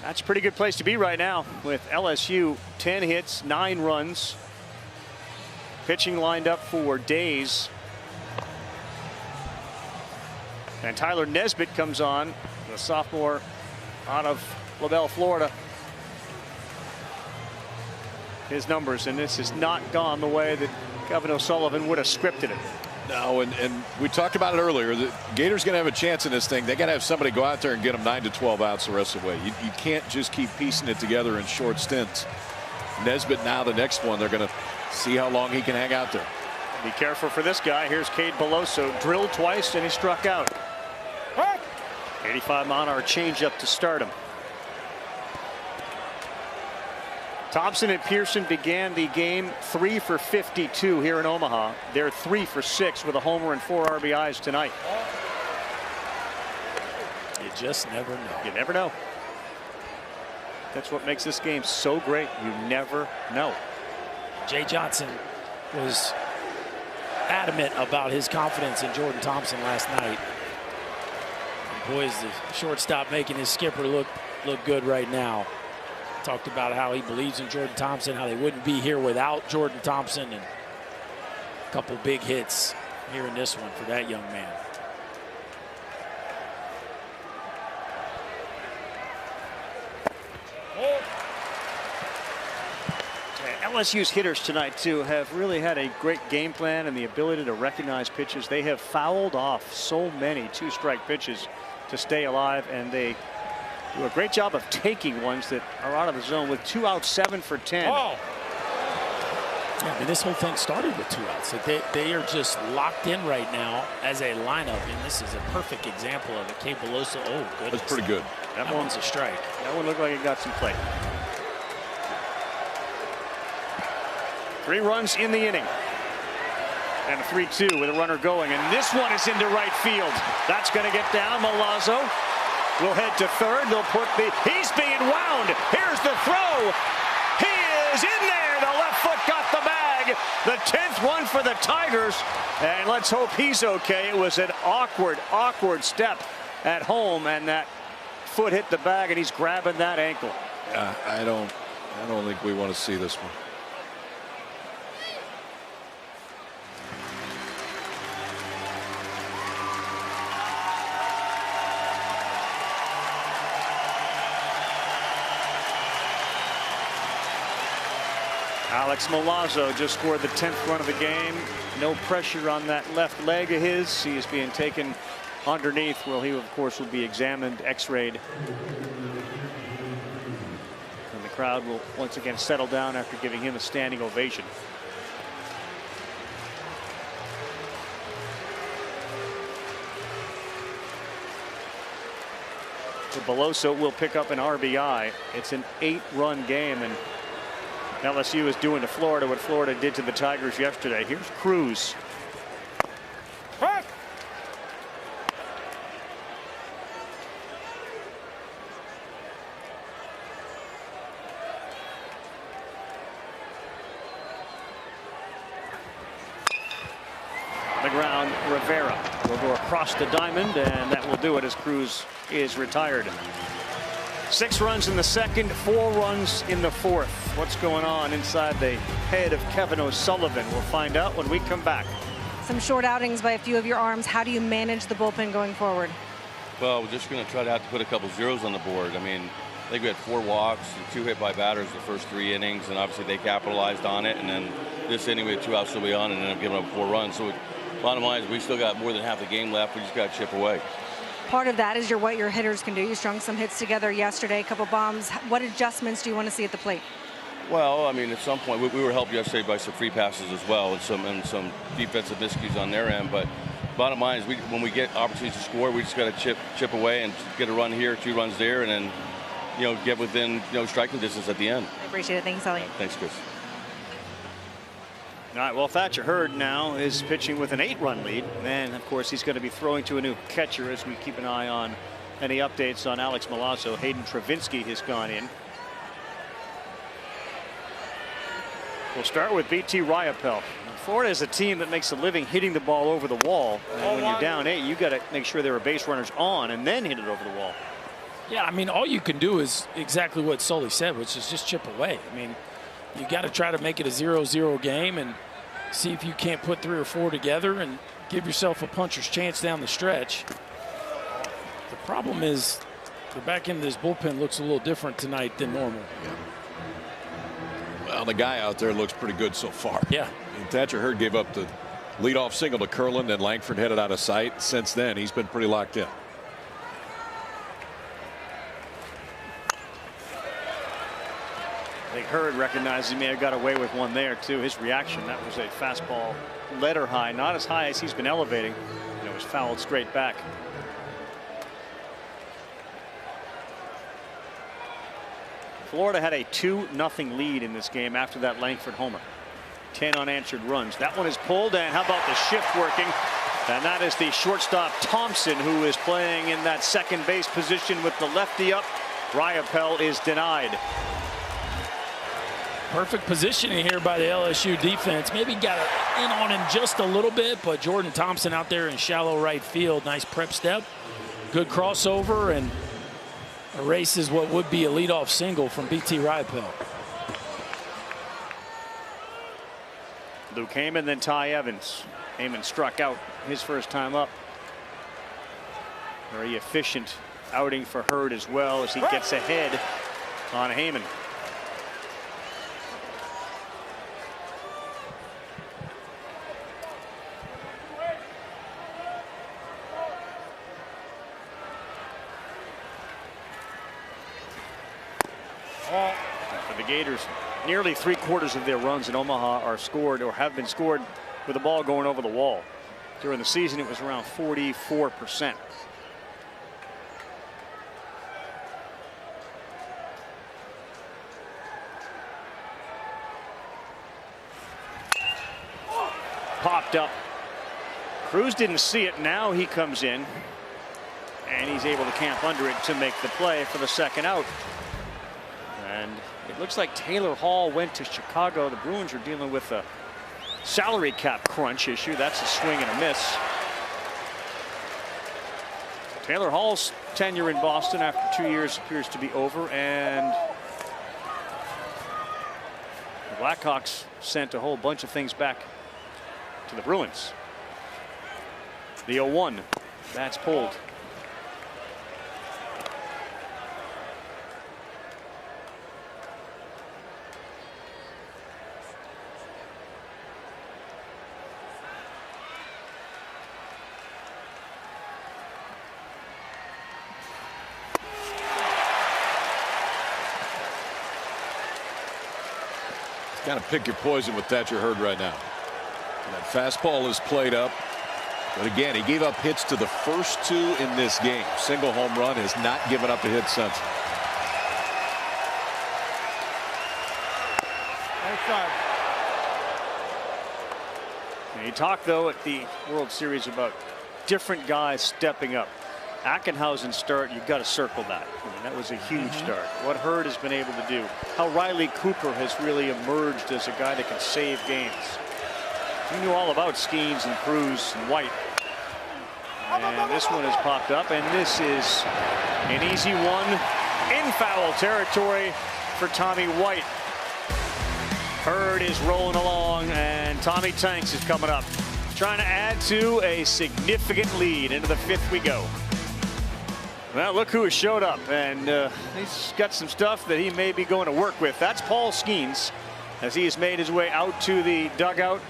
That's a pretty good place to be right now with LSU 10 hits, 9 runs. Pitching lined up for days. And Tyler Nesbitt comes on, the sophomore out of LaBelle, Florida. His numbers, and this has not gone the way that Kevin O'Sullivan would have scripted it.
No, and we talked about it earlier. The Gators going to have a chance in this thing. They got to have somebody go out there and get them 9 to 12 outs the rest of the way. You can't just keep piecing it together in short stints. Nesbitt now the next one. They're going to see how long he can hang out there.
Be careful for this guy. Here's Cade Beloso, drilled twice and he struck out. 85-mile-an-hour changeup to start him. Thompson and Pearson began the game 3 for 52 here in Omaha. They're 3 for 6 with a homer and 4 RBIs tonight.
You just never know.
You never know. That's what makes this game so great. You never know.
Jay Johnson was adamant about his confidence in Jordan Thompson last night. And boy, is the shortstop making his skipper look good right now. Talked about how he believes in Jordan Thompson, how they wouldn't be here without Jordan Thompson, and a couple big hits here in this one for that young man.
LSU's hitters tonight too have really had a great game plan and the ability to recognize pitches. They have fouled off so many 2-strike pitches to stay alive, and they Do a great job of taking ones that are out of the zone with 2 outs, 7 for 10.
Yeah, I mean, this whole thing started with 2 outs. They are just locked in right now as a lineup, and this is a perfect example of it. Cade Beloso, oh, goodness.
That's pretty good.
That one's a strike. That one looked like it got some play. 3 runs in the inning. And a 3-2 with a runner going. And this one is into right field. That's going to get down. Milazzo will head to third. They'll put he's being wound. Here's the throw. He is in there. The left foot got the bag. The 10th one for the Tigers. And let's hope he's okay. It was an awkward step at home. And that foot hit the bag, and he's grabbing that ankle.
I don't think we want to see this one.
Alex Milazzo just scored the 10th run of the game. No pressure on that left leg of his. He is being taken underneath. Well, he, of course, will be examined, x-rayed. And the crowd will once again settle down after giving him a standing ovation. So Beloso will pick up an RBI. It's an 8-run game, and LSU is doing to Florida what Florida did to the Tigers yesterday. Here's Cruz. The ground, Rivera will go across the diamond, and that will do it as Cruz is retired. 6 runs in the second, 4 runs in the fourth. What's going on inside the head of Kevin O'Sullivan? We'll find out when we come back.
Some short outings by a few of your arms. How do you manage the bullpen going forward?
Well, we're just going to try to have to put a couple zeros on the board. I mean, I think we had 4 walks and 2 hit by batters the first 3 innings, and obviously they capitalized on it. And then this inning we had 2 outs still be on, and ended up giving up 4 runs. So bottom line is we still got more than half the game left. We just got to chip away.
Part of that is what your hitters can do. You strung some hits together yesterday, a couple bombs. What adjustments do you want to see at the plate?
Well, I mean, at some point we were helped yesterday by some free passes as well, and some defensive miscues on their end. But bottom line is when we get opportunities to score, we just got to chip away and get a run here, 2 runs there, and then get within striking distance at the end.
I appreciate it. Thanks, Elliot.
Thanks, Chris.
All right, well, Thatcher Hurd now is pitching with an 8-run lead. And, of course, he's going to be throwing to a new catcher as we keep an eye on any updates on Alex Milazzo. Hayden Travinski has gone in. We'll start with BT Riopel. Florida is a team that makes a living hitting the ball over the wall. And when you're down 8, you got to make sure there are base runners on and then hit it over the wall.
Yeah, I mean, all you can do is exactly what Sully said, which is just chip away. I mean, you got to try to make it a 0-0 game and see if you can't put 3 or 4 together and give yourself a puncher's chance down the stretch. The problem is the back end of this bullpen looks a little different tonight than normal.
Yeah. Well, the guy out there looks pretty good so far.
Yeah.
And Thatcher Hurd gave up the leadoff single to Curlin, then Langford headed out of sight. Since then, he's been pretty locked in.
I think Hurd recognized he may have got away with one there, too. His reaction, that was a fastball letter high, not as high as he's been elevating. And it was fouled straight back. Florida had a 2-0 lead in this game after that Langford homer. 10 unanswered runs. That one is pulled, and how about the shift working? And that is the shortstop Thompson, who is playing in that second base position with the lefty up. Riopel is denied.
Perfect positioning here by the LSU defense. Maybe got in on him just a little bit, but Jordan Thompson out there in shallow right field. Nice prep step. Good crossover, and erases what would be a leadoff single from BT Riopel.
Luke Heyman, then Ty Evans. Heyman struck out his first time up. Very efficient outing for Hurd as well as he gets ahead on Heyman. For the Gators, nearly 3/4 of their runs in Omaha are scored or have been scored with the ball going over the wall. During the season, it was around 44%. Popped up. Cruz didn't see it. Now he comes in, and he's able to camp under it to make the play for the second out. And it looks like Taylor Hall went to Chicago. The Bruins are dealing with a salary cap crunch issue. That's a swing and a miss. Taylor Hall's tenure in Boston after 2 years appears to be over, and the Blackhawks sent a whole bunch of things back to the Bruins. The 0-1. That's pulled.
Kind of pick your poison with Thatcher Hurd right now. That fastball is played up. But again, he gave up hits to the first two in this game. Single home run, has not given up a hit since.
You talk, though, at the World Series about different guys stepping up. Ackenhausen's start, you've got to circle that. I mean, that was a huge start. What Hurd has been able to do. How Riley Cooper has really emerged as a guy that can save games. You knew all about Skeens and Cruz and White. And this one has popped up, and this is an easy one in foul territory for Tommy White. Hurd is rolling along, and Tommy Tanks is coming up, trying to add to a significant lead. Into the fifth we go. Well, look who has showed up, and he's got some stuff that he may be going to work with. That's Paul Skeens, as he has made his way out to the dugout.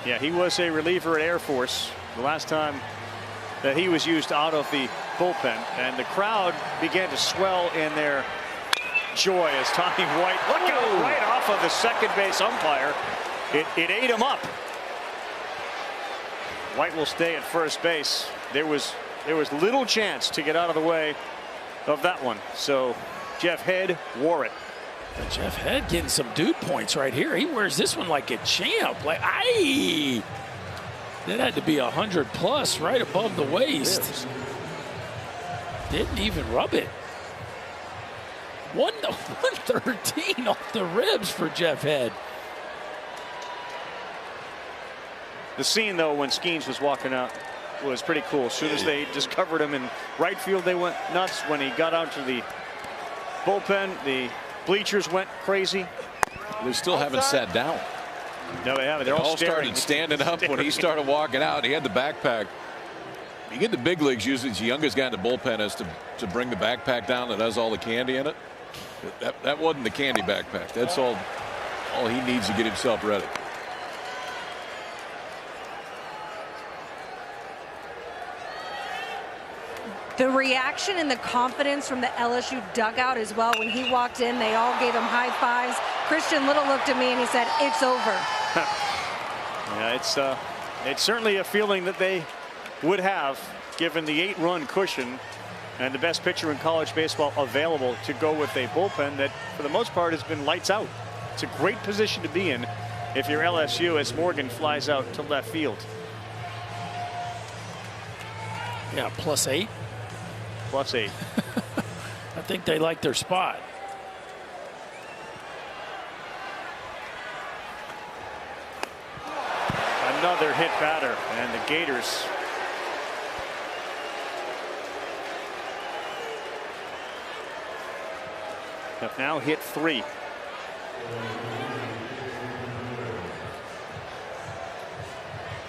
Yeah, he was a reliever at Air Force the last time that he was used out of the bullpen, and the crowd began to swell in their joy as Tommy White, look out, right off of the second base umpire. It ate him up. White will stay at first base. There was little chance to get out of the way of that one. So Jeff Head wore it.
But Jeff Head getting some dude points right here. He wears this one like a champ. Like, aye! That had to be 100 plus right above the waist. Didn't even rub it. 113 off the ribs for Jeff Head.
The scene, though, when Skeens was walking out was pretty cool. As soon as they discovered him in right field, they went nuts. When he got out to the bullpen, the bleachers went crazy.
They still haven't sat down.
No, they haven't. They're all
started standing up when he started walking out. He had the backpack. You get the big leagues, usually the youngest guy in the bullpen is to bring the backpack down that has all the candy in it. That wasn't the candy backpack. That's all he needs to get himself ready.
The reaction and the confidence from the LSU dugout as well. When he walked in, they all gave him high fives. Christian Little looked at me and he said, "It's over."
Yeah, it's certainly a feeling that they would have, given the 8-run cushion and the best pitcher in college baseball available to go with a bullpen that, for the most part, has been lights out. It's a great position to be in if you're LSU, as Morgan flies out to left field.
Yeah, +8.
+8.
I think they like their spot.
Another hit batter, and the Gators have now hit 3.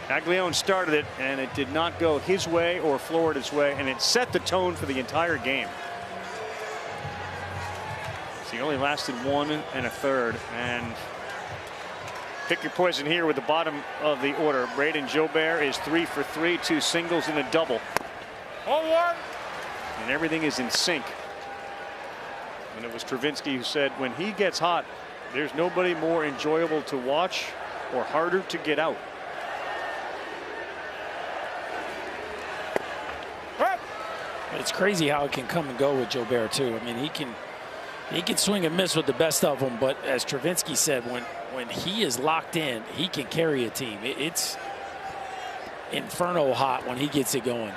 Caglione started it, and it did not go his way or Florida's way, and it set the tone for the entire game. So he only lasted 1 1/3, and pick your poison here with the bottom of the order. Braden Jobert is 3 for 3, 2 singles and a double.
0-1.
And everything is in sync. And it was Travinski who said when he gets hot, there's nobody more enjoyable to watch or harder to get out.
It's crazy how it can come and go with Jobert too. I mean, he can swing and miss with the best of them, but as Travinski said, when he is locked in, he can carry a team. It's inferno hot when he gets it going.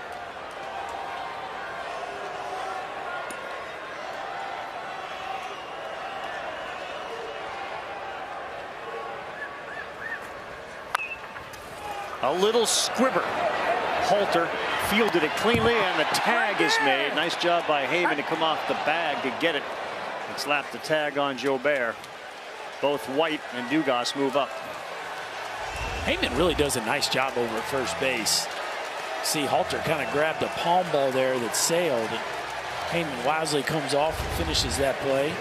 A little squibber. Halter fielded it cleanly, and the tag is made. Nice job by Heyman to come off the bag to get it and slap the tag on Jobert. Both White and Dugas move up.
Heyman really does a nice job over at first base. See, Halter kind of grabbed a palm ball there that sailed, and Heyman wisely comes off and finishes that play.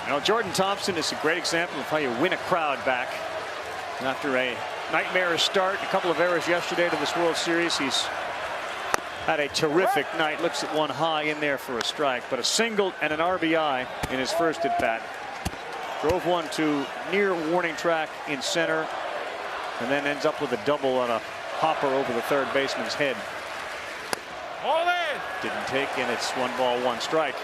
You know, Jordan Thompson is a great example of how you win a crowd back. After a nightmarish start, a couple of errors yesterday to this World Series, he's had a terrific night. Looks at one high in there for a strike, but a single and an RBI in his first at bat. Drove one to near warning track in center, and then ends up with a double on a hopper over the third baseman's head.
All in.
Didn't take, and it's 1 ball, 1 strike.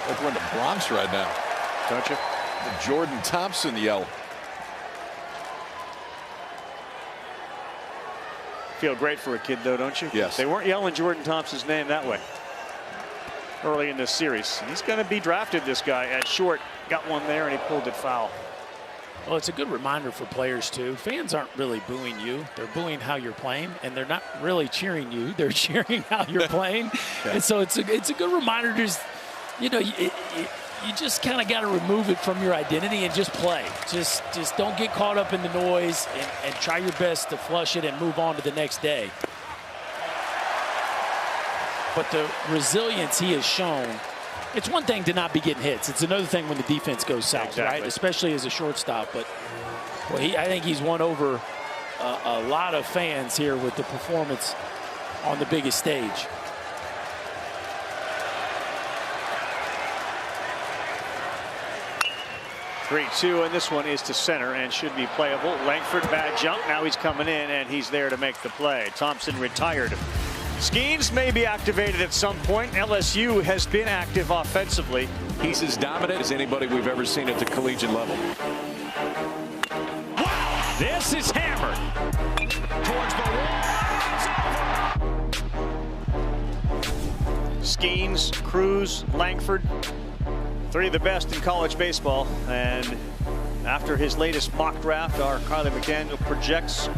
Like we're in the Bronx right now,
don't you?
The Jordan Thompson yell.
Feel great for a kid, though, don't you?
Yes.
They weren't yelling Jordan Thompson's name that way early in this series. He's going to be drafted, this guy, at short. Got one there, and he pulled it foul.
Well, it's a good reminder for players, too. Fans aren't really booing you. They're booing how you're playing, and they're not really cheering you. They're cheering how you're playing.
Yeah.
And so it's a good reminder. Just, you know, you just kind of got to remove it from your identity and just play. Just don't get caught up in the noise, and try your best to flush it and move on to the next day. But the resilience he has shown, it's one thing to not be getting hits. It's another thing when the defense goes south, right? Especially as a shortstop. But well, I think he's won over a lot of fans here with the performance on the biggest stage.
Three-two, and this one is to center and should be playable. Langford, bad jump. Now he's coming in, and he's there to make the play. Thompson retired. Skeens may be activated at some point. LSU has been active offensively.
He's as dominant as anybody we've ever seen at the collegiate level.
Wow! This is hammered towards the wall. Skeens, Cruz, Langford, 3 of the best in college baseball. And after his latest mock draft, our Kylie McDaniel projects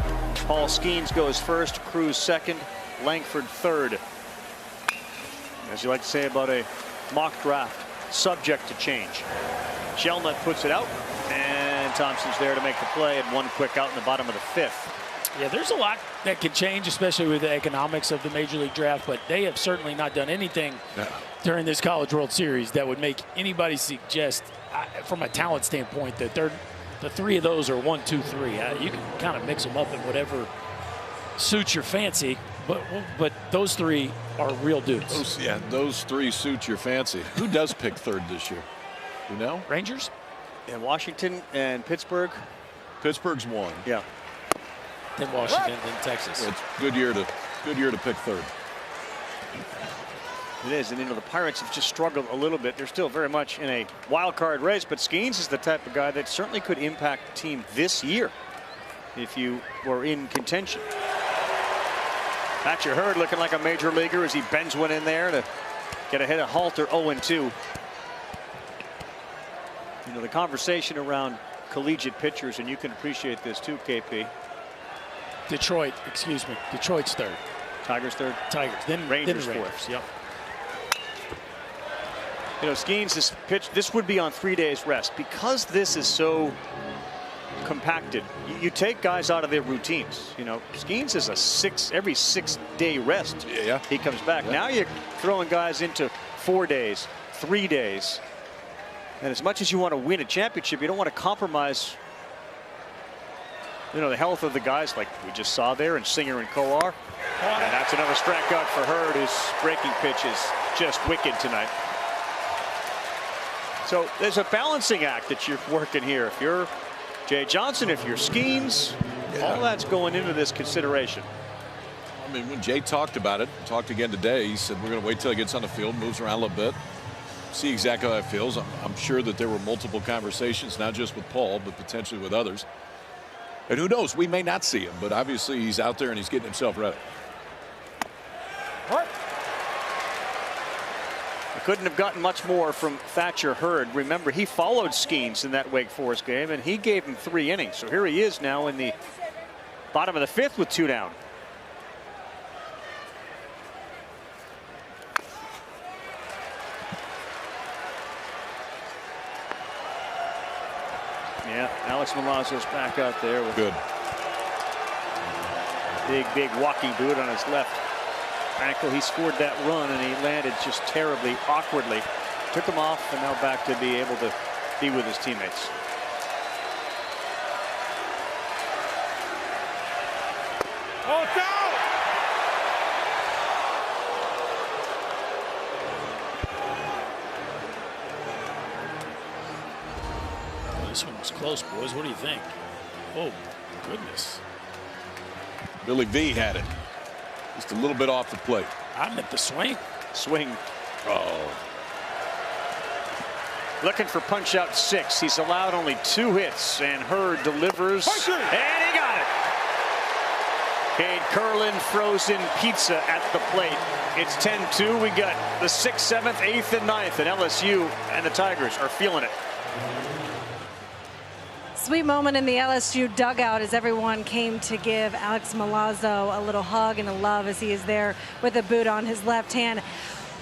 Paul Skeens goes first, Cruz second, Langford third. As you like to say about a mock draft, subject to change. Shelnut puts it out, and Thompson's there to make the play, and 1 quick out in the bottom of the 5th.
Yeah, there's a lot that can change, especially with the economics of the Major League Draft, but they have certainly not done anything during this College World Series that would make anybody suggest, from a talent standpoint, that the 3 of those are 1, 2, 3. You can kind of mix them up in whatever suits your fancy, but those 3 are real dudes.
Those 3 suit your fancy. Who does pick third this year? You know?
Rangers?
And Washington and Pittsburgh.
Pittsburgh's 1.
Yeah.
Then Washington, then Texas.
It's good year to pick third.
It is, and you know the Pirates have just struggled a little bit. They're still very much in a wild card race, but Skeens is the type of guy that certainly could impact the team this year if you were in contention. Thatcher Hurd looking like a major leaguer as he bends one in there to get ahead of Halter. 0-2. You know, the conversation around collegiate pitchers, and you can appreciate this too, KP.
Detroit's third.
Tigers third.
Tigers. Then
Rangers,
Rangers.
fourth. Yep. You know, Skeens, this would be on 3 days rest because this is so compacted. You take guys out of their routines. You know, Skeens is every 6-day rest.
Yeah.
He comes back.
Yeah.
Now you're throwing guys into 4 days, 3 days. And as much as you want to win a championship, you don't want to compromise, you know, the health of the guys like we just saw there, and Singer and Kolar. And that's another strikeout for Hurd, whose breaking pitch is just wicked tonight. So there's a balancing act that you're working here. If you're Jay Johnson, if you're Skeens, all that's going into this consideration.
I mean, when Jay talked about it, talked again today, he said we're going to wait till he gets on the field, moves around a little bit, see exactly how it feels. I'm sure that there were multiple conversations, not just with Paul, but potentially with others. And who knows, we may not see him, but obviously he's out there and he's getting himself ready.
What? Couldn't have gotten much more from Thatcher Hurd. Remember, he followed Skeens in that Wake Forest game, and he gave him 3 innings. So here he is now in the bottom of the 5th with 2 down. Yeah, Alex Milazzo's back out there with
good
big walking boot on his left ankle. He scored that run and he landed just terribly awkwardly. Took him off, and now back to be able to be with his teammates.
Oh, down!
Oh, this one was close, boys. What do you think? Oh, goodness.
Billy V had it. Just a little bit off the plate.
I meant the swing.
Swing.
Oh.
Looking for punch out 6. He's allowed only 2 hits, and Hurd delivers. And he got it. Cade Curlin frozen pizza at the plate. It's 10-2. We got the 6th, 7th, 8th, and 9th, and LSU and the Tigers are feeling it.
Sweet moment in the LSU dugout as everyone came to give Alex Milazzo a little hug and a love as he is there with a boot on his left hand.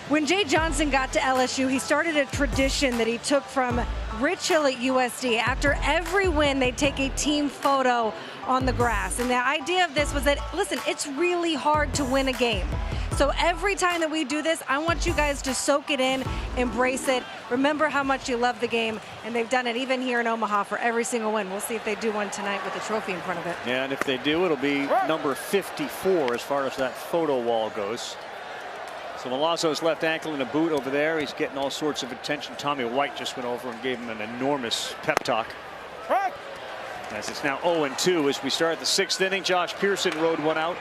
When Jay Johnson got to LSU, he started a tradition that he took from Rich Hill at USD. After every win, they'd take a team photo on the grass. And the idea of this was that, listen, it's really hard to win a game. So every time that we do this, I want you guys to soak it in, embrace it, remember how much you love the game, and they've done it even here in Omaha for every single win. We'll see if they do one tonight with a trophy in front of it.
Yeah, and if they do, it'll be number 54 as far as that photo wall goes. So Milazzo's left ankle in a boot over there. He's getting all sorts of attention. Tommy White just went over and gave him an enormous pep talk. As it's now 0-2 as we start the 6th inning. Josh Pearson rode one out.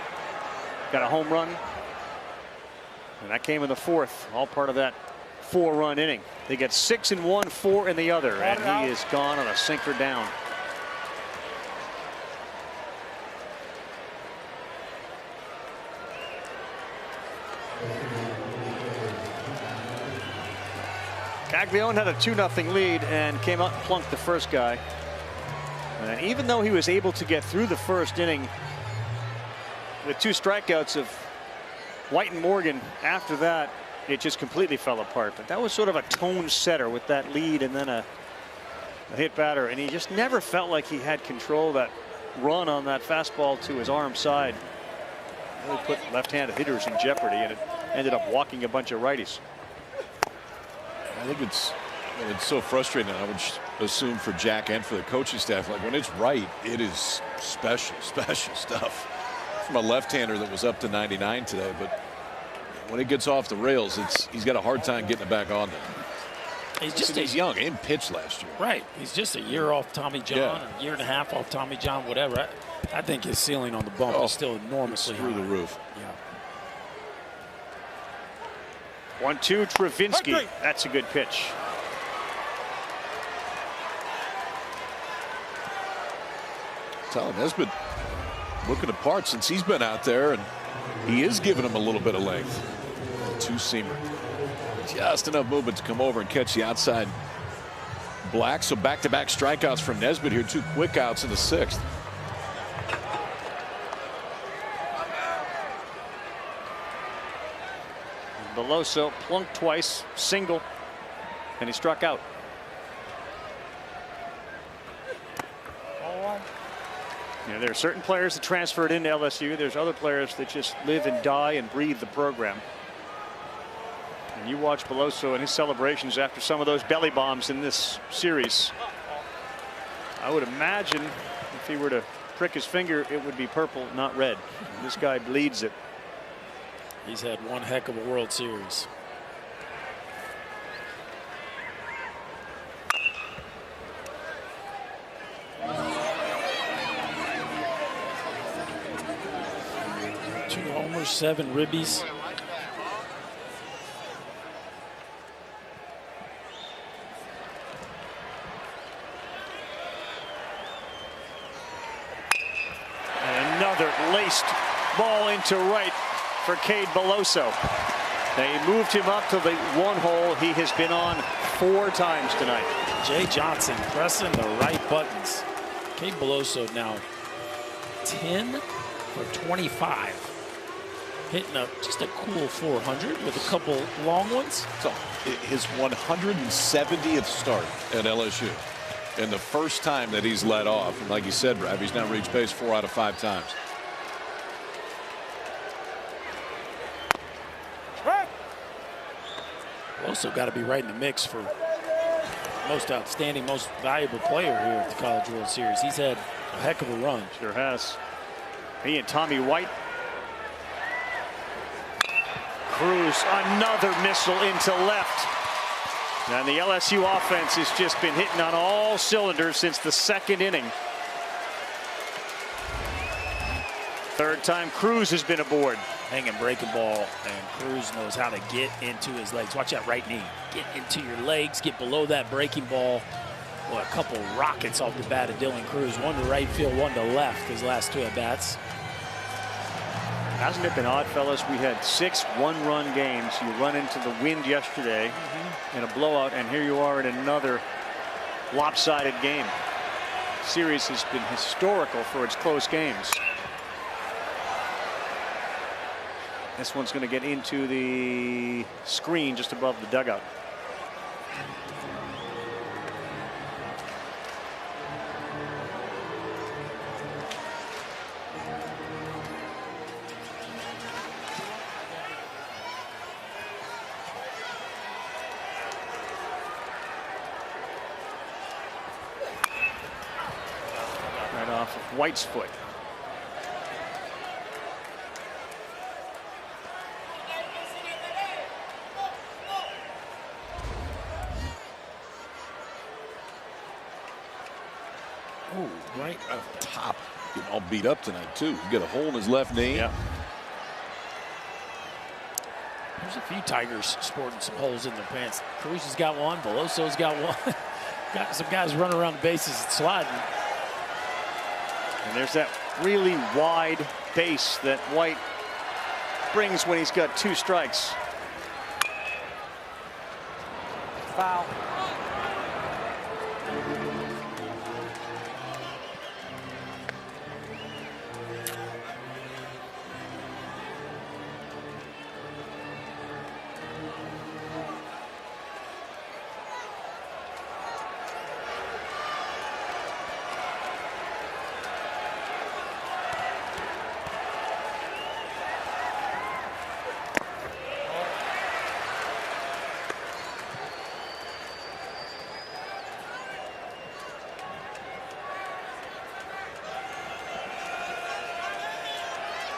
Got a home run. And that came in the 4th, all part of that 4-run inning. They get 6 in one, 4 in the other, and he is gone on a sinker down. Caglione had a 2-0 lead and came out and plunked the first guy. And even though he was able to get through the 1st inning with 2 strikeouts of White and Morgan, after that, it just completely fell apart. But that was sort of a tone setter with that lead and then a hit batter. And he just never felt like he had control of that run on that fastball to his arm side. Really put left-handed hitters in jeopardy, and it ended up walking a bunch of righties.
I think it's so frustrating. I would assume for Jack and for the coaching staff, like when it's right, it is special stuff. From a left-hander that was up to 99 today, but when it gets off the rails, he's got a hard time getting it back on there. He's young and pitched last year.
Right. He's just a year off Tommy John, or a year and a half off Tommy John, whatever. I think his ceiling on the bump is still enormously
through
high.
the roof.
Yeah.
1-2 Travinsky. That's a good pitch.
Tyler Nesbitt looking apart since he's been out there, and he is giving him a little bit of length. Two-seamer. Just enough movement to come over and catch the outside black. So back-to-back strikeouts from Nesbitt here. 2 quick outs in the 6th.
Beloso plunked twice, single, and he struck out. You know, there are certain players that transferred into LSU. There's other players that just live and die and breathe the program. And you watch Beloso and his celebrations after some of those belly bombs in this series. I would imagine if he were to prick his finger, it would be purple, not red. And this guy bleeds it.
He's had one heck of a World Series. Two homers, 7 ribbies.
And another laced ball into right for Cade Beloso. They moved him up to the 1 hole. He has been on 4 times tonight.
Jay Johnson pressing the right buttons. Cade Beloso now 10 for 25. Hitting just a cool 400 with a couple long ones.
So his 170th start at LSU. And the first time that he's led off. And like you said, Rav, he's now reached base 4 out of 5 times.
Also got to be right in the mix for most outstanding, most valuable player here at the College World Series. He's had a heck of a run.
Sure has. He and Tommy White. Cruz, another missile into left. And the LSU offense has just been hitting on all cylinders since the 2nd inning. 3rd time Cruz has been aboard.
Hanging breaking ball, and Cruz knows how to get into his legs. Watch that right knee. Get into your legs, get below that breaking ball. Well, a couple rockets off the bat of Dylan Cruz. One to right field, one to left his last 2 at-bats.
Hasn't it been odd, fellas? We had 6 one-run games. You run into the wind yesterday in a blowout, and here you are in another lopsided game. Series has been historical for its close games. This one's going to get into the screen just above the dugout. Right off of White's foot.
Right off the top. Getting all beat up tonight, too. He got a hole in his left knee.
Yeah.
There's a few Tigers sporting some holes in their pants. Cruz has got one. Beloso's got one. Got some guys running around the bases and sliding.
And there's that really wide base that White brings when he's got 2 strikes.
Foul.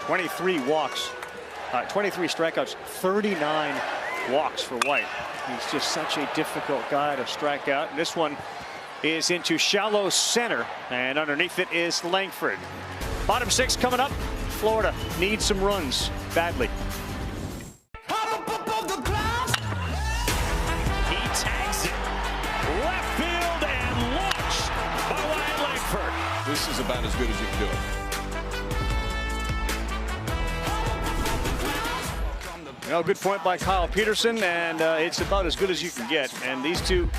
Twenty-three walks, 23 strikeouts, 39 walks for White. He's just such a difficult guy to strike out. And this one is into shallow center, and underneath it is Langford. Bottom 6 coming up. Florida needs some runs badly.
He tags it left field and launched by Wyatt Langford.
This is about as good as you can do it.
Well, good point by Kyle Peterson, and it's about as good as you can get. And these 2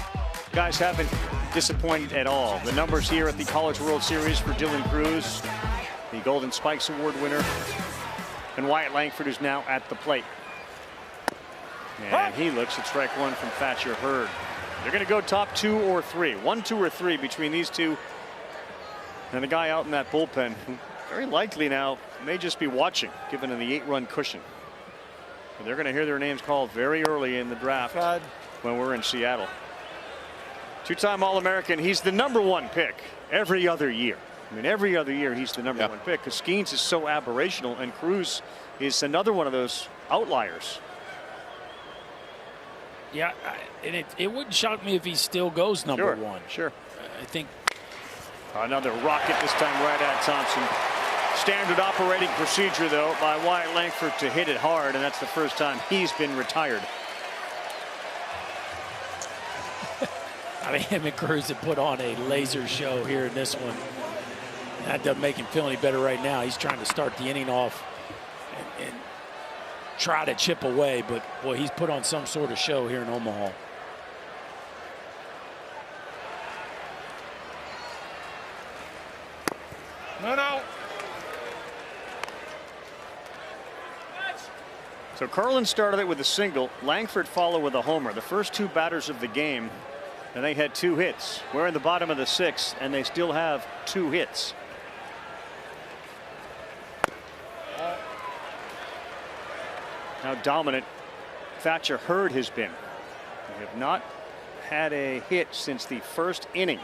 guys haven't disappointed at all. The numbers here at the College World Series for Dylan Cruz, the Golden Spikes Award winner, and Wyatt Langford, who's now at the plate. And he looks at strike 1 from Thatcher Hurd. They're going to go top 2 or 3. 1, 2, or 3 between these 2 And the guy out in that bullpen, who very likely now may just be watching, given the 8-run cushion. And they're going to hear their names called very early in the draft when we're in Seattle. Two-time All-American. He's the #1 pick every other year. I mean, every other year he's the #1 pick because Skeens is so aberrational, and Cruz is another one of those outliers.
Yeah, and it wouldn't shock me if he still goes #1.
Sure.
I think
another rocket this time right at Thompson. Standard operating procedure, though, by Wyatt Langford to hit it hard, and that's the first time he's been retired.
I mean, him and Cruz have put on a laser show here in this one. That doesn't make him feel any better right now. He's trying to start the inning off and try to chip away, but boy, he's put on some sort of show here in Omaha.
No.
So Carlin started it with a single. Langford followed with a homer. The first two batters of the game, and they had 2 hits. We're in the bottom of the 6th, and they still have 2 hits. How dominant Thatcher Hurd has been. They have not had a hit since the first inning.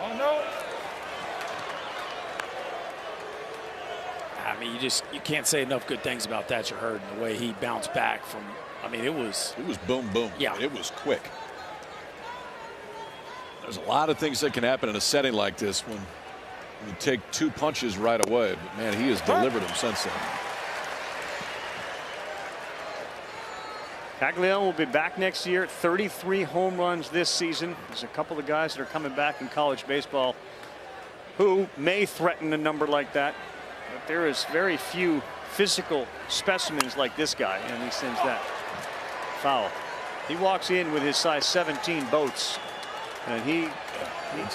Oh, no.
I mean, you can't say enough good things about Thatcher Hurd and the way he bounced back from. I mean, it was
boom, boom.
Yeah,
it was quick. There's a lot of things that can happen in a setting like this when you take 2 punches right away. But man, he has delivered them since then.
Caglione will be back next year. 33 home runs this season. There's a couple of guys that are coming back in college baseball who may threaten a number like that. But there is very few physical specimens like this guy, and he sends that foul. He walks in with his size 17 boats, and he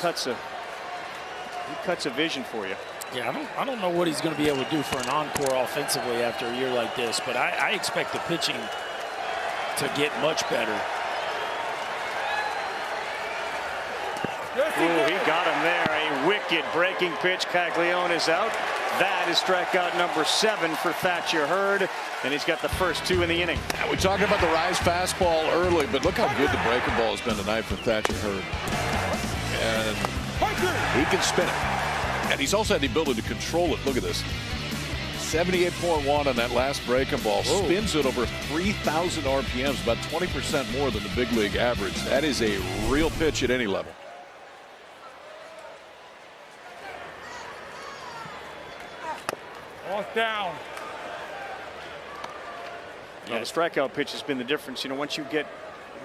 cuts a vision for you.
Yeah, I don't know what he's going to be able to do for an encore offensively after a year like this, but I expect the pitching to get much better.
Ooh, he got him there. A wicked breaking pitch. Caglione is out. That is strikeout number 7 for Thatcher Hurd, and he's got the first 2 in the inning.
Now, we're talking about the rise fastball early, but look how good the breaking ball has been tonight for Thatcher Hurd. And he can spin it. And he's also had the ability to control it. Look at this. 78.1 on that last breaking ball.
Whoa.
Spins at over 3,000 RPMs, about 20% more than the big league average. That is a real pitch at any level.
Off down.
Well, the strikeout pitch has been the difference. You know, once you get,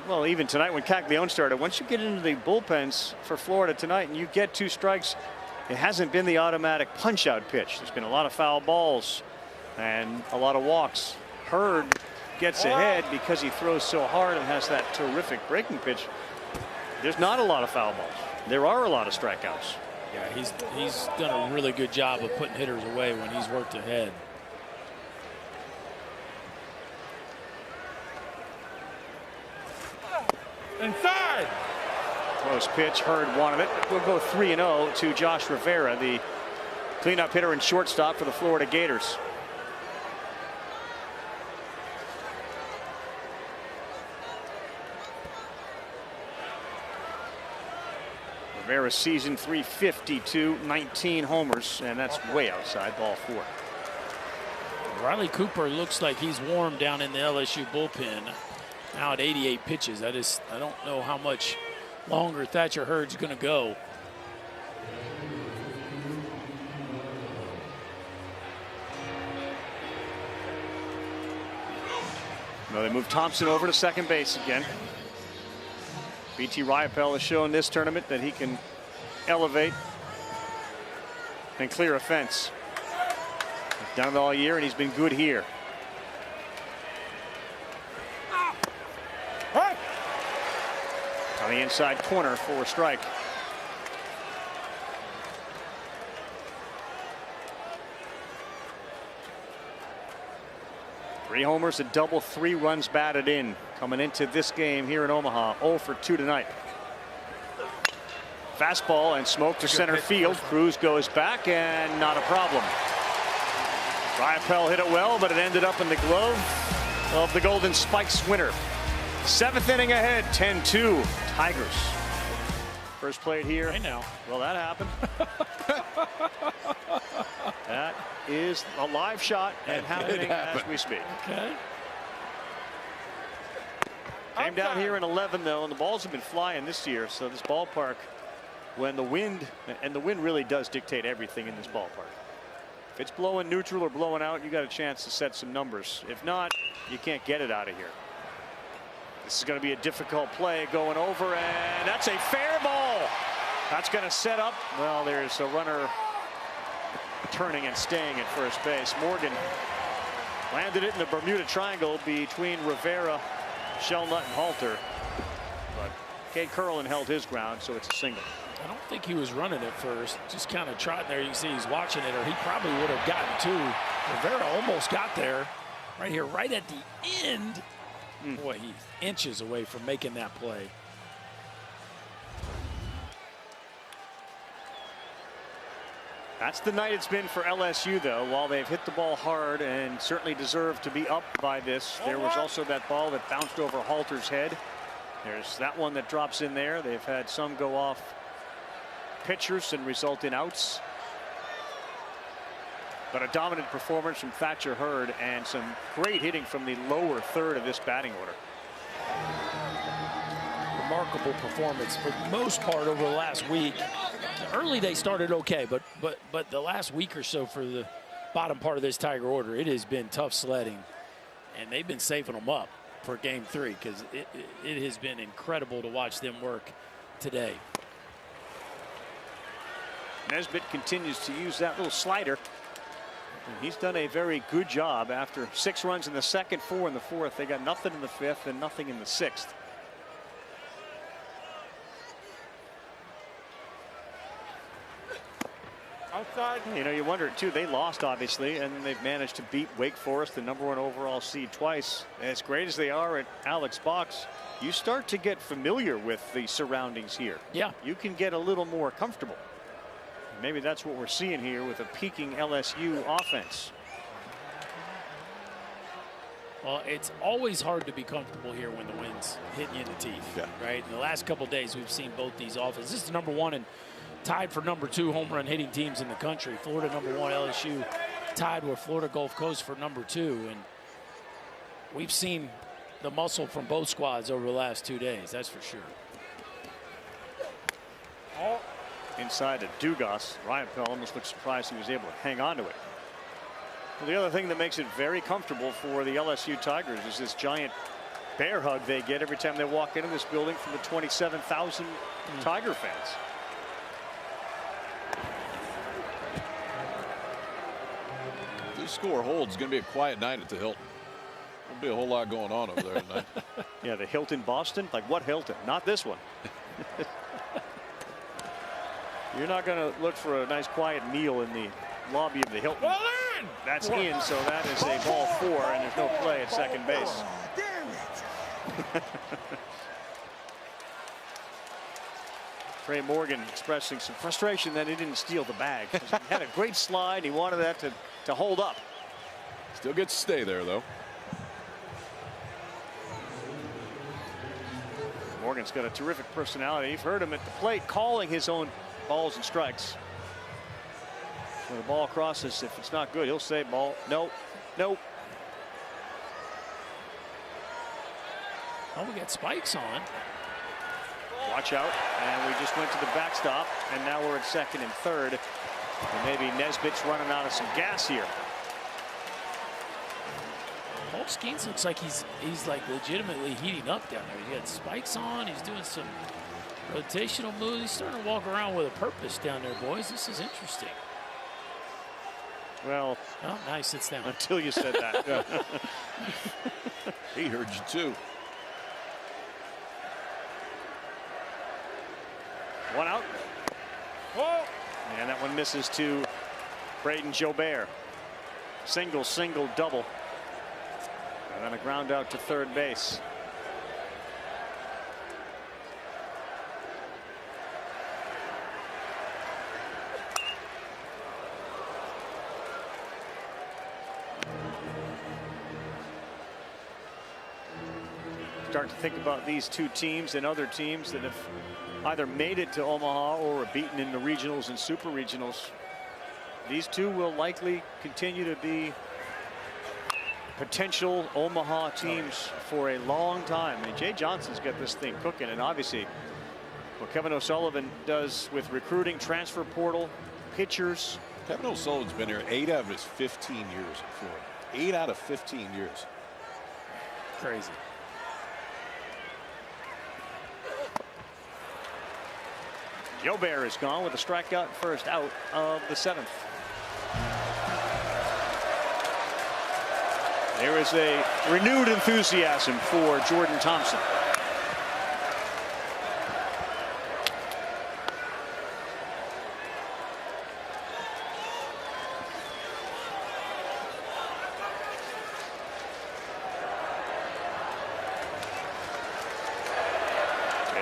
well, even tonight when Caglione started, once you get into the bullpens for Florida tonight and you get 2 strikes, it hasn't been the automatic punch-out pitch. There's been a lot of foul balls and a lot of walks. Hurd gets ahead because he throws so hard and has that terrific breaking pitch. There's not a lot of foul balls. There are a lot of strikeouts.
Yeah, he's done a really good job of putting hitters away when he's worked ahead.
Inside.
Close pitch. Hurd wanted it. We'll go 3-0 to Josh Rivera, the cleanup hitter and shortstop for the Florida Gators. Rivera's season 352, 19 homers, and that's way outside, ball 4.
Riley Cooper looks like he's warm down in the LSU bullpen. Now at 88 pitches. I don't know how much longer Thatcher Hurd's going to go.
Well, they move Thompson over to second base again. BT Riopel has shown this tournament that he can elevate and clear a fence. He's done it all year, and he's been good here. On the inside corner for a strike. 3 homers, a double, 3 runs batted in. Coming into this game here in Omaha, 0 for 2 tonight. Fastball and smoke to center field. Cruz goes back and not a problem. Ryapel hit it well, but it ended up in the glove of the Golden Spikes winner. 7th inning ahead, 10-2 Tigers. First plate here.
Right now.
Well, that happened. That is a live shot and happening as we speak.
Okay.
Came down here in 11 though, and the balls have been flying this year. So this ballpark, when the wind, and the wind really does dictate everything in this ballpark. If it's blowing neutral or blowing out, you got a chance to set some numbers. If not, you can't get it out of here. This is going to be a difficult play going over, and that's a fair ball. That's going to set up. Well, there's a runner turning and staying at first base. Morgan landed it in the Bermuda Triangle between Rivera, Shellnut, and Halter. But Cade Curlin held his ground, so it's a single.
I don't think he was running it first. Just kind of trotting there. You can see he's watching it, or he probably would have gotten to. Rivera almost got there. Right here, right at the end. Boy, he's inches away from making that play.
That's the night it's been for LSU, though. While they've hit the ball hard and certainly deserve to be up by this, there was also that ball that bounced over Halter's head. There's that one that drops in there. They've had some go off pitchers and result in outs. But a dominant performance from Thatcher Hurd and some great hitting from the lower third of this batting order.
Remarkable performance for the most part over the last week. Early they started okay, but the last week or so for the bottom part of this Tiger order, it has been tough sledding, and they've been saving them up for Game 3 because it has been incredible to watch them work today.
Nesbitt continues to use that little slider. And he's done a very good job after 6 runs in the second, 4 in the fourth. They got nothing in the fifth and nothing in the sixth.
Outside.
You know, you wonder too, they lost obviously, and they've managed to beat Wake Forest, the #1 overall seed, twice. As great as they are at Alex Box, you start to get familiar with the surroundings here.
Yeah.
You can get a little more comfortable. Maybe that's what we're seeing here with a peaking LSU offense.
Well, it's always hard to be comfortable here when the wind's hitting you in the teeth, right? In the last couple of days, we've seen both these offenses. This is the #1 and tied for #2 home run hitting teams in the country. Florida #1, LSU tied with Florida Gulf Coast for #2. And we've seen the muscle from both squads over the last 2 days, that's for sure.
Oh. Inside of Dugas, Ryapel almost looked surprised he was able to hang on to it. Well, the other thing that makes it very comfortable for the LSU Tigers is this giant bear hug they get every time they walk into this building from the 27,000 Tiger fans.
If this score holds, it's going to be a quiet night at the Hilton. There'll be a whole lot going on over there tonight.
Yeah, the Hilton Boston. Like what Hilton? Not this one. You're not going to look for a nice quiet meal in the lobby of the Hilton.
Well in!
That's in, so that is a ball 4, and there's no play at second base.
Damn it!
Trey Morgan expressing some frustration that he didn't steal the bag. He had a great slide. He wanted that to hold up.
Still gets to stay there, though.
Morgan's got a terrific personality. You've heard him at the plate calling his own balls and strikes. When the ball crosses, if it's not good, he'll say ball. Nope. Nope.
Oh, we got spikes on.
Watch out. And we just went to the backstop. And now we're at second and third. And maybe Nesbitt's running out of some gas here.
Paul Skeens looks like he's like legitimately heating up down there. He got spikes on. He's doing some rotational moves. He's starting to walk around with a purpose down there, boys. This is interesting.
Well,
oh, nice. Sits down.
Until you said that.
He heard you too.
One out.
Whoa.
And that one misses to Braden Jobert. Single, single, double. And then a ground out to third base. Start to think about these two teams and other teams that have either made it to Omaha or are beaten in the regionals and super regionals. These two will likely continue to be potential Omaha teams for a long time. I mean, Jay Johnson's got this thing cooking, and obviously what Kevin O'Sullivan does with recruiting, transfer portal, pitchers.
Kevin O'Sullivan's been here 8 out of his 15 years in Florida. 8 out of 15 years.
Crazy.
Gilbert is gone with a strikeout, first out of the 7th. There is a renewed enthusiasm for Jordan Thompson.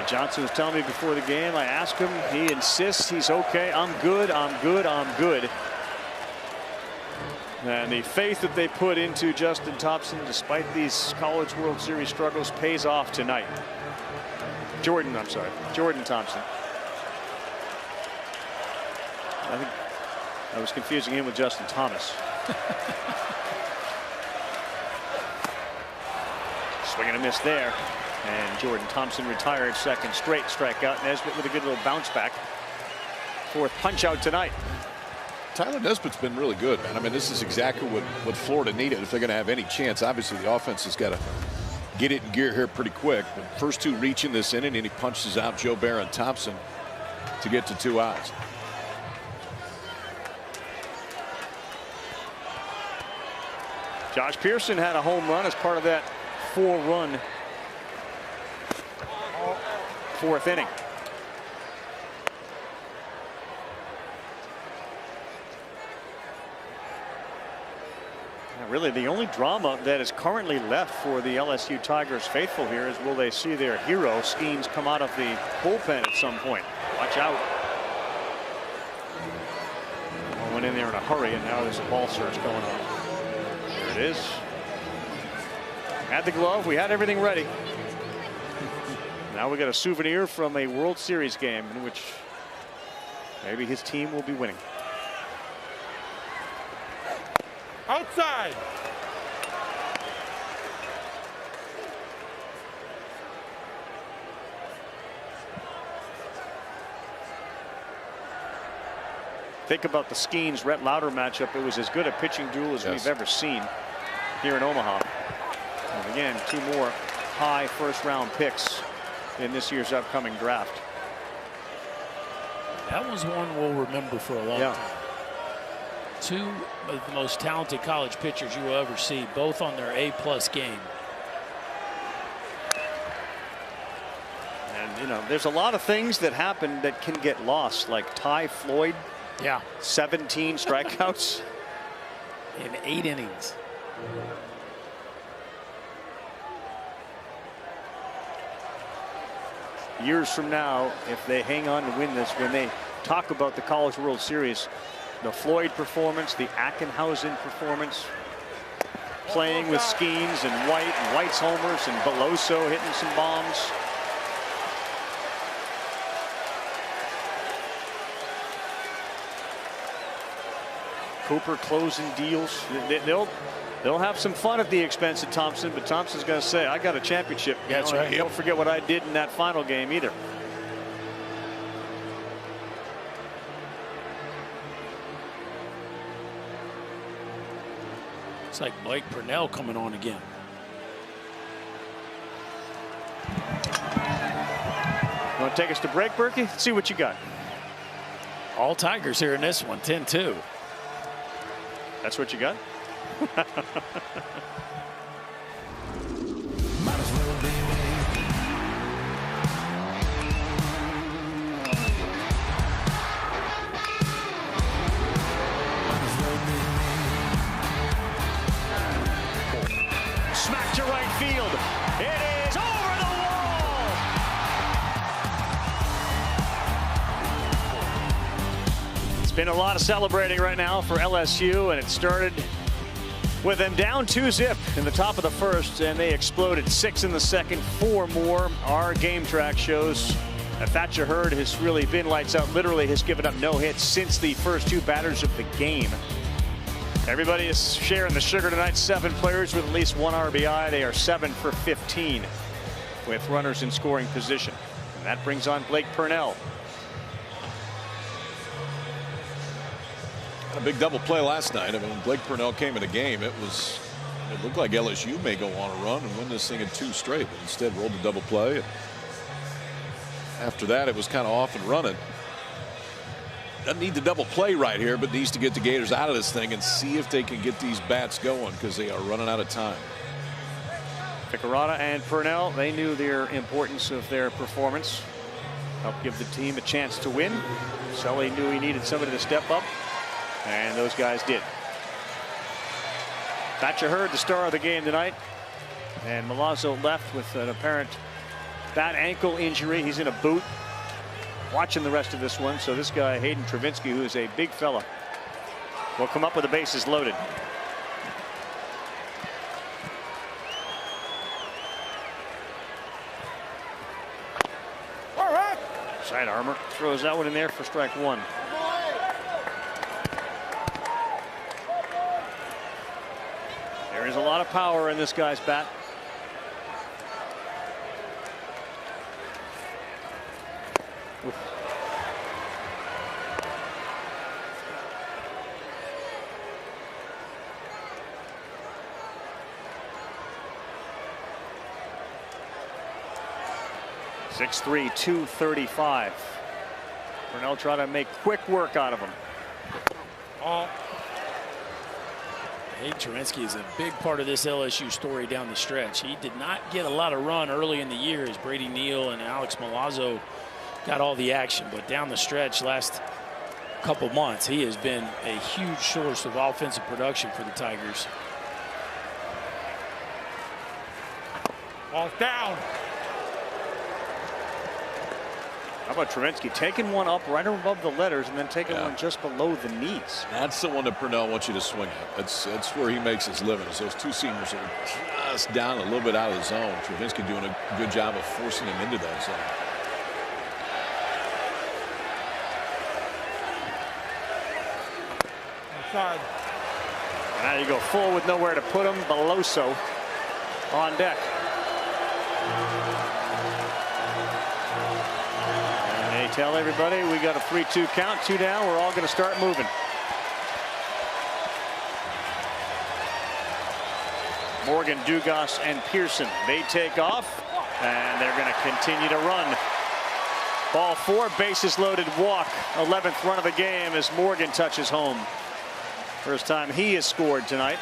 Johnson was telling me before the game, I asked him, he insists he's okay. I'm good, I'm good, I'm good. And the faith that they put into Justin Thompson, despite these College World Series struggles, pays off tonight. Jordan Thompson. I think I was confusing him with Justin Thomas. Swing and a miss there. And Jordan Thompson retired, second straight strikeout. Nesbitt with a good little bounce back. Fourth punch out tonight.
Tyler Nesbitt's been really good, man. I mean, this is exactly what Florida needed if they're going to have any chance. Obviously, the offense has got to get it in gear here pretty quick. The first two reach in this inning, and he punches out Joe Bear and Thompson to get to 2 outs.
Josh Pearson had a home run as part of that 4-run fourth inning. Now, really, the only drama that is currently left for the LSU Tigers faithful here is will they see their hero Skeens come out of the bullpen at some point? Watch out. Went in there in a hurry, and now there's a ball search going on. There it is. Had the glove. We had everything ready. Now we got a souvenir from a World Series game in which maybe his team will be winning.
Outside.
Think about the Skeens-Rhett Lauder matchup. It was as good a pitching duel as we've ever seen here in Omaha. And again, 2 more high first-round picks in this year's upcoming draft.
That was one we'll remember for a long time. 2 of the most talented college pitchers you will ever see, both on their A+ game.
And, you know, there's a lot of things that happen that can get lost, like Ty Floyd.
Yeah.
17 strikeouts.
In 8 innings.
Years from now, if they hang on to win this, when they talk about the College World Series, the Floyd performance, the Ackenhausen performance, playing with Skeens and White's homers and Beloso hitting some bombs. Cooper closing deals. They'll have some fun at the expense of Thompson, but Thompson's going to say, I got a championship.
Yeah, that's right.
Don't forget what I did in that final game either.
It's like Blake Purnell coming on again.
You want to take us to break, Berkey? Let's see what you got.
All Tigers here in this one, 10-2.
That's what you got?
Smacked
Been a lot of celebrating right now for LSU, and it started with them down 2-zip in the top of the first, and they exploded 6 in the second, 4 more. Our game track shows that Thatcher Hurd has really been lights out, literally has given up no hits since the first 2 batters of the game. Everybody is sharing the sugar tonight. 7 players with at least 1 RBI. They are 7 for 15 with runners in scoring position. And that brings on Blake Purnell.
A big double play last night. I mean, when Blake Purnell came in the game, it looked like LSU may go on a run and win this thing in 2 straight, but instead rolled a double play. And after that, it was kind of off and running. Doesn't need the double play right here, but needs to get the Gators out of this thing and see if they can get these bats going, because they are running out of time.
Ficarrata and Purnell, they knew their importance of their performance. Helped give the team a chance to win. Sully knew he needed somebody to step up, and those guys did. Thatcher Hurd, the star of the game tonight, and Milazzo left with an apparent bad ankle injury. He's in a boot. Watching the rest of this one, so this guy Hayden Travinski, who is a big fella, will come up with the bases loaded.
All right.
Side armor throws that one in there for strike 1. There is a lot of power in this guy's bat. Oof. .6'3", 235. Purnell trying to make quick work out of him.
Hayden Travinski is a big part of this LSU story down the stretch. He did not get a lot of run early in the year as Brady Neal and Alex Milazzo got all the action, but down the stretch last couple months, he has been a huge source of offensive production for the Tigers.
Ball down.
How about Travinski taking one up right above the letters and then taking one just below the knees?
That's the one that Purnell wants you to swing at. That's where he makes his living. Is those 2 seamers are just down a little bit out of the zone. Travinski doing a good job of forcing him into that zone.
Inside.
Now you go full with nowhere to put him. Beloso on deck. And they tell everybody we got a 3-2 count, 2 down. We're all going to start moving. Morgan, Dugas, and Pearson, they take off, and they're going to continue to run. Ball 4, bases loaded, walk. 11th run of the game as Morgan touches home. First time he has scored tonight.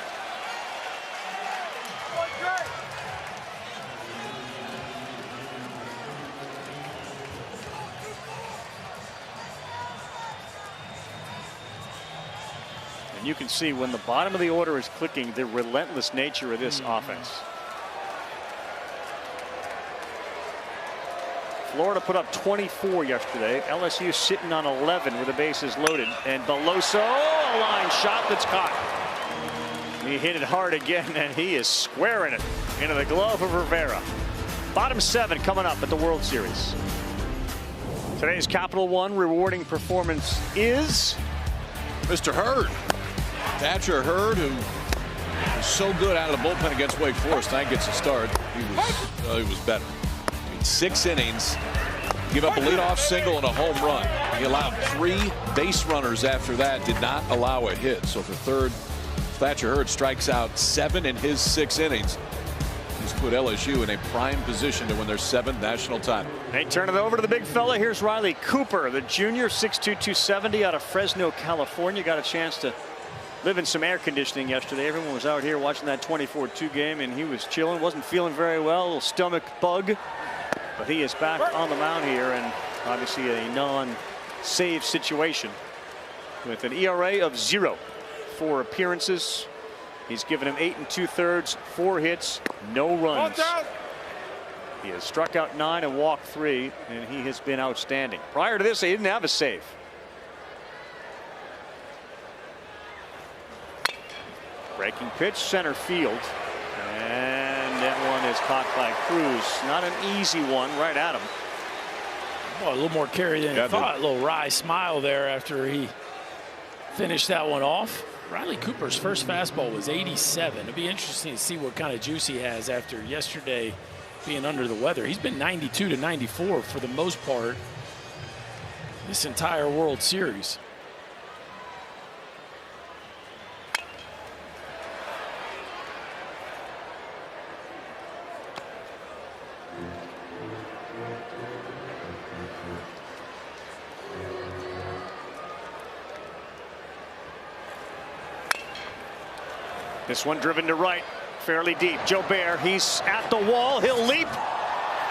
And you can see when the bottom of the order is clicking, the relentless nature of this offense. Florida put up 24 yesterday. LSU sitting on 11 with the bases loaded. And Beloso, a line shot that's caught. He hit it hard again, and he is squaring it into the glove of Rivera. Bottom 7 coming up at the World Series. Today's Capital One rewarding performance is
Mr. Hurd. Thatcher Hurd, who was so good out of the bullpen against Wake Forest. Tonight gets a start. He was better. 6 innings, give up a leadoff single and a home run. He allowed 3 base runners after that, did not allow a hit. So for third, Thatcher Hurd strikes out 7 in his 6 innings. He's put LSU in a prime position to win their 7th national title.
They turn it over to the big fella. Here's Riley Cooper, the junior, 6'2", 270 out of Fresno, California. Got a chance to live in some air conditioning yesterday. Everyone was out here watching that 24-2 game, and he was chilling, wasn't feeling very well, a little stomach bug. But he is back on the mound here, and obviously a non-save situation with an ERA of 0. 4 appearances. He's given him 8 2/3, 4 hits, no runs. He has struck out 9 and walked 3, and he has been outstanding. Prior to this, he didn't have a save. Breaking pitch, center field. And that one is caught by Cruz. Not an easy one, right at him.
Well, a little more carry than he thought. A little wry smile there after he finished that one off. Riley Cooper's first fastball was 87. It'll be interesting to see what kind of juice he has after yesterday being under the weather. He's been 92 to 94 for the most part this entire World Series.
This one driven to right, fairly deep. Jobert, he's at the wall. He'll leap.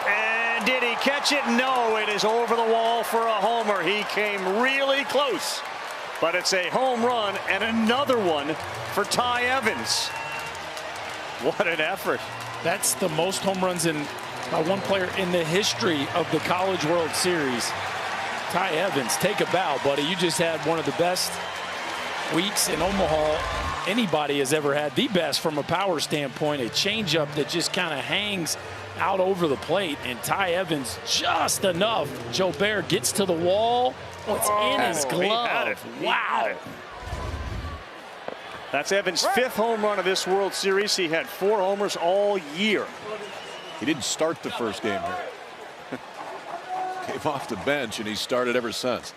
And did he catch it? No, it is over the wall for a homer. He came really close. But it's a home run and another one for Ty Evans. What an effort.
That's the most home runs by one player in the history of the College World Series. Ty Evans, take a bow, buddy. You just had one of the best weeks in Omaha anybody has ever had, the best from a power standpoint. A changeup that just kind of hangs out over the plate, and Ty Evans just enough. Jobert gets to the wall. It's in his glove. Wow.
That's Evans' 5th home run of this World Series. He had 4 homers all year.
He didn't start the first game here. Came off the bench, and he started ever since.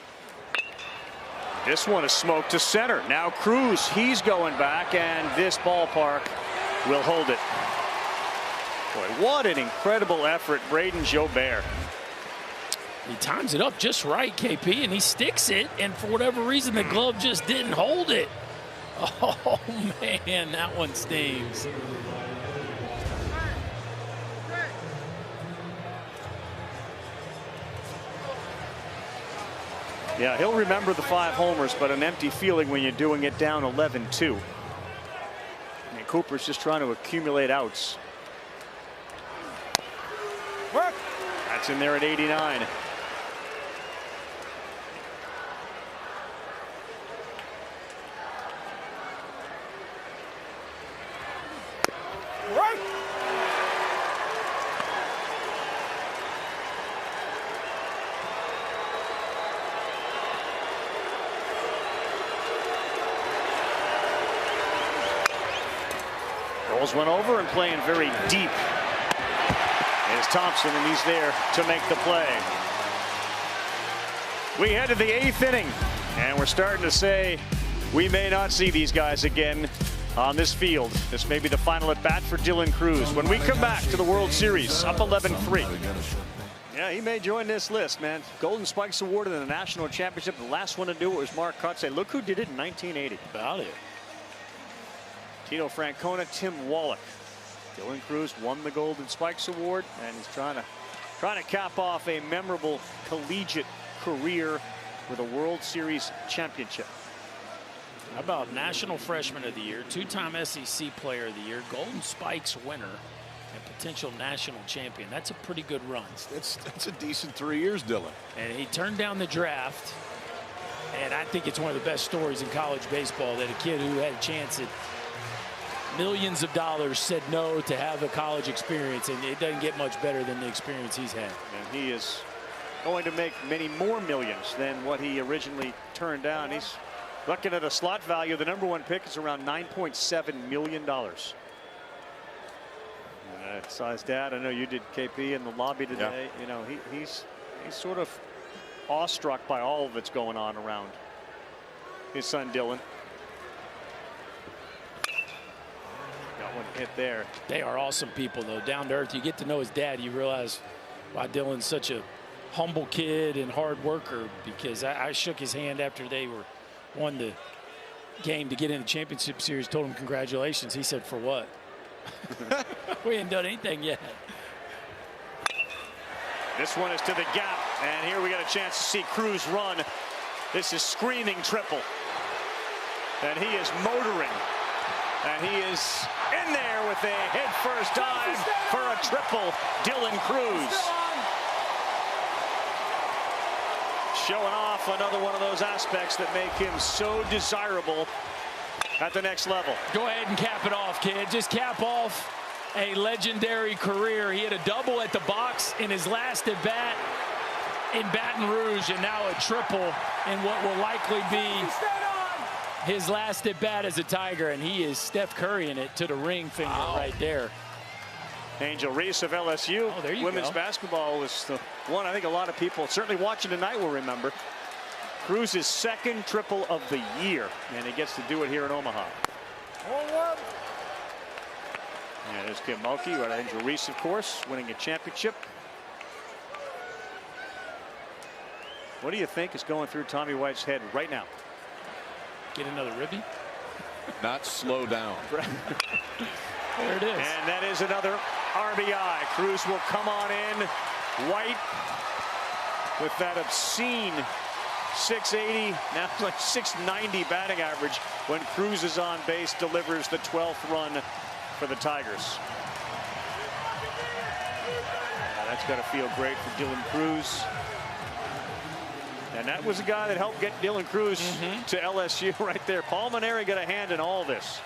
This one is smoked to center. Now Cruz, he's going back, and this ballpark will hold it. Boy, what an incredible effort, Braden Jobert.
He times it up just right, KP, and he sticks it, and for whatever reason, the glove just didn't hold it. Oh, man, that one stings.
Yeah, he'll remember the 5 homers, but an empty feeling when you're doing it down 11-2. And Cooper's just trying to accumulate outs. That's in there at 89. Rolls one over and playing very deep is Thompson, and he's there to make the play. We head to the 8th inning, and we're starting to say we may not see these guys again on this field. This may be the final at bat for Dylan Cruz. When we come back to the World Series, up 11-3. Yeah, he may join this list, man. Golden Spikes awarded in the national championship. The last one to do it was Mark Kutze. Look who did it in 1980.
About it.
Tito Francona, Tim Wallach. Dylan Cruz won the Golden Spikes Award, and he's trying to cap off a memorable collegiate career with a World Series championship.
How about National Freshman of the Year, 2-time SEC Player of the Year, Golden Spikes winner, and potential national champion? That's a pretty good run.
That's a decent 3 years, Dylan.
And he turned down the draft, and I think it's one of the best stories in college baseball that a kid who had a chance at millions of dollars said no to have a college experience, and it doesn't get much better than the experience he's had.
And he is going to make many more millions than what he originally turned down. He's looking at a slot value. The #1 pick is around $9.7 million. I saw his dad. I know you did, KP, in the lobby today. Yeah. You know, he's sort of awestruck by all that's going on around his son Dylan. One hit there.
They are awesome people, though, down to earth. You get to know his dad, you realize why Dylan's such a humble kid and hard worker, because I shook his hand after they won the game to get in the championship series, told him congratulations. He said, for what? We ain't done anything yet.
This one is to the gap, and here we got a chance to see Cruz run. This is screaming triple, and he is motoring. And he is in there with a head-first dive for a triple. Dylan Cruz showing off another one of those aspects that make him so desirable at the next level.
Go ahead and cap it off, kid. Just cap off a legendary career. He had a double at the box in his last at-bat in Baton Rouge, and now a triple in what will likely be his last at-bat as a Tiger, and he is Steph Currying it to the ring finger right there.
Angel Reese of LSU.
Oh, there you
Women's
go.
basketball was the one I think a lot of people certainly watching tonight will remember. Cruz's second triple of the year, and he gets to do it here in Omaha. And there's Kim Mulkey, right? Angel Reese, of course, winning a championship. What do you think is going through Tommy White's head right now?
Get another ribby.
Not slow down.
There it is.
And that is another RBI. Cruz will come on in. White with that obscene 680, now it's like 690 batting average when Cruz is on base, delivers the 12th run for the Tigers. That's got to feel great for Dylan Cruz. And that was a guy that helped get Dylan Cruz to LSU right there. Paul Mainieri got a hand in all this.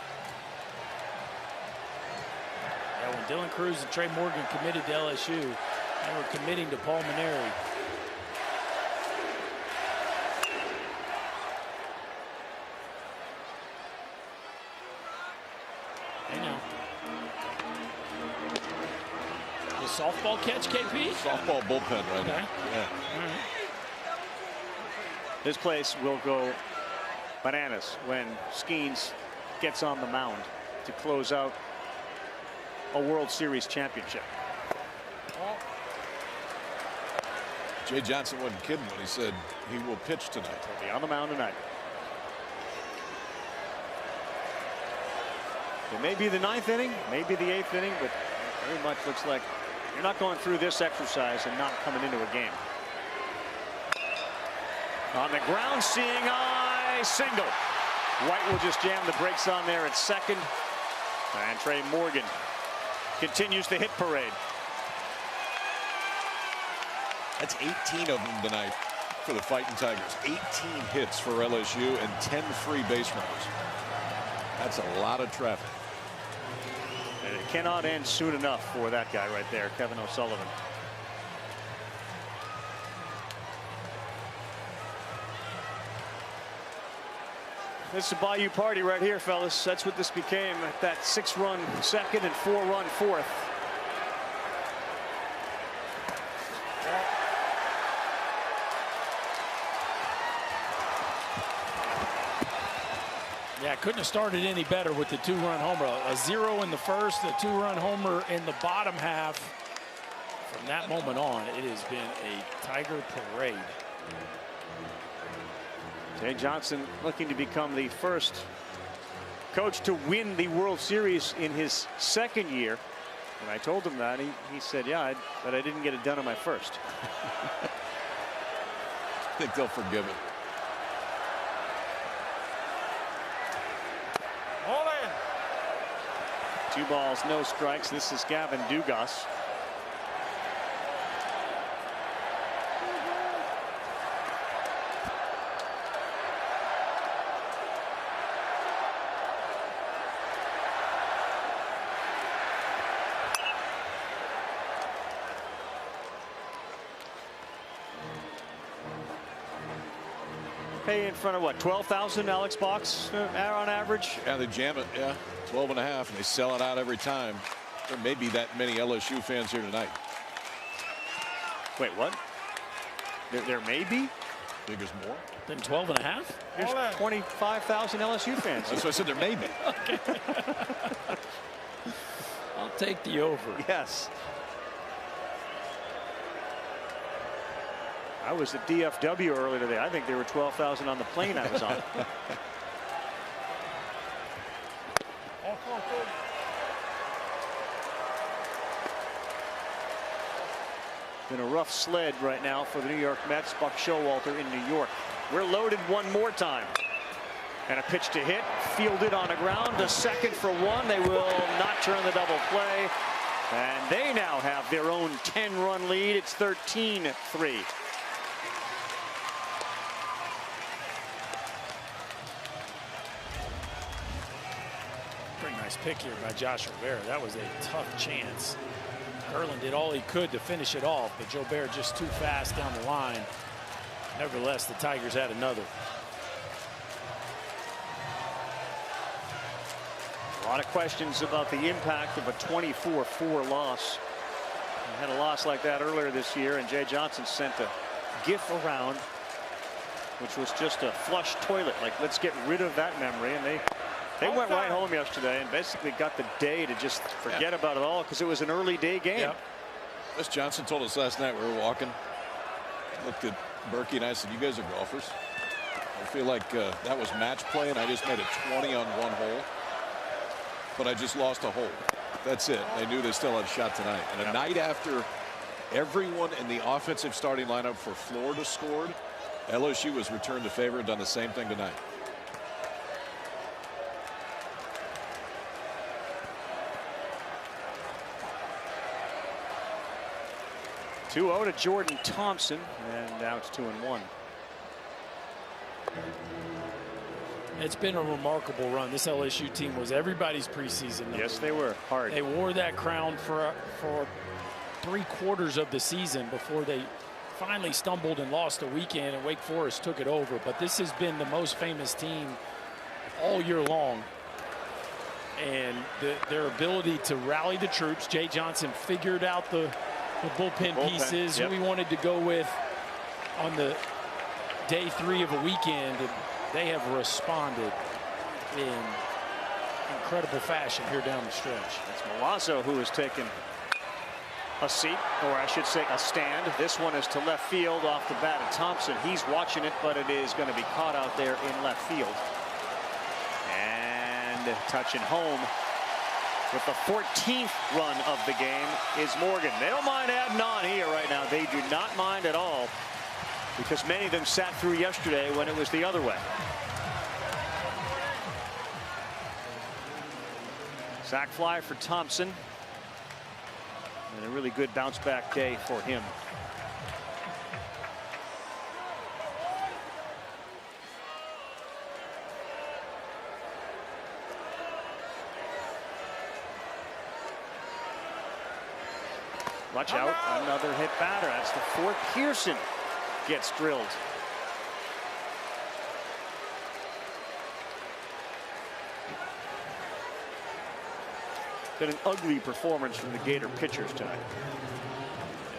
Yeah, when Dylan Cruz and Trey Morgan committed to LSU, they were committing to Paul Mainieri. Hey now. The softball catch, KP?
Softball bullpen right now. Yeah.
All right.
This place will go bananas when Skeens gets on the mound to close out a World Series championship.
Jay Johnson wasn't kidding when he said he will pitch tonight.
He'll be on the mound tonight. It may be the 9th inning, maybe the 8th inning, but very much looks like you're not going through this exercise and not coming into a game. On the ground, seeing eye, single. White will just jam the brakes on there at second. And Trey Morgan continues the hit parade.
That's 18 of them tonight for the Fighting Tigers. 18 hits for LSU and 10 free base runners. That's a lot of traffic.
And it cannot end soon enough for that guy right there, Kevin O'Sullivan. This is a Bayou party right here, fellas. That's what this became at that 6-run second and 4-run fourth.
Yeah, couldn't have started any better with the 2-run homer. A 0 in the first, a 2-run homer in the bottom half. From that moment on, it has been a Tiger parade.
Jay Johnson looking to become the first coach to win the World Series in his second year. When I told him that, he said, yeah, but I didn't get it done on my first.
I think they'll forgive it.
Hold in.
2 balls, no strikes. This is Gavin Dugas. Pay in front of what, 12,000 Alex Box on average?
Yeah, they jam it. Yeah, 12 and a half, and they sell it out every time. There may be that many LSU fans here tonight.
Wait, what? There may be?
Think there's more?
Then 12 and a half?
There's 25,000 LSU fans.
That's what I said, there may be.
Okay. I'll take the over.
Yes. I was at DFW earlier today. I think there were 12,000 on the plane I was on. Been a rough sled right now for the New York Mets. Buck Showalter in New York. We're loaded one more time. And a pitch to hit, fielded on the ground, a second for one. They will not turn the double play. And they now have their own 10-run lead. It's 13-3.
Nice pick here by Josh Rivera. That was a tough chance. Curlin did all he could to finish it off, but Joe Bear just too fast down the line. Nevertheless, the Tigers had another.
A lot of questions about the impact of a 24-4 loss. We had a loss like that earlier this year, and Jay Johnson sent a GIF around, which was just a flush toilet. Like, let's get rid of that memory. And they went right home yesterday and basically got the day to just forget about it all because it was an early day game.
Yep. As Johnson told us last night, we were walking, looked at Berkey and I said, "You guys are golfers. I feel like that was match play, and I just made it 20 on one hole, but I just lost a hole. That's it." They knew they still had a shot tonight. And a night after everyone in the offensive starting lineup for Florida scored, LSU has returned the favor and done the same thing tonight.
(2-0) to Jordan Thompson, and now it's 2-1.
It's been a remarkable run. This LSU team was everybody's preseason number.
Yes, they were hard.
They wore that crown for 3/4 of the season before they finally stumbled and lost a weekend, and Wake Forest took it over. But this has been the most famous team all year long. And their ability to rally the troops. Jay Johnson figured out the bullpen pieces we wanted to go with on the day 3 of a weekend, and they have responded in incredible fashion here down the stretch.
It's Milazzo who has taken a seat, or I should say a stand. This one is to left field off the bat of Thompson. He's watching it, but it is going to be caught out there in left field. And touching home with the 14th run of the game is Morgan. They don't mind adding on here right now. They do not mind at all, because many of them sat through yesterday when it was the other way. Sac fly for Thompson, and a really good bounce back day for him. Watch out, another hit batter. That's the 4th. Pearson gets drilled. Been an ugly performance from the Gator pitchers tonight.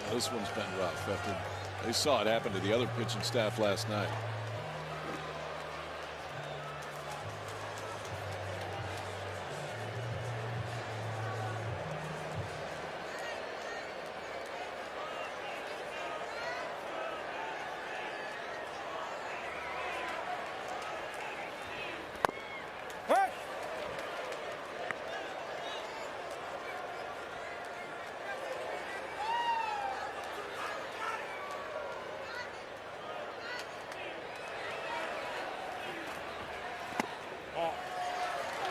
Yeah, this one's been rough. After they saw it happen to the other pitching staff last night.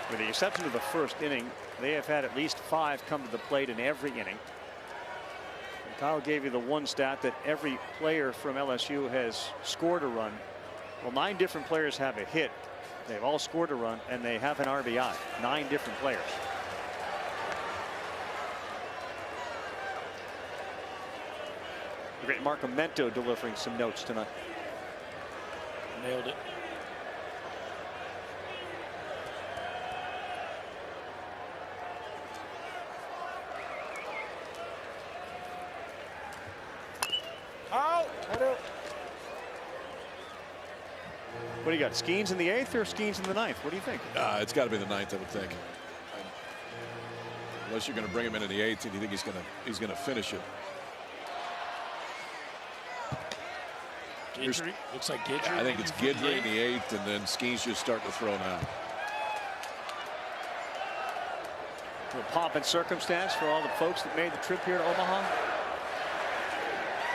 With the exception of the first inning, they have had at least 5 come to the plate in every inning. And Kyle gave you the one stat that every player from LSU has scored a run. Well, 9 different players have a hit. They've all scored a run, and they have an RBI. 9 different players. The great Mark Amento delivering some notes tonight.
Nailed it.
What do you got? Skeens in the 8th or Skeens in the 9th? What do you think?
It's got to be the 9th, I would think. Unless you're going to bring him in the 8th and you think he's going to finish it.
Guidry. Looks like Guidry.
Yeah, I think it's Guidry in the 8th, and then Skeens just starting to throw now.
A little pomp and circumstance for all the folks that made the trip here to Omaha.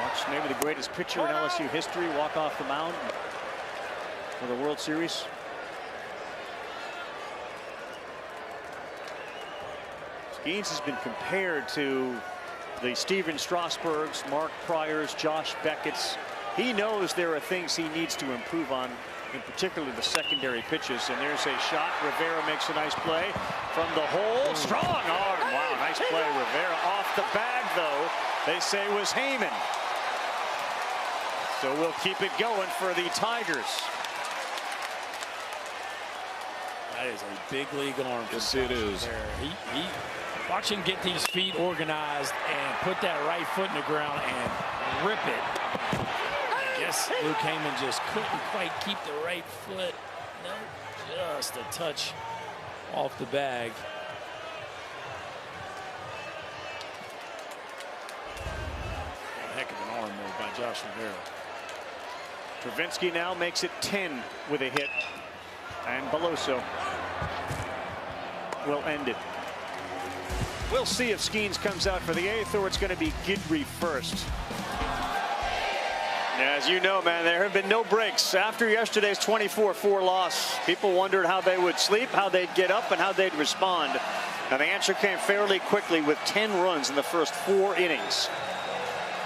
Watch maybe the greatest pitcher in LSU history walk off the mound for the World Series. Skeens has been compared to the Steven Strasburgs, Mark Pryors, Josh Beckett's, He knows there are things he needs to improve on, in particular the secondary pitches. And there's a shot. Rivera makes a nice play from the hole. Strong arm. Wow, nice play. Rivera off the bag, though. They say was Heyman. So we'll keep it going for the Tigers.
That is a big league arm.
Yes, it is.
He watch him get these feet organized and put that right foot in the ground and rip it. I guess Luke Heyman just couldn't quite keep the right foot. No, just a touch off the bag. A heck of an arm though by Josh Rivera.
Travinsky now makes it 10 with a hit. And Beloso will end it. We'll see if Skeens comes out for the 8th or it's going to be Guidry first. As you know, man, there have been no breaks after yesterday's 24-4 loss. People wondered how they would sleep, how they'd get up, and how they'd respond. And the answer came fairly quickly with 10 runs in the first 4 innings.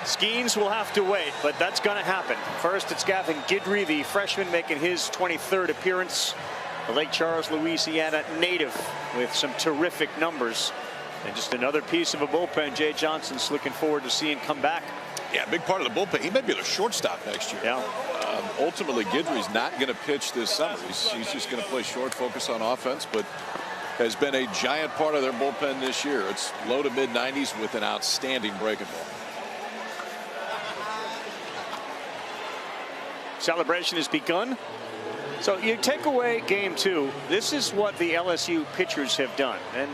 Skeens will have to wait, but that's going to happen. First, it's Gavin Guidry, the freshman, making his 23rd appearance. The Lake Charles, Louisiana native with some terrific numbers. And just another piece of a bullpen Jay Johnson's looking forward to seeing come back.
Yeah, big part of the bullpen. He may be the shortstop next year.
Yeah.
Ultimately, Guidry's not going to pitch this summer. He's just going to play short, focus on offense, but has been a giant part of their bullpen this year. It's low to mid 90s with an outstanding breaking ball.
Celebration has begun. So you take away game 2. This is what the LSU pitchers have done. And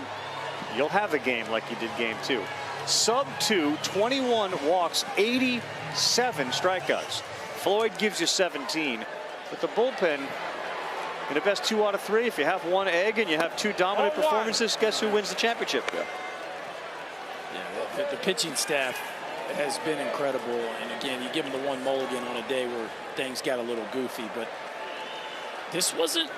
you'll have a game like you did game 2. Sub 2, 21 walks, 87 strikeouts. Floyd gives you 17. But the bullpen, in the best 2 out of 3, if you have 1 egg and you have 2 dominant performances, guess who wins the championship?
Yeah, the pitching staff has been incredible. And again, you give them the 1 mulligan on a day where things got a little goofy. But this wasn't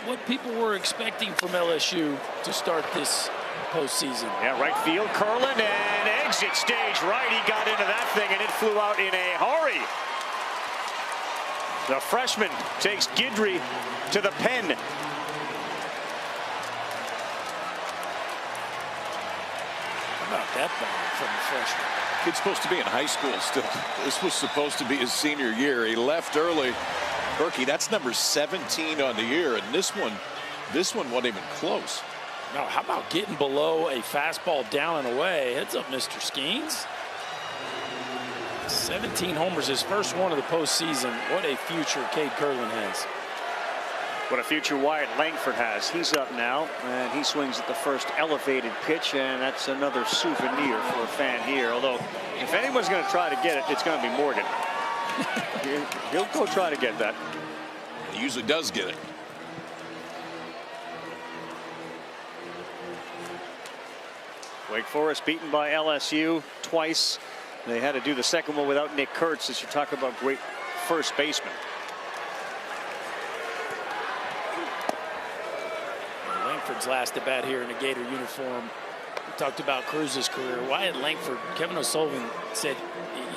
what people were expecting from LSU to start this postseason.
Yeah, right field, Curlin, and exit stage right. He got into that thing, and it flew out in a hurry. The freshman takes Guidry to the pen.
How about that ball from the freshman?
Kid's supposed to be in high school still. This was supposed to be his senior year. He left early. Berkey, that's number 17 on the year, and this one wasn't even close.
No, how about getting below a fastball down and away? Heads up, Mr. Skeens. 17 homers, his first one of the postseason. What a future Cade Curlin has.
What a future Wyatt Langford has. He's up now, and he swings at the first elevated pitch, and that's another souvenir for a fan here. Although, if anyone's going to try to get it, it's going to be Morgan. He'll go try to get that.
He usually does get it.
Wake Forest beaten by LSU twice. They had to do the second one without Nick Kurtz, as you talk about great first baseman.
Langford's last at bat here in a Gator uniform. We talked about Cruz's career. Wyatt Langford, Kevin O'Sullivan said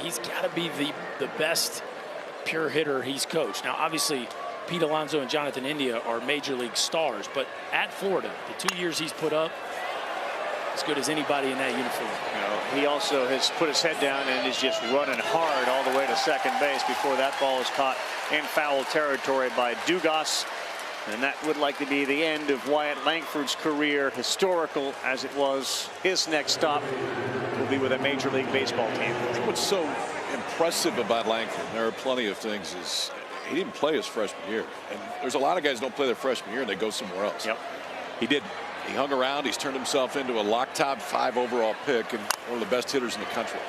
he's got to be the best pure hitter he's coached. Now, obviously, Pete Alonso and Jonathan India are major league stars, but at Florida, the 2 years he's put up, as good as anybody in that uniform.
You know, he also has put his head down and is just running hard all the way to second base before that ball is caught in foul territory by Dugas. And that would likely be the end of Wyatt Langford's career, historical as it was. His next stop will be with a Major League Baseball team.
I think what's so impressive about Langford, and there are plenty of things, is he didn't play his freshman year. And there's a lot of guys who don't play their freshman year and they go somewhere else.
Yep.
He did. He hung around. He's turned himself into a lock top 5 overall pick and one of the best hitters in the country.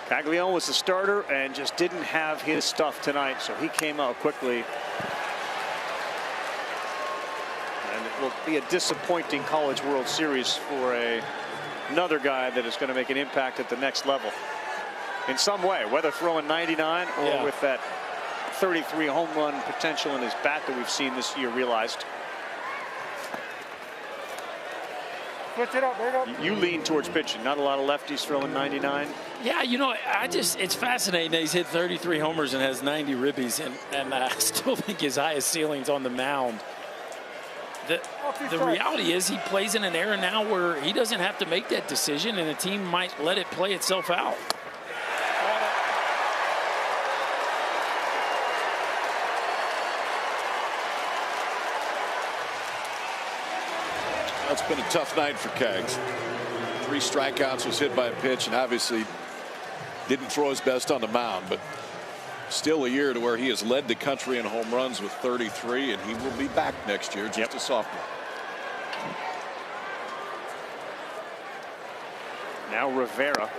Caglione was the starter and just didn't have his stuff tonight, so he came out quickly. And it will be a disappointing College World Series for another guy that is going to make an impact at the next level in some way, whether throwing 99 or with that 33 home run potential in his bat that we've seen this year realized.
Switch it up. There you go.
You lean towards pitching. Not a lot of lefties throwing 99.
Yeah, you know, it's fascinating that he's hit 33 homers and has 90 ribbies, and I still think his highest ceiling's on the mound. The reality is he plays in an era now where he doesn't have to make that decision, and the team might let it play itself out.
It's been a tough night for Keggs. 3 strikeouts, was hit by a pitch, and obviously didn't throw his best on the mound, but still a year to where he has led the country in home runs with 33, and he will be back next year, just a sophomore.
Now Rivera,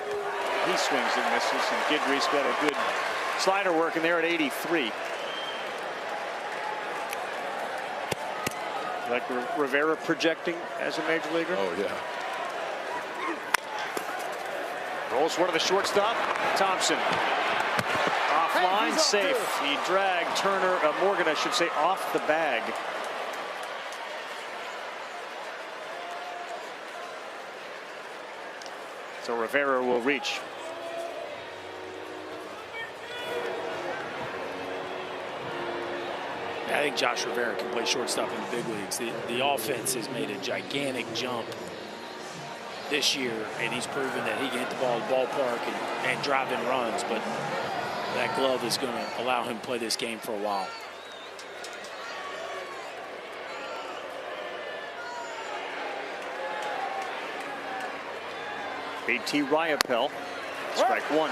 he swings and misses, and Guidry's got a good slider working there at 83. Like Rivera projecting as a major leaguer?
Oh, yeah.
Rolls one of the shortstop. Thompson. Offline, safe. He dragged Turner, Morgan, I should say, off the bag. So Rivera will reach.
I think Josh Rivera can play shortstop in the big leagues. The offense has made a gigantic jump this year, and he's proven that he can hit the ball at the ballpark and drive in runs, but that glove is going to allow him to play this game for a while.
A.T. Ryapel, strike one.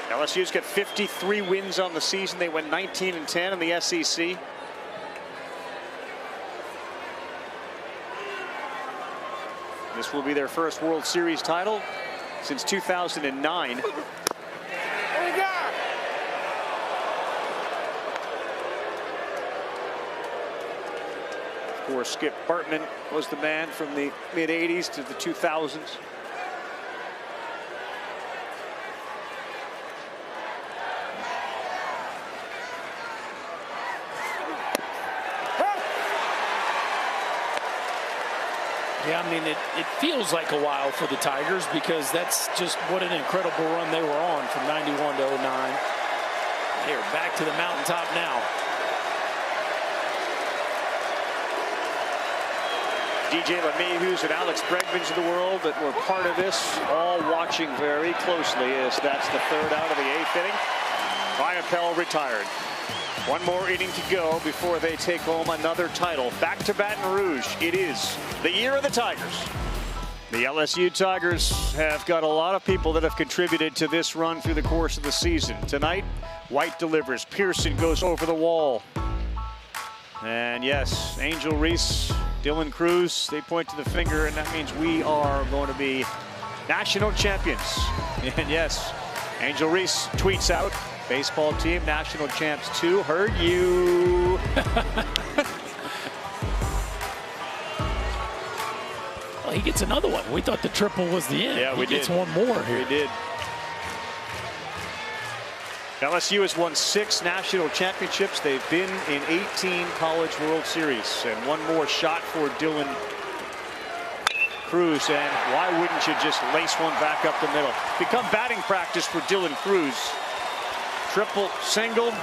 LSU's got 53 wins on the season. They went 19-10 in the SEC. This will be their first World Series title since 2009. Of course, Skip Bartman was the man from the mid-'80s to the 2000s.
Yeah, I mean, it feels like a while for the Tigers because that's just what an incredible run they were on from 91 to 09. They are back to the mountaintop now.
DJ LeMahieu's and Alex Bregmans of the world that were part of this, all watching very closely as that's the third out of the 8th inning. Ryapel retired. One more inning to go before they take home another title. Back to Baton Rouge. It is the year of the Tigers. The LSU Tigers have got a lot of people that have contributed to this run through the course of the season. Tonight, White delivers. Pearson goes over the wall. And yes, Angel Reese, Dylan Cruz, they point to the finger, and that means we are going to be national champions. And yes, Angel Reese tweets out, baseball team, national champs too. Heard you.
Well, he gets another one. We thought the triple was the end.
Yeah, we did.
He gets one more here.
We did. LSU has won 6 national championships. They've been in 18 College World Series. And one more shot for Dylan Cruz. And why wouldn't you just lace one back up the middle? Become batting practice for Dylan Cruz. Triple, single,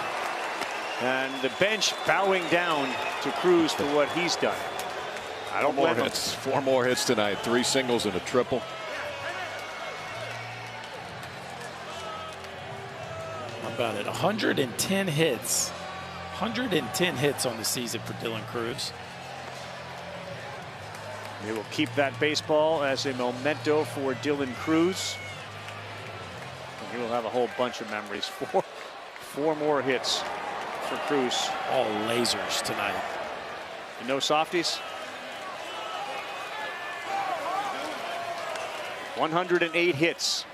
and the bench bowing down to Cruz for what he's done. I don't blame him.
4 more hits tonight, 3 singles and a triple.
How about it? 110 hits. 110 hits on the season for Dylan Cruz.
They will keep that baseball as a memento for Dylan Cruz. And he will have a whole bunch of memories. 4 more hits for Cruz.
All lasers tonight.
And no softies. 108 hits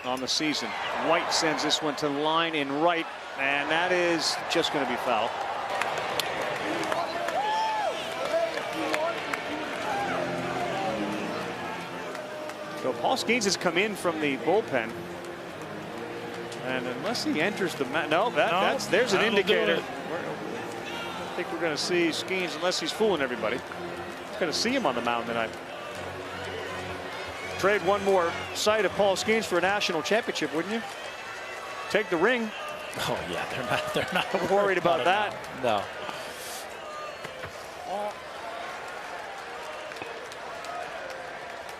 on the season. White sends this one to the line in right, and that is just going to be foul. So Paul Skeens has come in from the bullpen. And unless he enters the there's an indicator. think we're going to see Skeens unless he's fooling everybody. Going to see him on the mound tonight. Trade one more sight of Paul Skeens for a national championship, wouldn't you? Take the ring.
Oh yeah, they're not
worried about that.
No.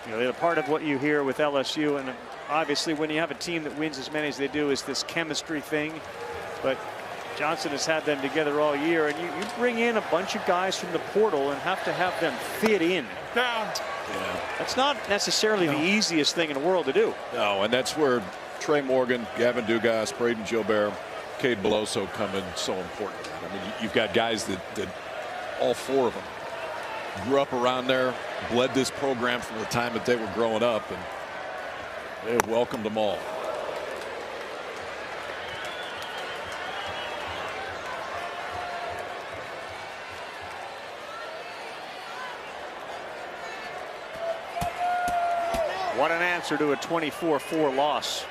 You know, they're part of what you hear with LSU, and obviously when you have a team that wins as many as they do, is this chemistry thing. But Johnson has had them together all year, and you bring in a bunch of guys from the portal and have to have them fit in.
Yeah.
That's not necessarily the easiest thing in the world to do.
No, and that's where Trey Morgan, Gavin Dugas, Braden Gilbert, Cade Beloso come in so important. I mean, you've got guys that all four of them grew up around there, bled this program from the time that they were growing up, and they welcomed them all.
What an answer to a 24-4 loss.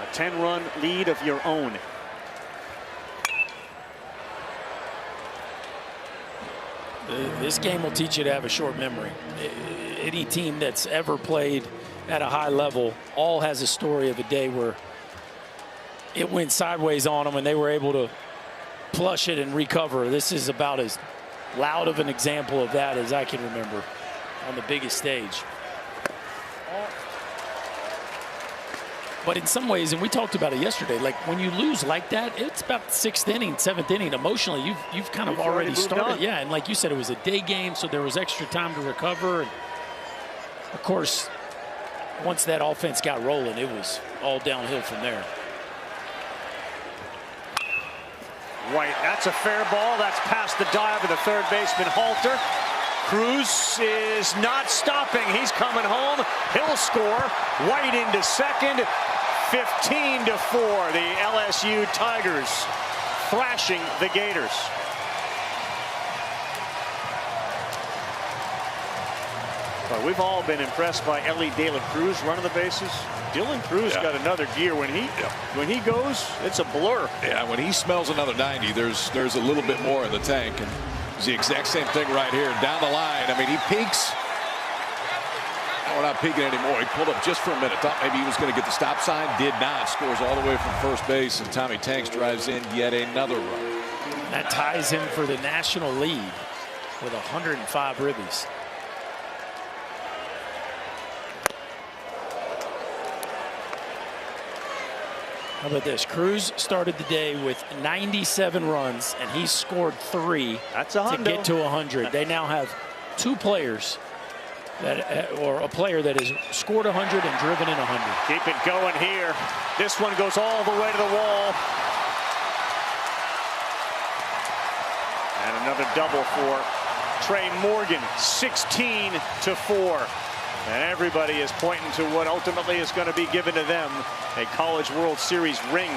A 10-run lead of your own.
This game will teach you to have a short memory. Any team that's ever played at a high level all has a story of a day where it went sideways on them and they were able to flush it and recover. This is about as loud of an example of that as I can remember on the biggest stage. But in some ways, and we talked about it yesterday, like when you lose like that, it's about the 6th inning, 7th inning. Emotionally, you've kind of already started. Yeah, and like you said, it was a day game, so there was extra time to recover. And of course, once that offense got rolling, it was all downhill from there.
White, that's a fair ball. That's past the dive of the third baseman Halter. Cruz is not stopping. He's coming home. He'll score. White into second. 15-4. The LSU Tigers thrashing the Gators. Well, we've all been impressed by Ellie De La Cruz running the bases. Dylan Cruz got another gear. When he goes, it's a blur.
Yeah, when he smells another 90, there's a little bit more in the tank. And it's the exact same thing right here down the line. I mean, he peaks. No, we're not peaking anymore. He pulled up just for a minute. Thought maybe he was going to get the stop sign. Did not. Scores all the way from first base, and Tommy Tanks drives in yet another run.
That ties him for the national lead with 105 ribbies. How about this? Cruz started the day with 97 runs, and he scored 3 to get to 100. They now have 2 players that, or a player that has scored 100 and driven in 100.
Keep it going here. This one goes all the way to the wall. And another double for Trey Morgan, 16-4. And everybody is pointing to what ultimately is going to be given to them, a College World Series ring.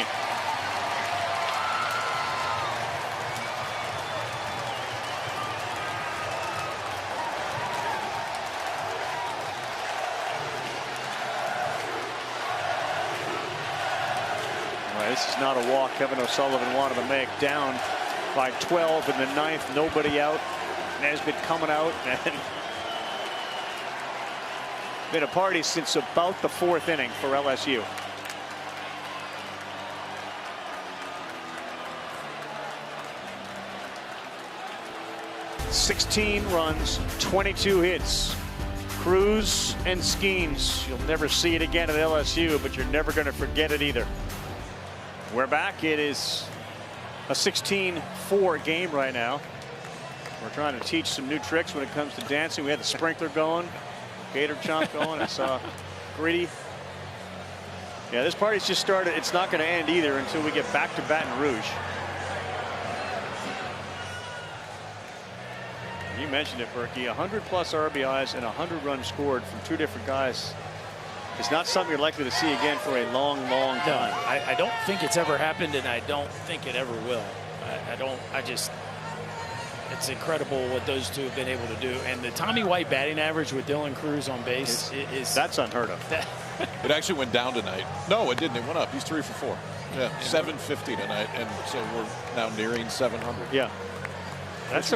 Well, this is not a walk Kevin O'Sullivan wanted to make. Down by 12 in the 9th, nobody out. Nesbitt coming out, and been a party since about the 4th inning for LSU. $16 runs, 22 hits. Cruz and Skeens. You'll never see it again at LSU, but you're never going to forget it either. We're back. It is a 16-4 game right now. We're trying to teach some new tricks when it comes to dancing. We had the sprinkler going. Gator chomp going. I saw Gritty. Yeah, this party's just started. It's not going to end either until we get back to Baton Rouge. You mentioned it, Berkey. 100+ RBIs and 100 runs scored from 2 different guys. It's not something you're likely to see again for a long, long time.
No, I don't think it's ever happened, and I don't think it ever will. It's incredible what those two have been able to do. And the Tommy White batting average with Dylan Cruz on base is
that's unheard of.
It actually went down tonight. No, it didn't. It went up. He's 3 for 4. Yeah, 750 tonight, and so we're now nearing 700.
Yeah. That's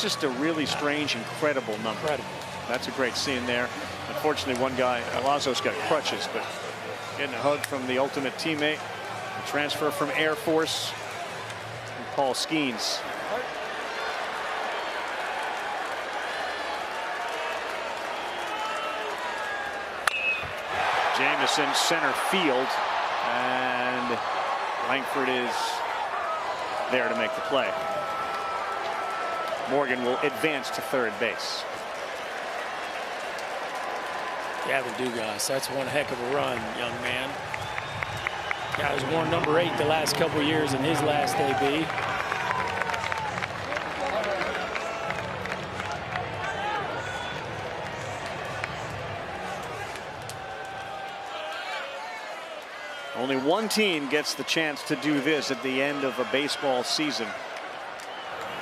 just a really strange, incredible number.
Incredible.
That's a great scene there. Unfortunately, one guy, Alonso's got crutches, but getting a hug from the ultimate teammate. A transfer from Air Force, and Paul Skeens. Jamison center field, and Langford is there to make the play. Morgan will advance to third base.
Gavin Dugas, that's one heck of a run, young man. Guy was worn number 8 the last couple of years in his last AB.
Only one team gets the chance to do this at the end of a baseball season.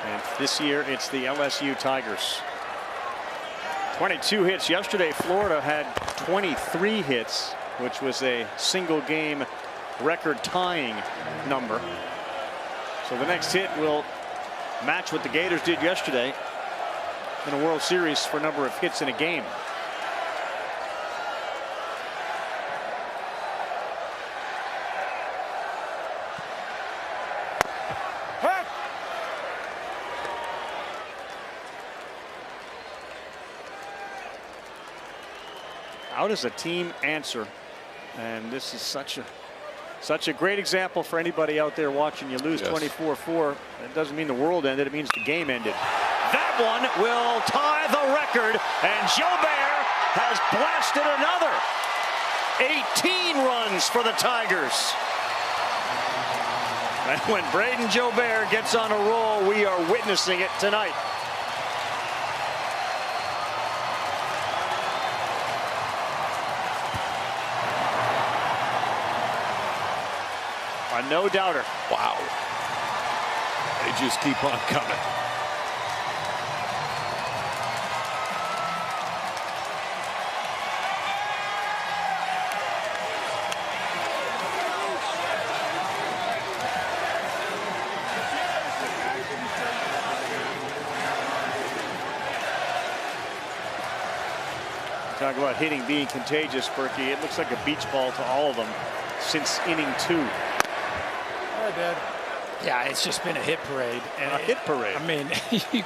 And this year it's the LSU Tigers. 22 hits yesterday. Florida had 23 hits, which was a single game record tying number. So the next hit will match what the Gators did yesterday in a World Series for number of hits in a game. How does a team answer? And this is such a great example for anybody out there watching. You lose 24-4. It doesn't mean the world ended. It means the game ended. That one will tie the record, and Jobert has blasted another. 18 runs for the Tigers. And when Braden Jobert gets on a roll, we are witnessing it tonight. A no-doubter.
Wow. They just keep on coming.
Talk about hitting being contagious, Berkey. It looks like a beach ball to all of them since inning 2.
Yeah, it's just been a hit parade. And
a hit parade.
I mean, you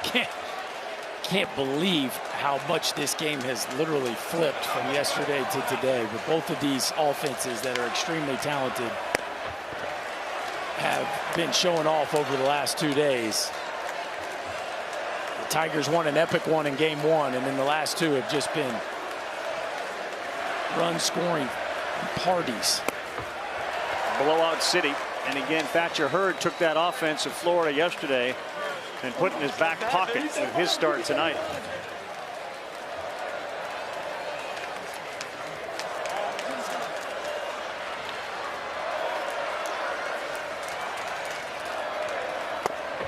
can't believe how much this game has literally flipped from yesterday to today. But both of these offenses that are extremely talented have been showing off over the last 2 days. The Tigers won an epic one in game 1, and then the last 2 have just been run scoring parties.
Blowout city. And again, Thatcher Hurd took that offense of Florida yesterday and put in his back pocket with his start tonight.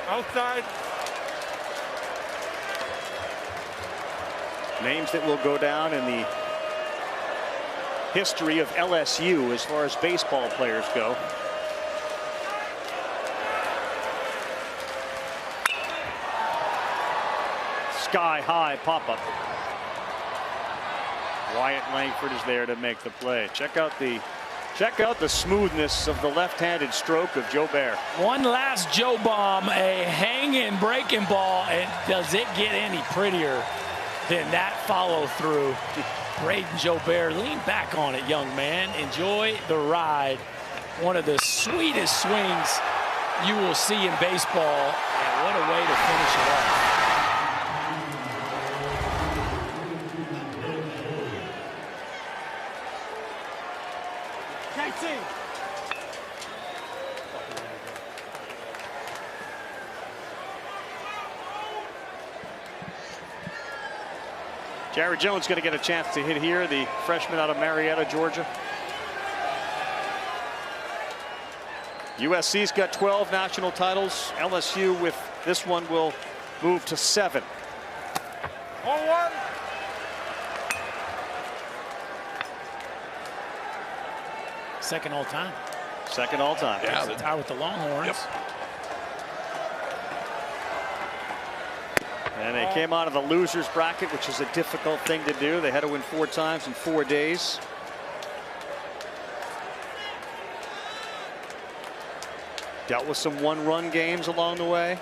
Outside.
Names that will go down in the history of LSU as far as baseball players go. Sky-high pop-up. Wyatt Langford is there to make the play. Check out the smoothness of the left-handed stroke of Jobert.
One last Joe bomb, a hanging breaking ball, and does it get any prettier than that follow-through? Braden Jobert, lean back on it, young man. Enjoy the ride. One of the sweetest swings you will see in baseball, and what a way to finish it off.
Jared Jones going to get a chance to hit here, the freshman out of Marietta, Georgia. USC's got 12 national titles. LSU with this one will move to 7.
0-1.
Second all time.
Second all time.
Yeah, the tie with the Longhorns.
Yep.
And they came out of the losers bracket, which is a difficult thing to do. They had to win 4 times in 4 days. Dealt with some one-run games along the way.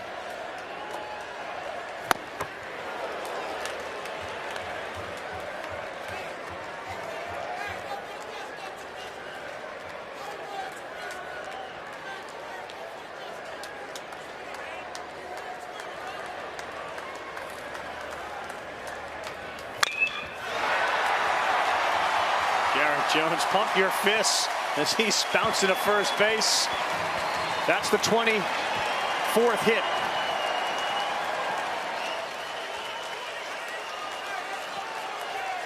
Jones, pump your fists as he's bouncing to first base. That's the 24th hit.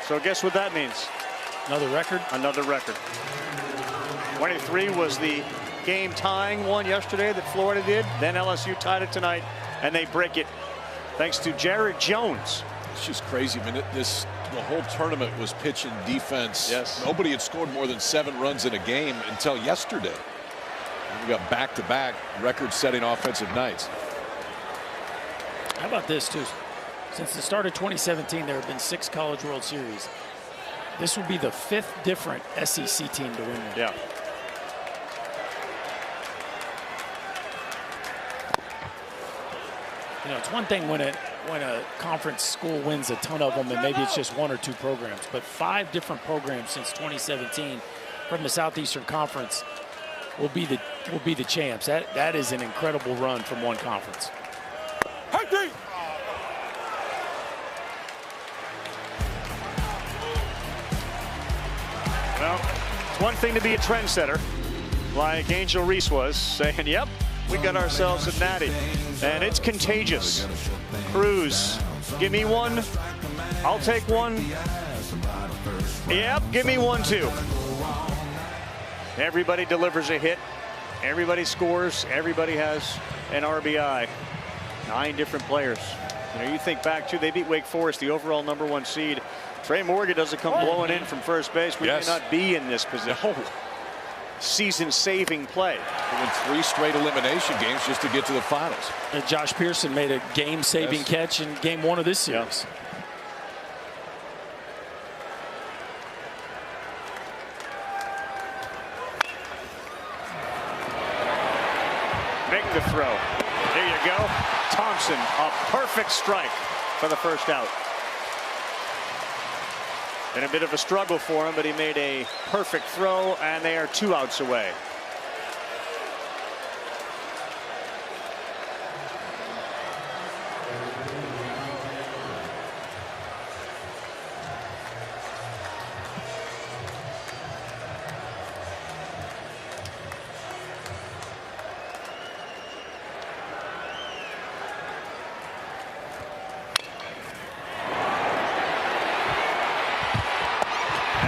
So guess what that means?
Another record?
Another record. 23 was the game tying one yesterday that Florida did. Then LSU tied it tonight, and they break it thanks to Jared Jones.
It's just crazy. I mean, the whole tournament was pitch and defense.
Yes.
Nobody had scored more than 7 runs in a game until yesterday. And we got back-to-back record-setting offensive nights.
How about this, too? Since the start of 2017, there have been 6 College World Series. This will be the 5th different SEC team to win one.
Yeah.
You know, it's one thing when a conference school wins a ton of them and maybe it's just 1 or 2 programs, but 5 different programs since 2017 from the Southeastern Conference will be the champs. That is an incredible run from one conference.
Well, it's one thing to be a trendsetter, like Angel Reese was, saying, yep, we got ourselves a natty. And it's contagious. Cruz, give me one. I'll take one. Yep, give me one too. Everybody delivers a hit. Everybody scores. Everybody has an RBI. 9 different players. You know, you think back to, they beat Wake Forest, the overall #1 seed. Trey Morgan doesn't come blowing in from first base. We may not be in this position.
No.
Season-saving play.
They won 3 straight elimination games just to get to the finals.
And Josh Pearson made a game-saving catch in game 1 of this series.
Making the throw. There you go. Thompson, a perfect strike for the first out. Been a bit of a struggle for him, but he made a perfect throw, and they are 2 outs away.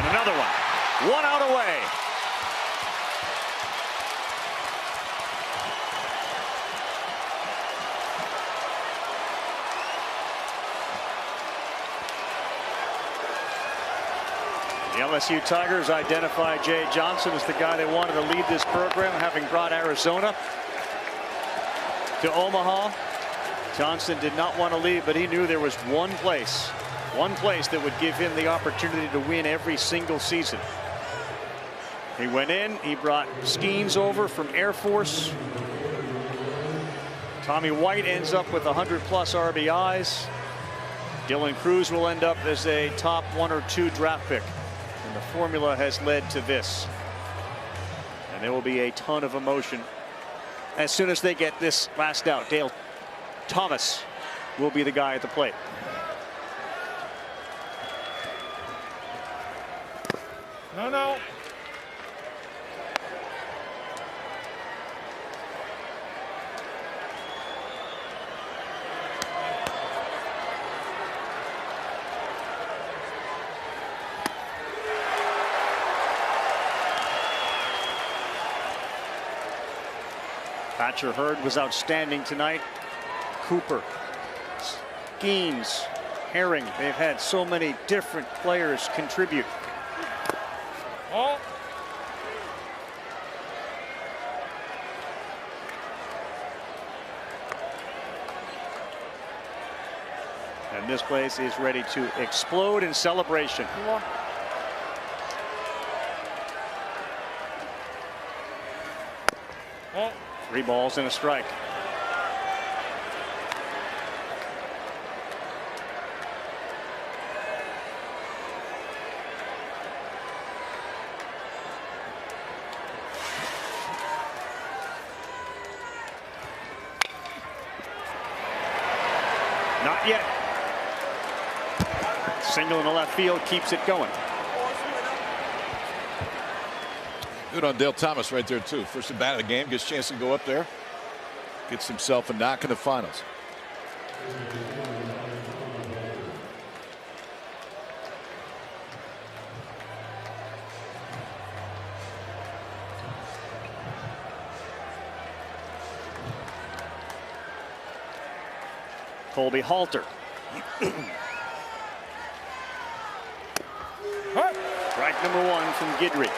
Another one. 1 out away. The LSU Tigers identify Jay Johnson as the guy they wanted to lead this program, having brought Arizona to Omaha. Johnson did not want to leave, but he knew there was one place that would give him the opportunity to win every single season. He went in, he brought Skeens over from Air Force. Tommy White ends up with 100+ RBIs. Dylan Cruz will end up as a top 1 or 2 draft pick. And the formula has led to this. And there will be a ton of emotion as soon as they get this last out. Dale Thomas will be the guy at the plate.
No.
Thatcher Hurd was outstanding tonight. Cooper, Skeens, Herring. They've had so many different players contribute. And this place is ready to explode in celebration. 3 balls and a strike. Not yet. Single in the left field keeps it going.
Good on Dale Thomas right there, too. First at bat of the game, gets a chance to go up there. Gets himself a knock in the finals.
Colby Halter. Strike number 1 from Guidry.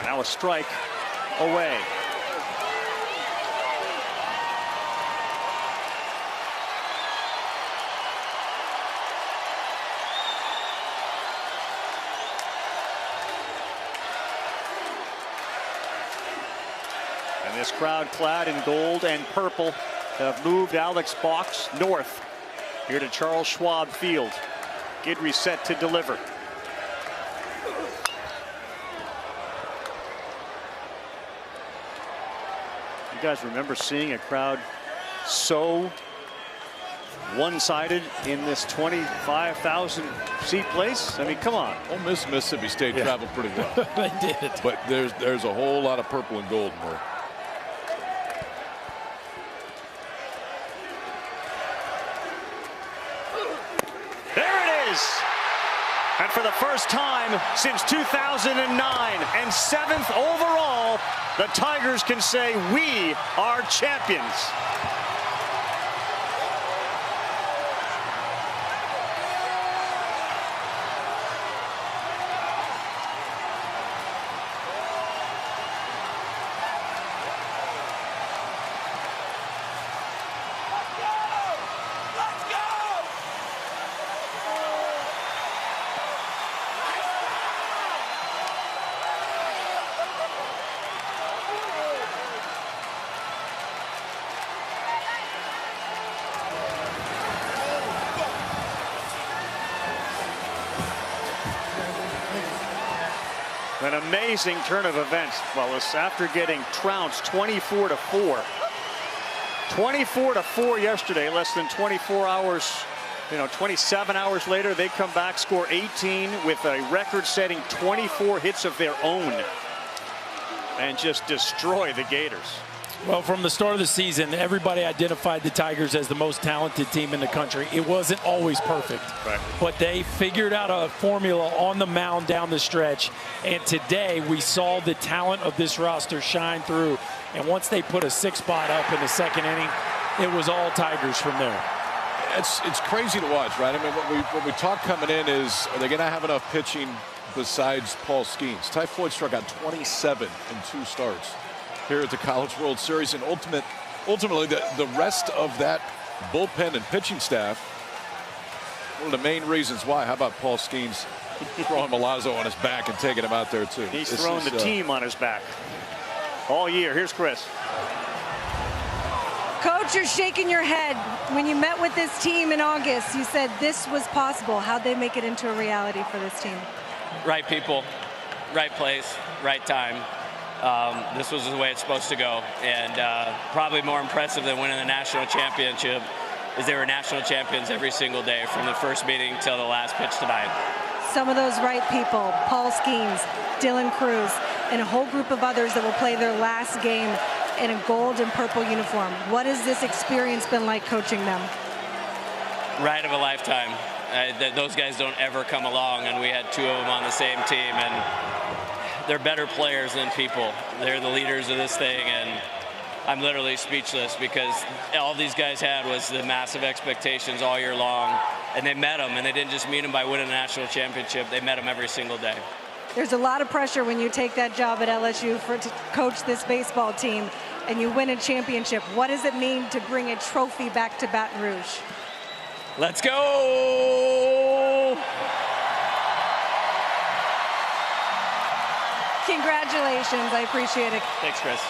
Now a strike away. And this crowd clad in gold and purple have moved Alex Box north here to Charles Schwab Field. Guidry set to deliver. You guys remember seeing a crowd so one-sided in this 25,000 seat place? I mean, come on.
Ole Miss, Mississippi State traveled pretty well.
They did.
But there's a whole lot of purple and gold in there.
There it is. And for the first time since 2009 and 7th overall, the Tigers can say we are champions. An amazing turn of events. Well, it's after getting trounced 24-4. 24-4 yesterday, less than 24 hours, 27 hours later, they come back, score 18 with a record-setting 24 hits of their own and just destroy the Gators.
Well, from the start of the season, everybody identified the Tigers as the most talented team in the country. It wasn't always perfect,
right, but
they figured out a formula on the mound down the stretch. And today we saw the talent of this roster shine through. And once they put a 6-spot up in the second inning, it was all Tigers from there.
It's crazy to watch, right? I mean, what we talk coming in is, are they going to have enough pitching besides Paul Skeens? Ty Floyd struck out 27 in 2 starts here at the College World Series, and ultimately the rest of that bullpen and pitching staff, one of the main reasons why. How about Paul Skeens throwing Milazzo on his back and taking him out there too?
He's thrown the team on his back all year. Here's Chris.
Coach, you're shaking your head. When you met with this team in August, you said this was possible. How'd they make it into a reality for this team?
Right people, right place, right time. This was the way it's supposed to go, and probably more impressive than winning the national championship is they were national champions every single day from the first meeting till the last pitch tonight.
Some of those right people, Paul Skeens, Dylan Cruz, and a whole group of others that will play their last game in a gold and purple uniform. What has this experience been like coaching them?
Ride of a lifetime. Those guys don't ever come along, and we had 2 of them on the same team, and they're better players than people. They're the leaders of this thing, and I'm literally speechless because all these guys had was the massive expectations all year long, and they met them, and they didn't just meet them by winning a national championship. They met them every single day.
There's a lot of pressure when you take that job at LSU to coach this baseball team and you win a championship. What does it mean to bring a trophy back to Baton Rouge?
Let's go!
Congratulations. I appreciate it.
Thanks, Chris.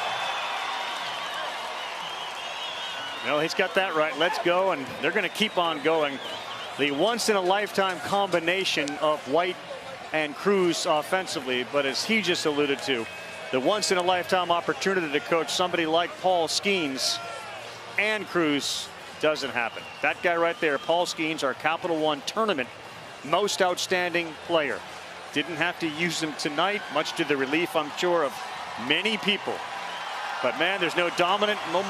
No, he's got that right. Let's go, and they're going to keep on going. The once-in-a-lifetime combination of White and Cruz offensively, but as he just alluded to, the once-in-a-lifetime opportunity to coach somebody like Paul Skeens and Cruz doesn't happen. That guy right there, Paul Skeens, our Capital One tournament most outstanding player. Didn't have to use him tonight, much to the relief, I'm sure, of many people. But man, there's no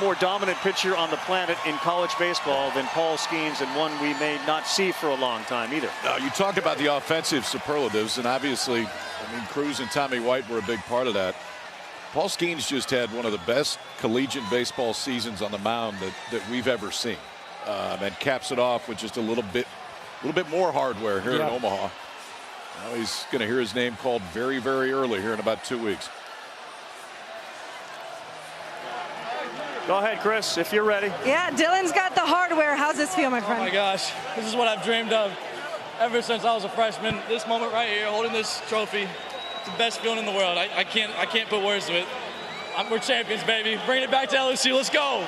more dominant pitcher on the planet in college baseball than Paul Skeens, and one we may not see for a long time either.
Now, you talk about the offensive superlatives, and obviously, I mean, Cruz and Tommy White were a big part of that. Paul Skeens just had one of the best collegiate baseball seasons on the mound that we've ever seen, and caps it off with just a little bit more hardware here in Omaha. Now he's going to hear his name called very, very early here in about 2 weeks.
Go ahead, Chris, if you're ready.
Yeah, Dylan's got the hardware. How's this feel, my friend?
Oh my gosh, this is what I've dreamed of ever since I was a freshman. This moment right here, holding this trophy, it's the best feeling in the world. I can't put words to it. We're champions, baby. Bring it back to LSU. Let's go.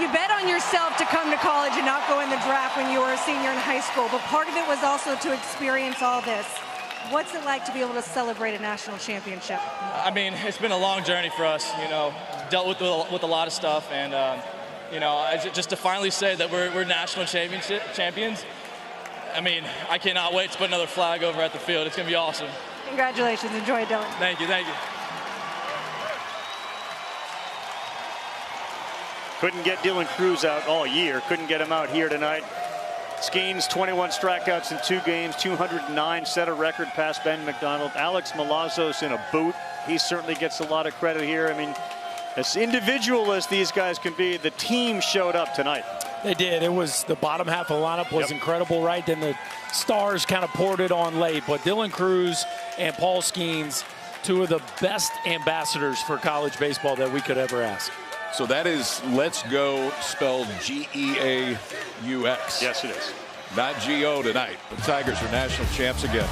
You bet on yourself to come to college and not go in the draft when you were a senior in high school, but part of it was also to experience all this. What's it like to be able to celebrate a national championship?
I mean, it's been a long journey for us, you know, dealt with a lot of stuff, and, you know, just to finally say that we're national champions, I mean, I cannot wait to put another flag over at the field. It's going to be awesome.
Congratulations. Enjoy it, Dylan.
Thank you. Thank you.
Couldn't get Dylan Cruz out all year. Couldn't get him out here tonight. Skeens, 21 strikeouts in 2 games, 209, set a record past Ben McDonald. Alex Milazzo's in a boot. He certainly gets a lot of credit here. I mean, as individual as these guys can be, the team showed up tonight.
They did. It was the bottom half of the lineup was incredible, right? Then the stars kind of poured it on late. But Dylan Cruz and Paul Skeens, 2 of the best ambassadors for college baseball that we could ever ask.
So that is Let's Go spelled G-E-A-U-X.
Yes, it is.
Not G-O tonight. The Tigers are national champs again.